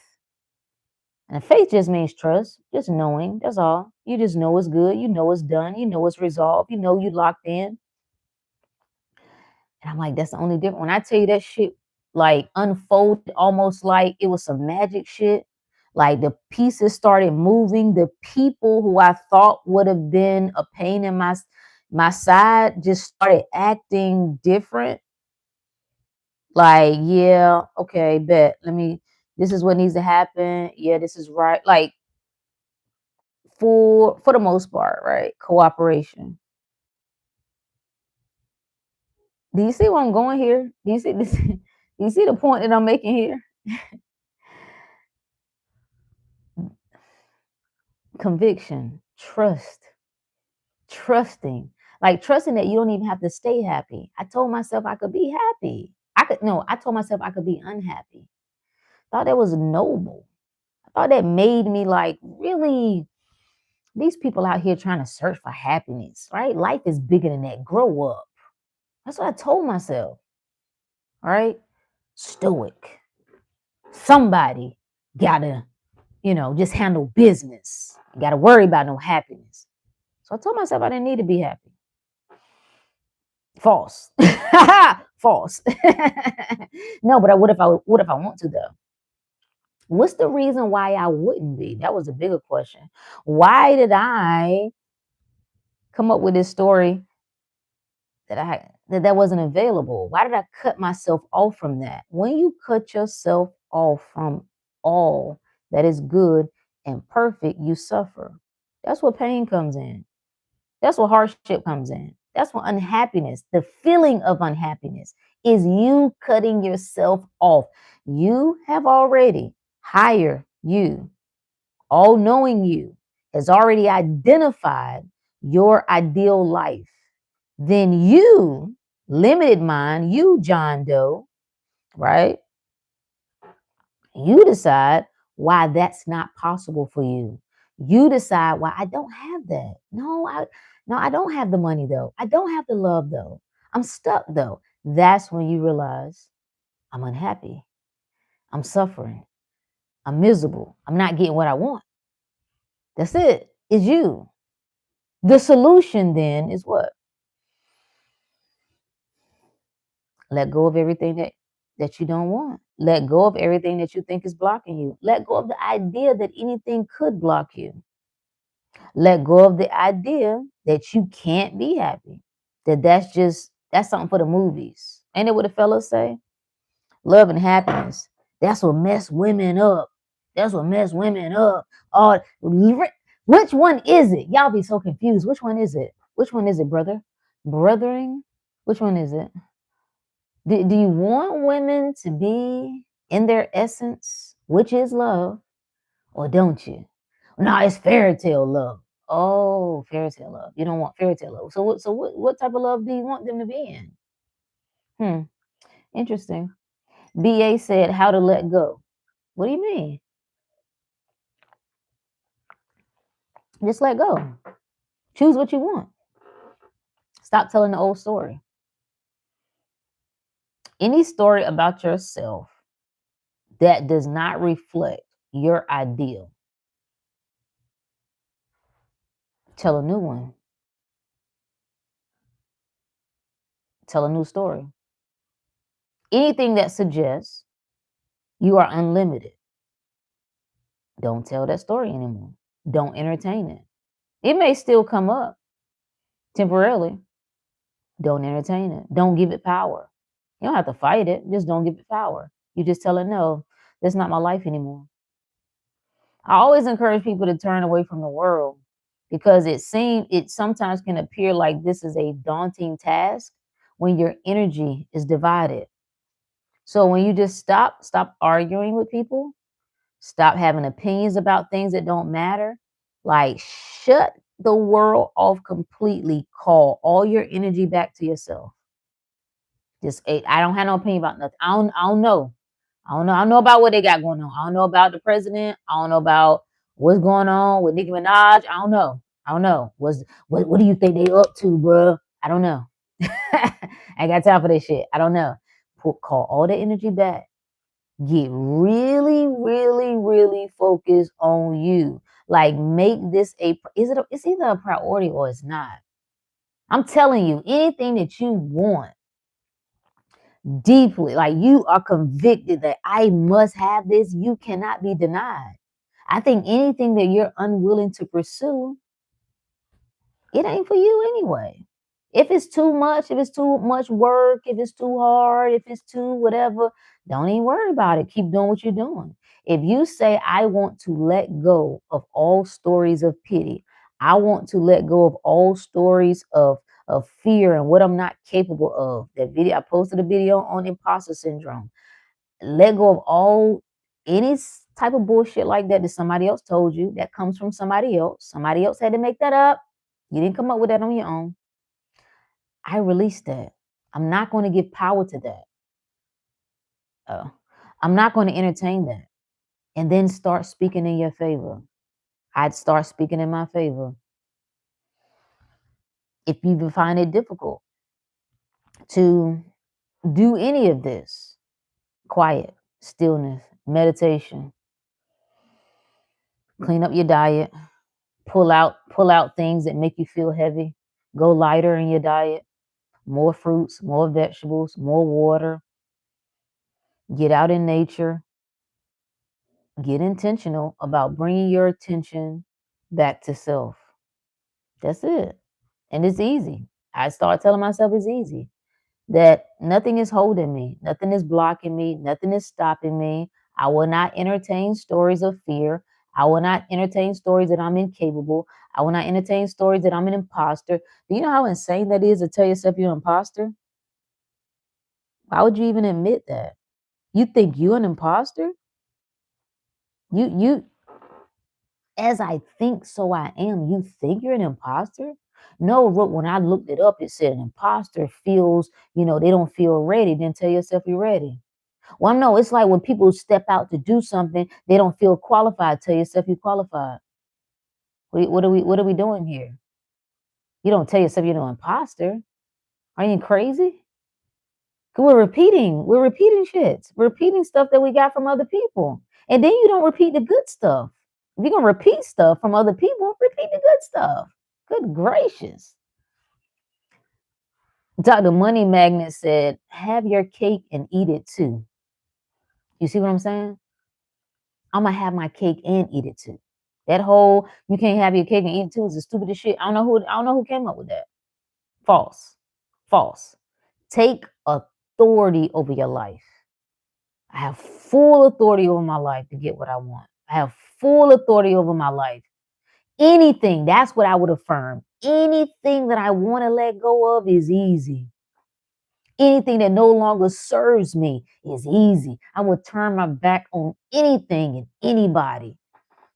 And faith just means trust, just knowing. That's all. You just know it's good. You know it's done. You know it's resolved. You know you locked in. And I'm like, that's the only difference. When I tell you that shit like unfolded almost like it was some magic shit. Like the pieces started moving. The people who I thought would have been a pain in my side just started acting different. Like, yeah, okay, bet. This is what needs to happen. Yeah, this is right. Like for the most part, right? Cooperation. Do you see where I'm going here? Do you see this? Do you see the point that I'm making here? Conviction, trusting, like trusting that you don't even have to stay happy. I told myself I could be happy. I told myself I could be unhappy. Thought that was noble. I thought that made me like really these people out here trying to search for happiness, right? Life is bigger than that. Grow up. That's what I told myself. All right. Stoic. Somebody gotta, just handle business. Gotta worry about no happiness. So I told myself I didn't need to be happy. False. False. No, but what if I want to though? What's the reason why I wouldn't be? That was a bigger question. Why did I come up with this story that wasn't available? Why did I cut myself off from that? When you cut yourself off from all that is good and perfect, you suffer. That's what pain comes in. That's what hardship comes in. That's what unhappiness, the feeling of unhappiness, is you cutting yourself off. You have already higher you, all knowing you, has already identified your ideal life. Then you, limited mind, you, John Doe, right? You decide why that's not possible for you. You decide why I don't have that. No, I don't have the money though. I don't have the love though. I'm stuck though. That's when you realize I'm unhappy. I'm suffering. I'm miserable. I'm not getting what I want. That's it. It's you. The solution then is what? Let go of everything that you don't want. Let go of everything that you think is blocking you. Let go of the idea that anything could block you. Let go of the idea that you can't be happy. That's something for the movies. Ain't it what the fellas say? Love and happiness. That's what mess women up. That's what mess women up. Oh, which one is it? Y'all be so confused. Which one is it? Which one is it, brother? Brothering? Which one is it? Do you want women to be in their essence, which is love, or don't you? No, it's fairy tale love. Oh, fairy tale love. You don't want fairy tale love. So what type of love do you want them to be in? Interesting. BA said how to let go. What do you mean? Just let go. Choose what you want. Stop telling the old story. Any story about yourself that does not reflect your ideal, tell a new one. Tell a new story. Anything that suggests you are unlimited, don't tell that story anymore. Don't entertain it. It may still come up temporarily. Don't entertain it. Don't give it power. You don't have to fight it. Just don't give it power. You just tell it, no, that's not my life anymore. I always encourage people to turn away from the world because it sometimes can appear like this is a daunting task when your energy is divided. So when you just stop arguing with people, Stop having opinions about things that don't matter. Like, shut the world off completely. Call all your energy back to yourself. I don't have no opinion about nothing. I don't know. I don't know. I don't know about what they got going on. I don't know about the president. I don't know about what's going on with Nicki Minaj. I don't know. I don't know. What do you think they up to, bro? I don't know. I ain't got time for this shit. I don't know. Call all the energy back. Get really, really, really focused on you. Like, make this it's either a priority or it's not. I'm telling you, anything that you want deeply, like you are convicted that I must have this, you cannot be denied. I think anything that you're unwilling to pursue, it ain't for you anyway. If it's too much, if it's too much work, if it's too hard, if it's too whatever, don't even worry about it. Keep doing what you're doing. If you say, I want to let go of all stories of pity, I want to let go of all stories of fear and what I'm not capable of. I posted a video on imposter syndrome. Let go of all any type of bullshit like that somebody else told you that comes from somebody else. Somebody else had to make that up. You didn't come up with that on your own. I release that. I'm not going to give power to that. I'm not going to entertain that. And then start speaking in your favor. I'd start speaking in my favor. If you find it difficult to do any of this, quiet, stillness, meditation, clean up your diet, pull out things that make you feel heavy, go lighter in your diet, more fruits, more vegetables, more water, get out in nature, get intentional about bringing your attention back to self. That's it. And it's easy. I start telling myself it's easy. That nothing is holding me, nothing is blocking me, nothing is stopping me. I will not entertain stories of fear. I will not entertain stories that I'm incapable. I will not entertain stories that I'm an imposter. Do you know how insane that is to tell yourself you're an imposter? Why would you even admit that? You think you're an imposter? You as I think, so I am. You think you're an imposter? No, when I looked it up, it said an imposter feels, they don't feel ready. Then tell yourself you're ready. Well, no, it's like when people step out to do something, they don't feel qualified. Tell yourself you're qualified. What are we doing here? You don't tell yourself you're an imposter. Are you crazy? 'Cause we're repeating shit. We're repeating stuff that we got from other people. And then you don't repeat the good stuff. If you're gonna repeat stuff from other people, repeat the good stuff. Good gracious. Dr. Money Magnet said, have your cake and eat it too. You see what I'm saying? I'm gonna have my cake and eat it too. That whole you can't have your cake and eat it too is the stupidest shit. I don't know who came up with that. False. False. Take authority over your life. I have full authority over my life to get what I want. I have full authority over my life. Anything, that's what I would affirm. Anything that I want to let go of is easy. Anything that no longer serves me is easy. I will turn my back on anything and anybody.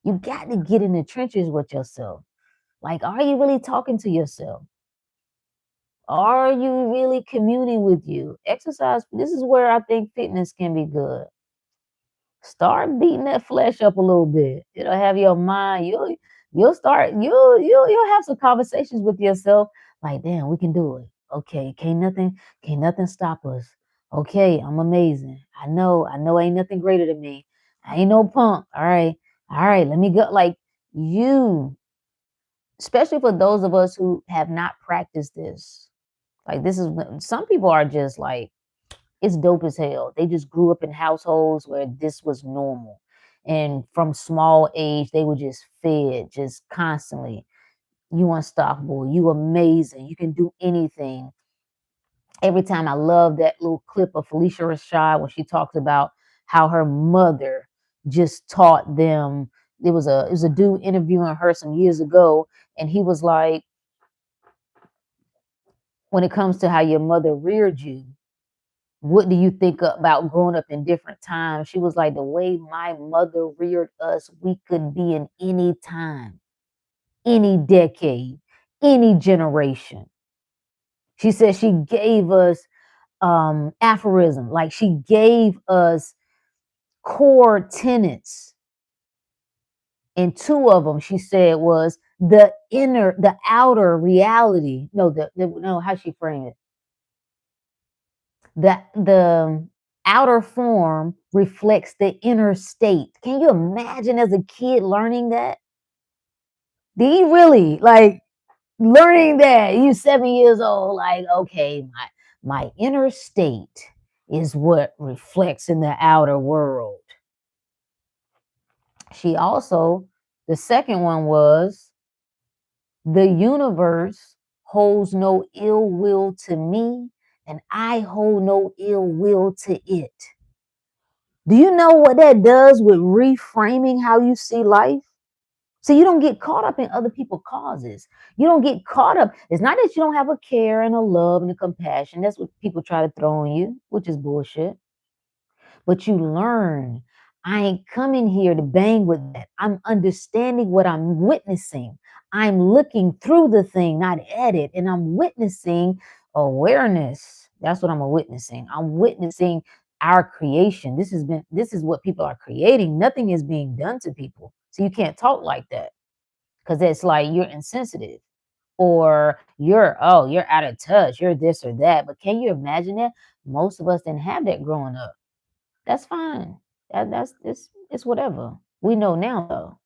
You got to get in the trenches with yourself. Like, are you really talking to yourself? Are you really communing with you? Exercise, this is where I think fitness can be good. Start beating that flesh up a little bit. It'll have your mind. You'll have some conversations with yourself. Like, damn, we can do it. Okay, can't nothing stop us. Okay, I'm amazing. I know ain't nothing greater than me. I ain't no punk. All right, let me go. Like you, especially for those of us who have not practiced this. Like some people are just like it's dope as hell. They just grew up in households where this was normal. And from small age, they were just fed just constantly. You unstoppable. You amazing. You can do anything. Every time I love that little clip of Felicia Rashad when she talks about how her mother just taught them. It was a dude interviewing her some years ago, and he was like, when it comes to how your mother reared you, What do you think about growing up in different times? She was like, the way my mother reared us, we could be in any time, any decade, any generation. She said she gave us aphorism, like she gave us core tenets. And two of them, she said, was the outer reality. No, no, how she framed it? The outer form reflects the inner state. Can you imagine as a kid learning that? Did you really like learning that? You 7 years old, like, okay, my inner state is what reflects in the outer world. She also, the second one was, the universe holds no ill will to me, and I hold no ill will to it. Do you know what that does with reframing how you see life? So you don't get caught up in other people's causes. You don't get caught up. It's not that you don't have a care and a love and a compassion. That's what people try to throw on you, which is bullshit. But you learn. I ain't coming here to bang with that. I'm understanding what I'm witnessing. I'm looking through the thing, not at it. And I'm witnessing awareness. That's what I'm witnessing. I'm witnessing our creation. This is what people are creating. Nothing is being done to people. So you can't talk like that because it's like you're insensitive or you're out of touch. You're this or that. But can you imagine that? Most of us didn't have that growing up. That's fine. That's it's whatever. We know now though.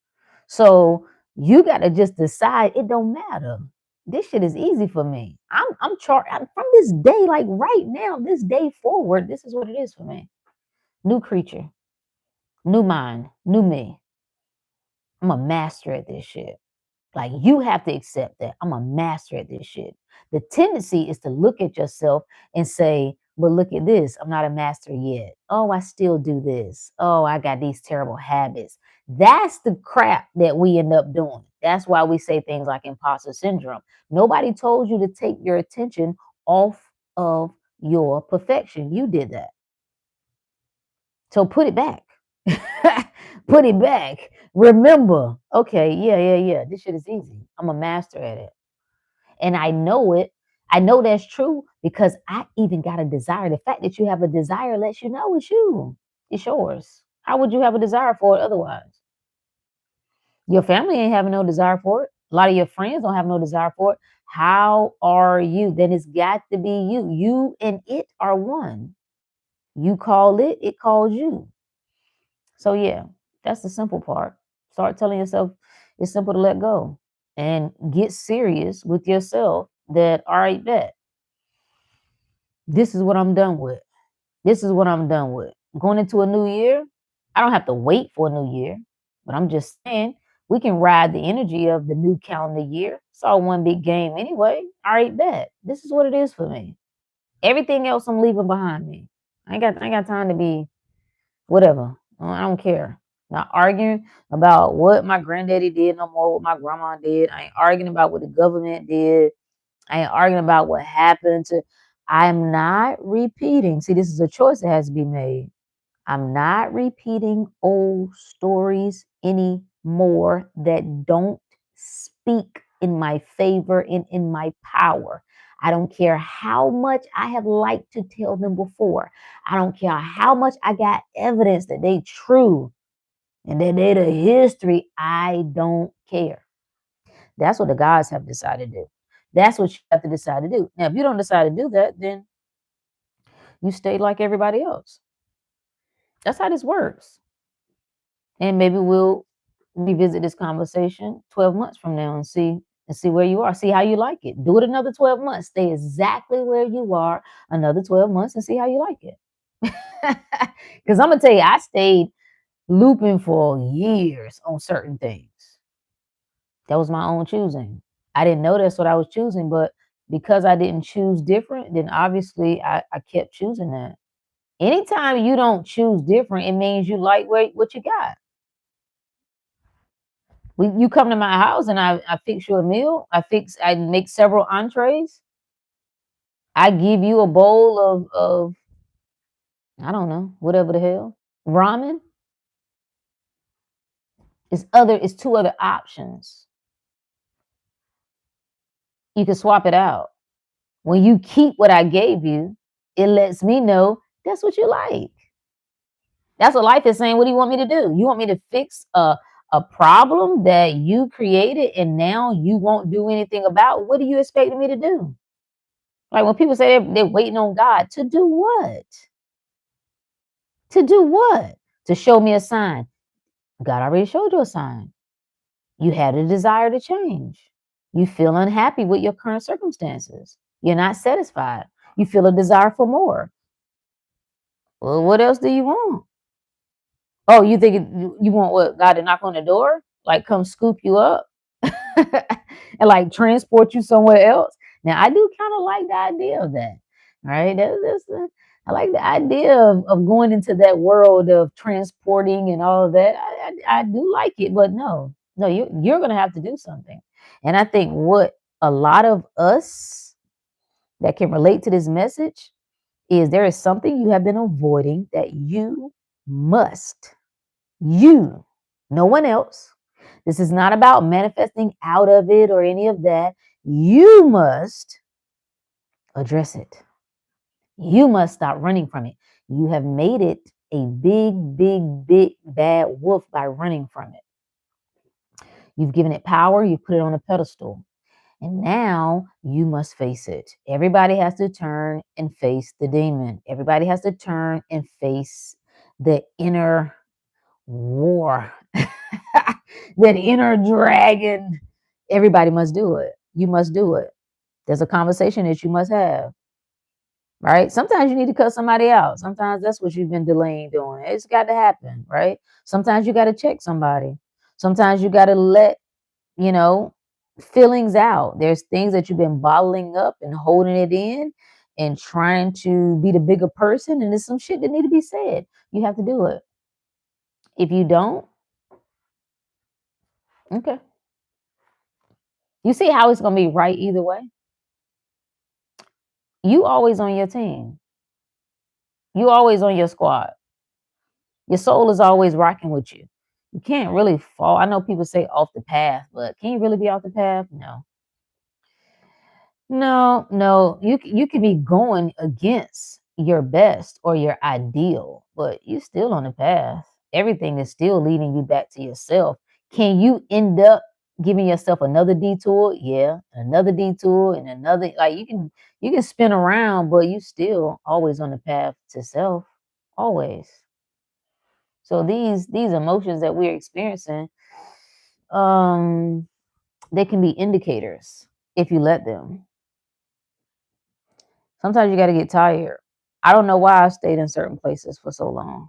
So you gotta just decide it don't matter. This shit is easy for me. I'm chart from this day, like right now, this day forward, this is what it is for me. New creature, new mind, new me. I'm a master at this shit. Like you have to accept that I'm a master at this shit. The tendency is to look at yourself and say, but look at this. I'm not a master yet. Oh, I still do this. Oh, I got these terrible habits. That's the crap that we end up doing. That's why we say things like imposter syndrome. Nobody told you to take your attention off of your perfection. You did that. So put it back. Put it back. Remember, okay, yeah. This shit is easy. I'm a master at it. And I know it. I know that's true because I even got a desire. The fact that you have a desire lets you know it's you. It's yours. How would you have a desire for it otherwise? Your family ain't having no desire for it. A lot of your friends don't have no desire for it. How are you? Then it's got to be you. You and it are one. You call it, it calls you. So yeah, that's the simple part. Start telling yourself it's simple to let go and get serious with yourself that, all right, bet. This is what I'm done with. This is what I'm done with. Going into a new year, I don't have to wait for a new year, but I'm just saying we can ride the energy of the new calendar year. It's all one big game anyway. All right, bet. This is what it is for me. Everything else I'm leaving behind me. I ain't got time to be whatever. I don't care. Not arguing about what my granddaddy did no more, what my grandma did. I ain't arguing about what the government did. I ain't arguing about what happened to. I'm not repeating. See, this is a choice that has to be made. I'm not repeating old stories anymore that don't speak in my favor and in my power. I don't care how much I have liked to tell them before. I don't care how much I got evidence that they true and that they're the history. I don't care. That's what the gods have decided to do. That's what you have to decide to do. Now, if you don't decide to do that, then you stay like everybody else. That's how this works. And maybe we'll revisit this conversation 12 months from now and see where you are. See how you like it. Do it another 12 months. Stay exactly where you are another 12 months and see how you like it. Because I'm gonna tell you, I stayed looping for years on certain things. That was my own choosing. I didn't know that's what I was choosing, but because I didn't choose different, then obviously I kept choosing that. Anytime you don't choose different, it means you like what you got. You come to my house and I fix you a meal. I make several entrees. I give you a bowl of I don't know, whatever the hell. Ramen is two other options. You can swap it out. When you keep what I gave you, it lets me know that's what you like. That's what life is saying. What do you want me to do? You want me to fix a problem that you created and now you won't do anything about? What do you expect me to do? Like when people say they're waiting on God to do what? To do what? To show me a sign. God already showed you a sign. You had a desire to change. You feel unhappy with your current circumstances. You're not satisfied. You feel a desire for more. Well, what else do you want? Oh, you think you want what? God to knock on the door? Like come scoop you up and like transport you somewhere else? Now, I do kind of like the idea of that, right? I like the idea of going into that world of transporting and all of that. I do like it, but no, you're going to have to do something. And I think what a lot of us that can relate to this message is there is something you have been avoiding that must you, no one else. This is not about manifesting out of it or any of that. You must address it. You must stop running from it. You have made it a big bad wolf by running from it. You've given it power, you put it on a pedestal. And now you must face it. Everybody has to turn and face the demon. Everybody has to turn and face the inner war, that inner dragon. Everybody must do it. You must do it. There's a conversation that you must have, right? Sometimes you need to cut somebody out. Sometimes that's what you've been delaying doing. It's got to happen, right? Sometimes you got to check somebody. Sometimes you got to let, you know, feelings out. There's things that you've been bottling up and holding it in and trying to be the bigger person. And there's some shit that need to be said. You have to do it. If you don't, okay. You see how it's going to be right either way? You always on your team. You always on your squad. Your soul is always rocking with you. You can't really fall. I know people say off the path, but can you really be off the path? No. No. You can be going against your best or your ideal, but you still on the path. Everything is still leading you back to yourself. Can you end up giving yourself another detour? Yeah, another detour and another. Like you can spin around, but you still always on the path to self. Always. So these emotions that we're experiencing, um, they can be indicators if you let them. Sometimes you got to get tired. I don't know why I stayed in certain places for so long.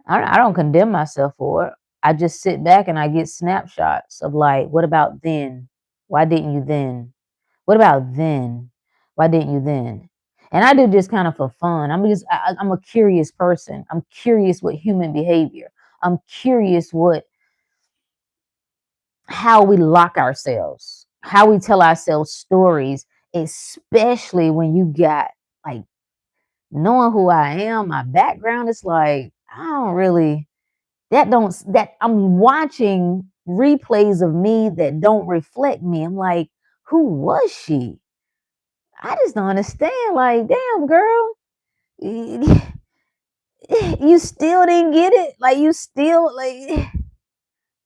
I don't condemn myself for it. I just sit back and I get snapshots of like, what about then? Why didn't you then? What about then? Why didn't you then? And I do this kind of for fun. I'm a curious person. I'm curious with human behavior. I'm curious how we lock ourselves, how we tell ourselves stories, especially when you got like knowing who I am, my background. Is like I don't really that I'm watching replays of me that don't reflect me. I'm like, who was she? I just don't understand. Like, damn girl, you still didn't get it. Like you still like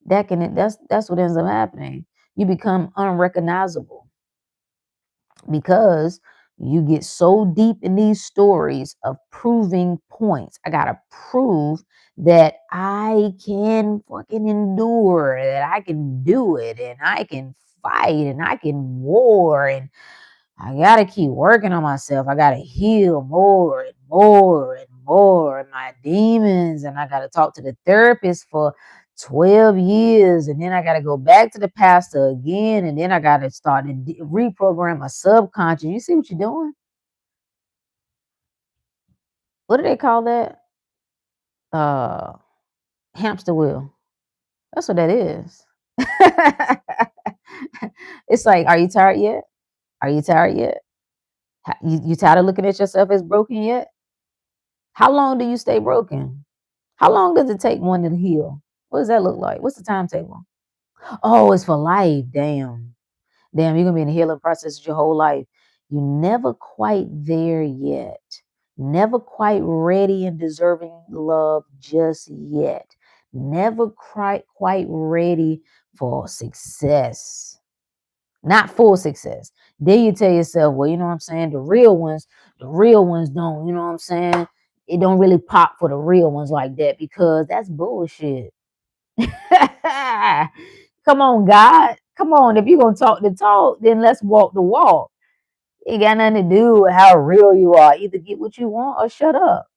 that's what ends up happening. You become unrecognizable because you get so deep in these stories of proving points. I gotta prove that I can fucking endure, that I can do it, and I can fight, and I can war, and I gotta keep working on myself. I gotta heal more and more and more and my demons, and I gotta talk to the therapist for 12 years, and then I gotta go back to the pastor again, and then I gotta start to reprogram my subconscious. You see what you're doing? What do they call that? Uh, Hamster wheel. That's what that is. It's like, are you tired yet? Are you tired yet? You tired of looking at yourself as broken yet? How long do you stay broken? How long does it take one to heal? What does that look like? What's the timetable? Oh, it's for life. Damn. Damn, you're gonna be in the healing process your whole life. You're never quite there yet. Never quite ready and deserving love just yet. Never quite ready for success. Not full success. Then you tell yourself, well, you know what I'm saying? The real ones don't, you know what I'm saying? It don't really pop for the real ones like that because that's bullshit. Come on, God. Come on. If you're going to talk the talk, then let's walk the walk. It got nothing to do with how real you are. Either get what you want or shut up.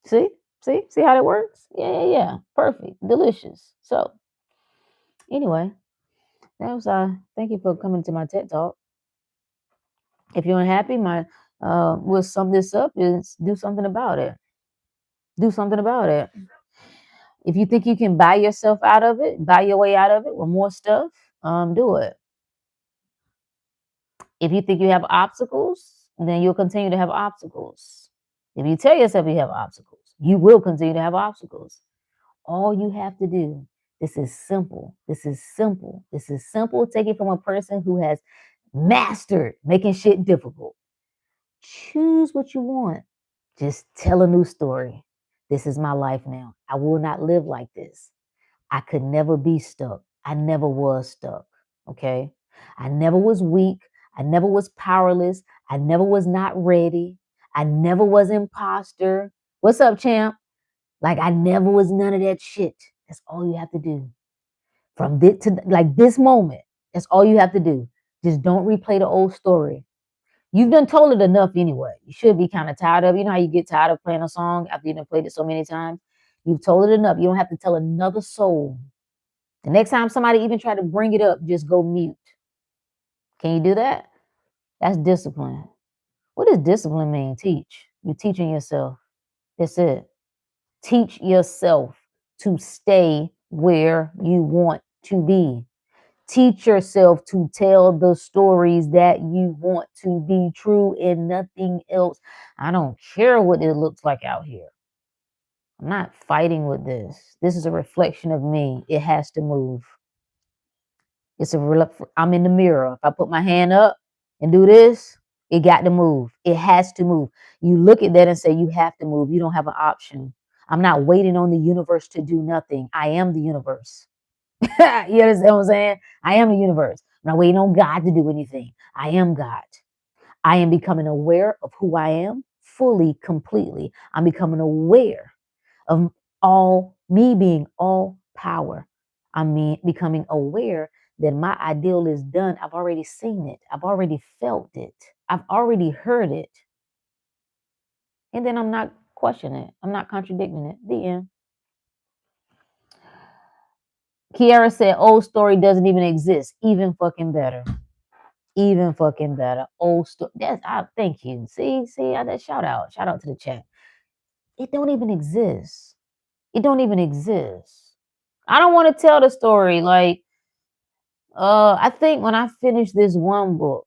See? See how that works? Yeah. Perfect. Delicious. So, anyway, that was thank you for coming to my TED Talk. If you're unhappy, we'll sum this up is do something about it. Do something about it. If you think you can buy yourself out of it, buy your way out of it with more stuff, do it. If you think you have obstacles, then you'll continue to have obstacles. If you tell yourself you have obstacles, you will continue to have obstacles. All you have to do, this is simple. This is simple. This is simple. Take it from a person who has mastered making shit difficult. Choose what you want. Just tell a new story. This is my life now. I will not live like this. I could never be stuck. I never was stuck. Okay. I never was weak. I never was powerless. I never was not ready. I never was imposter. What's up, champ? Like I never was none of that shit. That's all you have to do. From this to like this moment, that's all you have to do. Just don't replay the old story. You've done told it enough anyway. You should be kind of tired of it. You know how you get tired of playing a song after you've played it so many times? You've told it enough. You don't have to tell another soul. The next time somebody even try to bring it up, just go mute. Can you do that? That's discipline. What does discipline mean? Teach. You're teaching yourself. That's it. Teach yourself to stay where you want to be. Teach yourself to tell the stories that you want to be true and nothing else. I don't care what it looks like out here. I'm not fighting with this. This is a reflection of me. It has to move. I'm in the mirror. If I put my hand up and do this, it got to move. It has to move. You look at that and say, you have to move. You don't have an option. I'm not waiting on the universe to do nothing. I am the universe. You understand what I'm saying? I am the universe. I'm not waiting on God to do anything. I am God. I am becoming aware of who I am fully, completely. I'm becoming aware of me being all power. Becoming aware that my ideal is done. I've already seen it. I've already felt it. I've already heard it. And then I'm not questioning it. I'm not contradicting it. The end. Kiara said, old story doesn't even exist. Even fucking better. Even fucking better. Old story. Thank you. See, shout out to the chat. It don't even exist. It don't even exist. I don't want to tell the story. Like, I think when I finish this one book,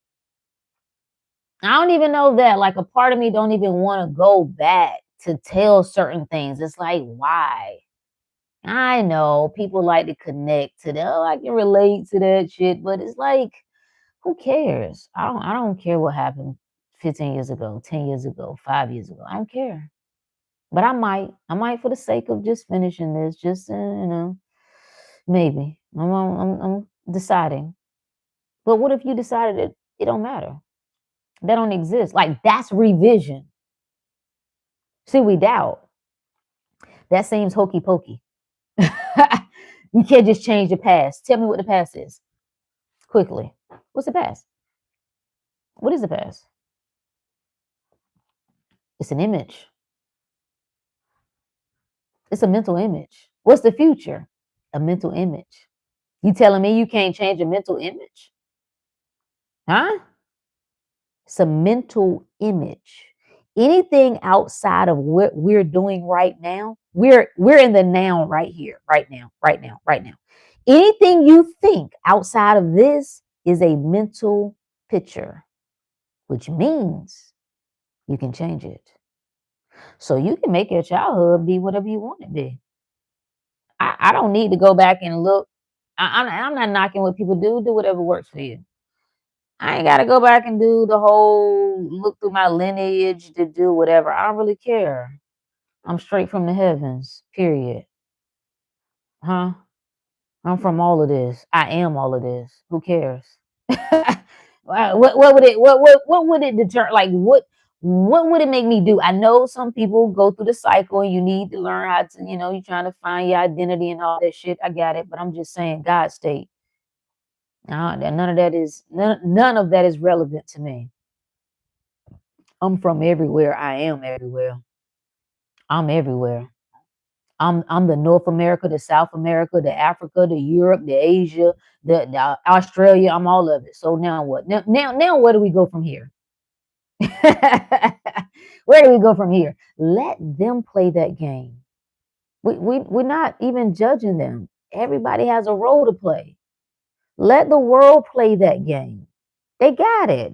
I don't even know that. Like, a part of me don't even want to go back to tell certain things. It's like, why? I know people like to connect to that. Oh, I can relate to that shit, but it's like, who cares? I don't care what happened 15 years ago, 10 years ago, 5 years ago. I don't care. But I might for the sake of just finishing this, just maybe. I'm deciding. But what if you decided it don't matter? That don't exist. Like that's revision. See, we doubt. That seems hokey pokey. You can't just change the past. Tell me what the past is. Quickly. What's the past? What is the past? It's an image. It's a mental image. What's the future? A mental image. You telling me you can't change a mental image? Huh? It's a mental image. Anything outside of what we're doing right now, we're in the now right here, right now. Anything you think outside of this is a mental picture, which means you can change it. So you can make your childhood be whatever you want it to be. I don't need to go back and look. I'm not knocking what people do. Do whatever works for you. I ain't got to go back and do the whole look through my lineage to do whatever. I don't really care. I'm straight from the heavens, period. Huh? I'm from all of this. I am all of this. Who cares? What would it what would it deter like what would it make me do? I know some people go through the cycle and you need to learn how to, you're trying to find your identity and all that shit. I got it, but I'm just saying God state. None of that is relevant to me. I'm from everywhere. I am everywhere. I'm everywhere. I'm the North America, the South America, the Africa, the Europe, the Asia, the Australia. I'm all of it. So now what? Now where do we go from here? Where do we go from here? Let them play that game. We're not even judging them. Everybody has a role to play. Let the world play that game. They got it.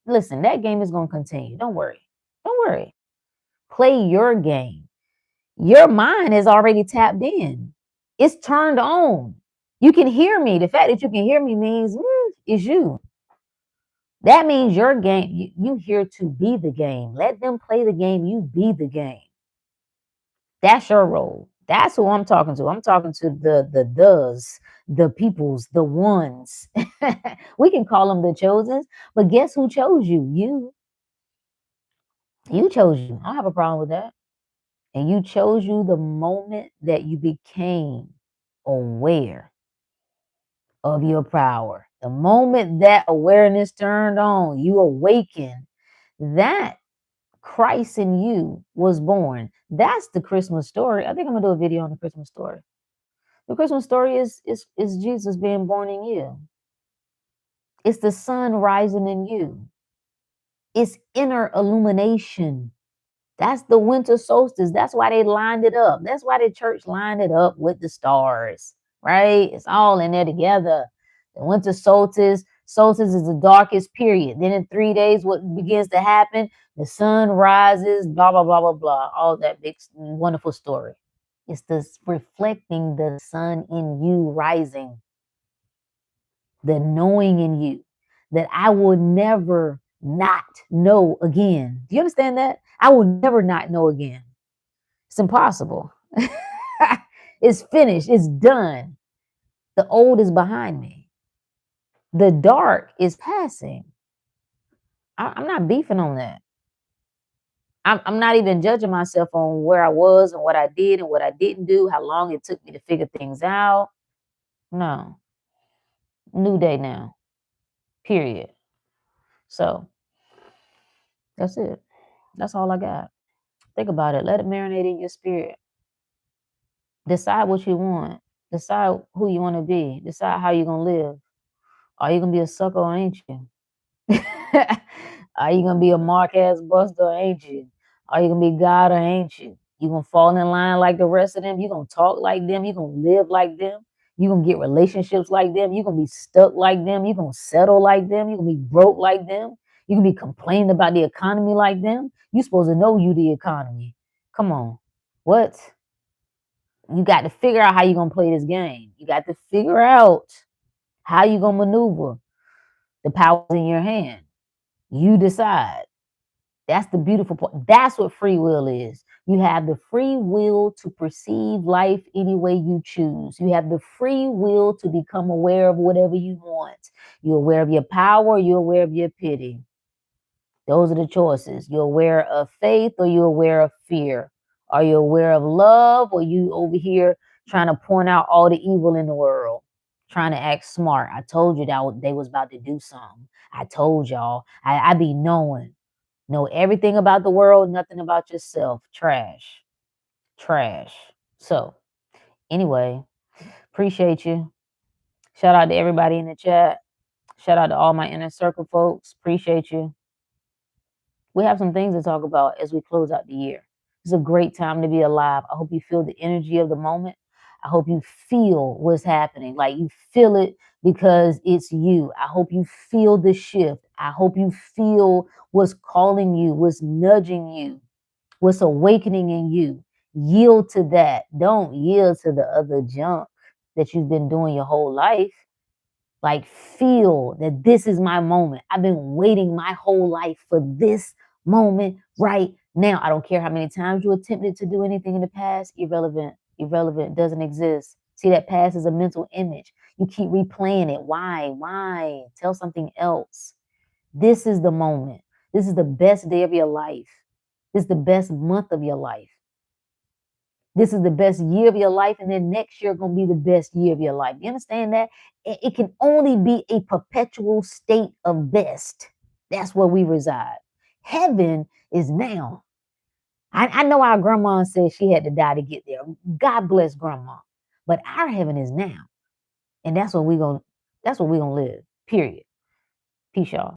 Listen, that game is going to continue. Don't worry. Don't worry. Play your game. Your mind is already tapped in. It's turned on. You can hear me. The fact that you can hear me means it's you. That means your game. You here to be the game. Let them play the game. You be the game. That's your role. That's who I'm talking to. I'm talking to the peoples, the ones. We can call them the chosen, but guess who chose you? You. You chose you. I don't have a problem with that. And you chose you the moment that you became aware of your power. The moment that awareness turned on, you awakened. That Christ in you was born. That's the Christmas story. I think I'm gonna do a video on the Christmas story. The Christmas story is Jesus being born in you. It's the sun rising in you. It's inner illumination. That's the winter solstice. That's why they lined it up. That's why the church lined it up with the stars, right? It's all in there together. The winter solstice is the darkest period. Then in 3 days, what begins to happen? The sun rises, blah, blah, blah, blah, blah. All that big, wonderful story. It's this reflecting the sun in you rising, the knowing in you that I will never not know again. Do you understand that? I will never not know again. It's impossible. It's finished. It's done. The old is behind me. The dark is passing. I'm not beefing on that. I'm not even judging myself on where I was and what I did and what I didn't do, how long it took me to figure things out. No. New day now. Period. So that's it. That's all I got. Think about it. Let it marinate in your spirit. Decide what you want. Decide who you want to be. Decide how you're going to live. Are you going to be a sucker or ain't you? Are you going to be a Marquez Buster or ain't you? Are you going to be God or ain't you? You going to fall in line like the rest of them? You going to talk like them? You going to live like them? You going to get relationships like them? You going to be stuck like them? You going to settle like them? You going to be broke like them? You going to be complaining about the economy like them? You supposed to know you the economy. Come on. What? You got to figure out how you're going to play this game. You got to figure out how you're going to maneuver. The power's in your hand. You decide. That's the beautiful part. That's what free will is. You have the free will to perceive life any way you choose. You have the free will to become aware of whatever you want. You're aware of your power. You're aware of your pity. Those are the choices. You're aware of faith or you're aware of fear. Are you aware of love or you over here trying to point out all the evil in the world? Trying to act smart. I told you that they was about to do something. I told y'all. I be knowing. Know everything about the world, nothing about yourself. Trash. Trash. So, anyway, appreciate you. Shout out to everybody in the chat. Shout out to all my inner circle folks. Appreciate you. We have some things to talk about as we close out the year. It's a great time to be alive. I hope you feel the energy of the moment. I hope you feel what's happening. Like you feel it because it's you. I hope you feel the shift. I hope you feel what's calling you, what's nudging you. What's awakening in you? Yield to that. Don't yield to the other junk that you've been doing your whole life. Like, feel that this is my moment. I've been waiting my whole life for this moment right now. I don't care how many times you attempted to do anything in the past. Irrelevant. Irrelevant. Doesn't exist. See, that past is a mental image. You keep replaying it. Why? Why? Tell something else. This is the moment. This is the best day of your life. This is the best month of your life. This is the best year of your life, and then next year going to be the best year of your life. You understand that? It can only be a perpetual state of best. That's where we reside. Heaven is now. I know our grandma said she had to die to get there. God bless grandma. But our heaven is now. And that's what we're gonna live. Period. Peace, y'all.